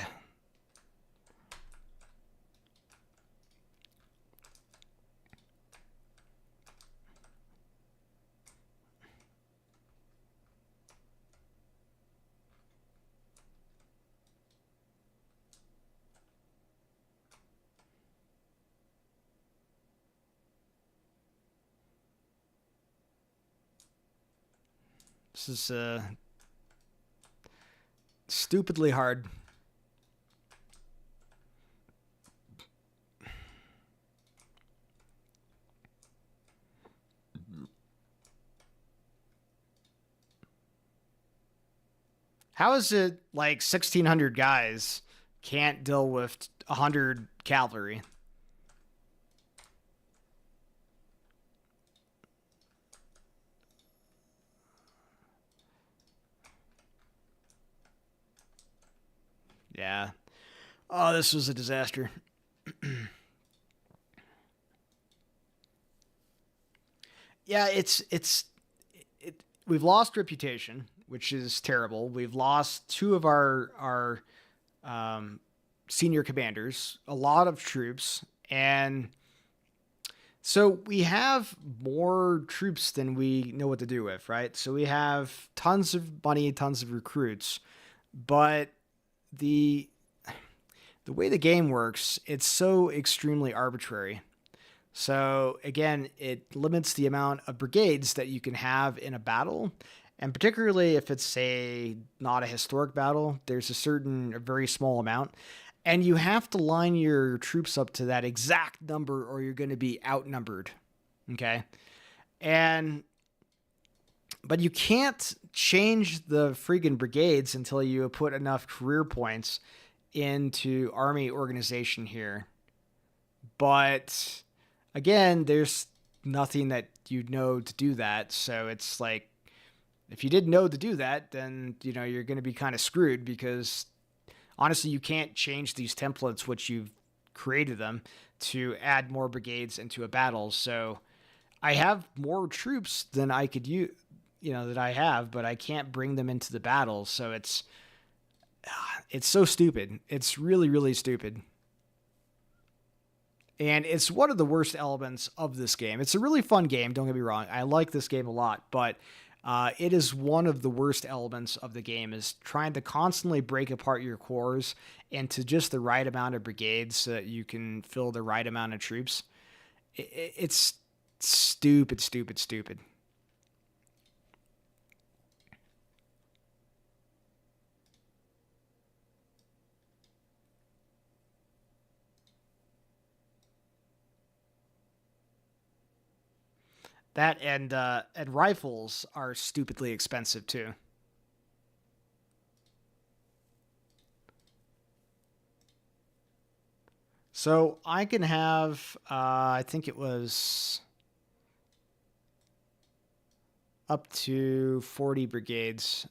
This is stupidly hard. How is it like 1,600 guys can't deal with 100 cavalry? Yeah. Oh, this was a disaster. Yeah, we've lost reputation, which is terrible. We've lost two of our senior commanders, a lot of troops, and so we have more troops than we know what to do with, right? So we have tons of money, tons of recruits, but the the way the game works, it's so extremely arbitrary. So again, it limits the amount of brigades that you can have in a battle. And particularly if it's not a historic battle, there's a very small amount. And you have to line your troops up to that exact number or you're going to be outnumbered. Okay. But you can't change the friggin' brigades until you put enough career points into army organization here. But again, there's nothing that you know to do that. So it's like, if you didn't know to do that, then, you're going to be kind of screwed because honestly, you can't change these templates, which you've created them to add more brigades into a battle. So I have more troops than I could use, that I have, but I can't bring them into the battle. So it's so stupid. It's really, really stupid. And it's one of the worst elements of this game. It's a really fun game, don't get me wrong. I like this game a lot, but it is one of the worst elements of the game is trying to constantly break apart your corps into just the right amount of brigades so that you can fill the right amount of troops. It's stupid, stupid, stupid. That and rifles are stupidly expensive too. So I can have, I think it was up to 40 brigades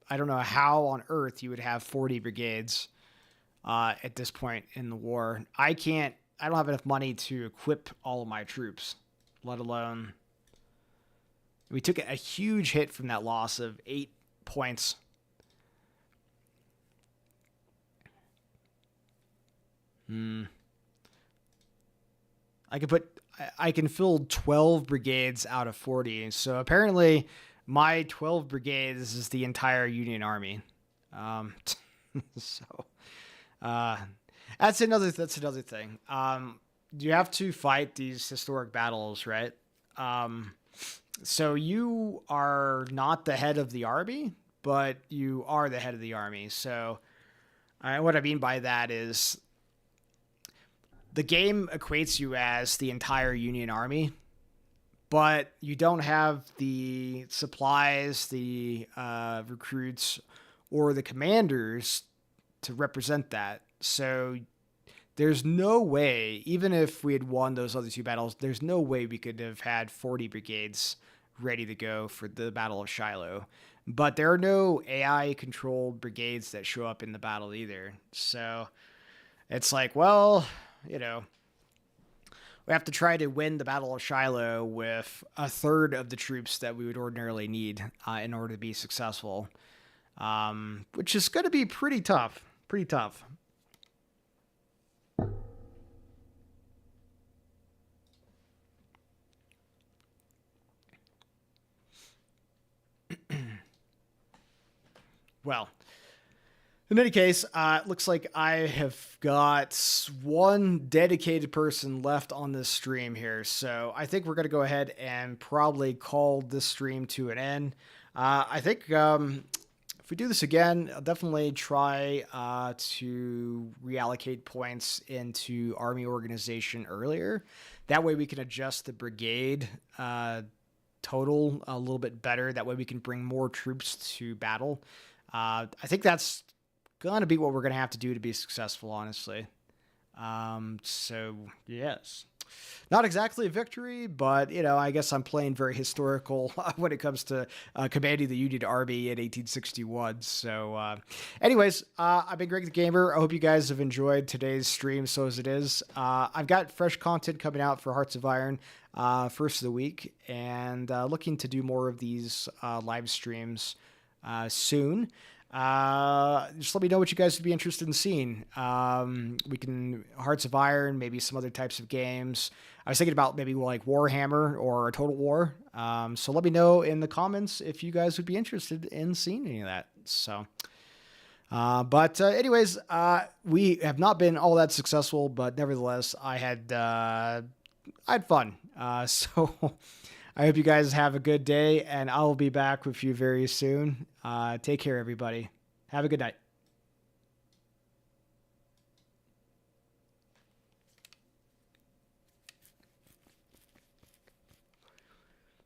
I don't know how on earth you would have 40 brigades at this point in the war. I don't have enough money to equip all of my troops, let alone. We took a huge hit from that loss of 8 points. I can fill 12 brigades out of 40. So apparently my 12 brigades is the entire Union Army. So uh, that's another thing. You have to fight these historic battles, right? So you are not the head of the army, but you are the head of the army. So what I mean by that is the game equates you as the entire Union Army, but you don't have the supplies, the recruits, or the commanders to represent that. So there's no way, even if we had won those other 2 battles, there's no way we could have had 40 brigades ready to go for the Battle of Shiloh. But there are no AI-controlled brigades that show up in the battle either. So it's like, well, we have to try to win the Battle of Shiloh with a third of the troops that we would ordinarily need in order to be successful, which is going to be pretty tough. Pretty tough. Well, in any case, it looks like I have got one dedicated person left on this stream here. So I think we're going to go ahead and probably call this stream to an end. I think if we do this again, I'll definitely try to reallocate points into army organization earlier. That way we can adjust the brigade total a little bit better. That way we can bring more troops to battle. I think that's going to be what we're going to have to do to be successful, honestly. So, yes. Not exactly a victory, but, I guess I'm playing very historical when it comes to commanding the Union Army in 1861. So, anyways, I've been Greg the Gamer. I hope you guys have enjoyed today's stream, so as it is. I've got fresh content coming out for Hearts of Iron first of the week, and looking to do more of these live streams soon. Just let me know what you guys would be interested in seeing. We can Hearts of Iron, maybe some other types of games. I was thinking about maybe like Warhammer or Total War. So let me know in the comments if you guys would be interested in seeing any of that. So, but anyways, we have not been all that successful, but nevertheless, I had fun. So I hope you guys have a good day, and I'll be back with you very soon. Take care, everybody. Have a good night.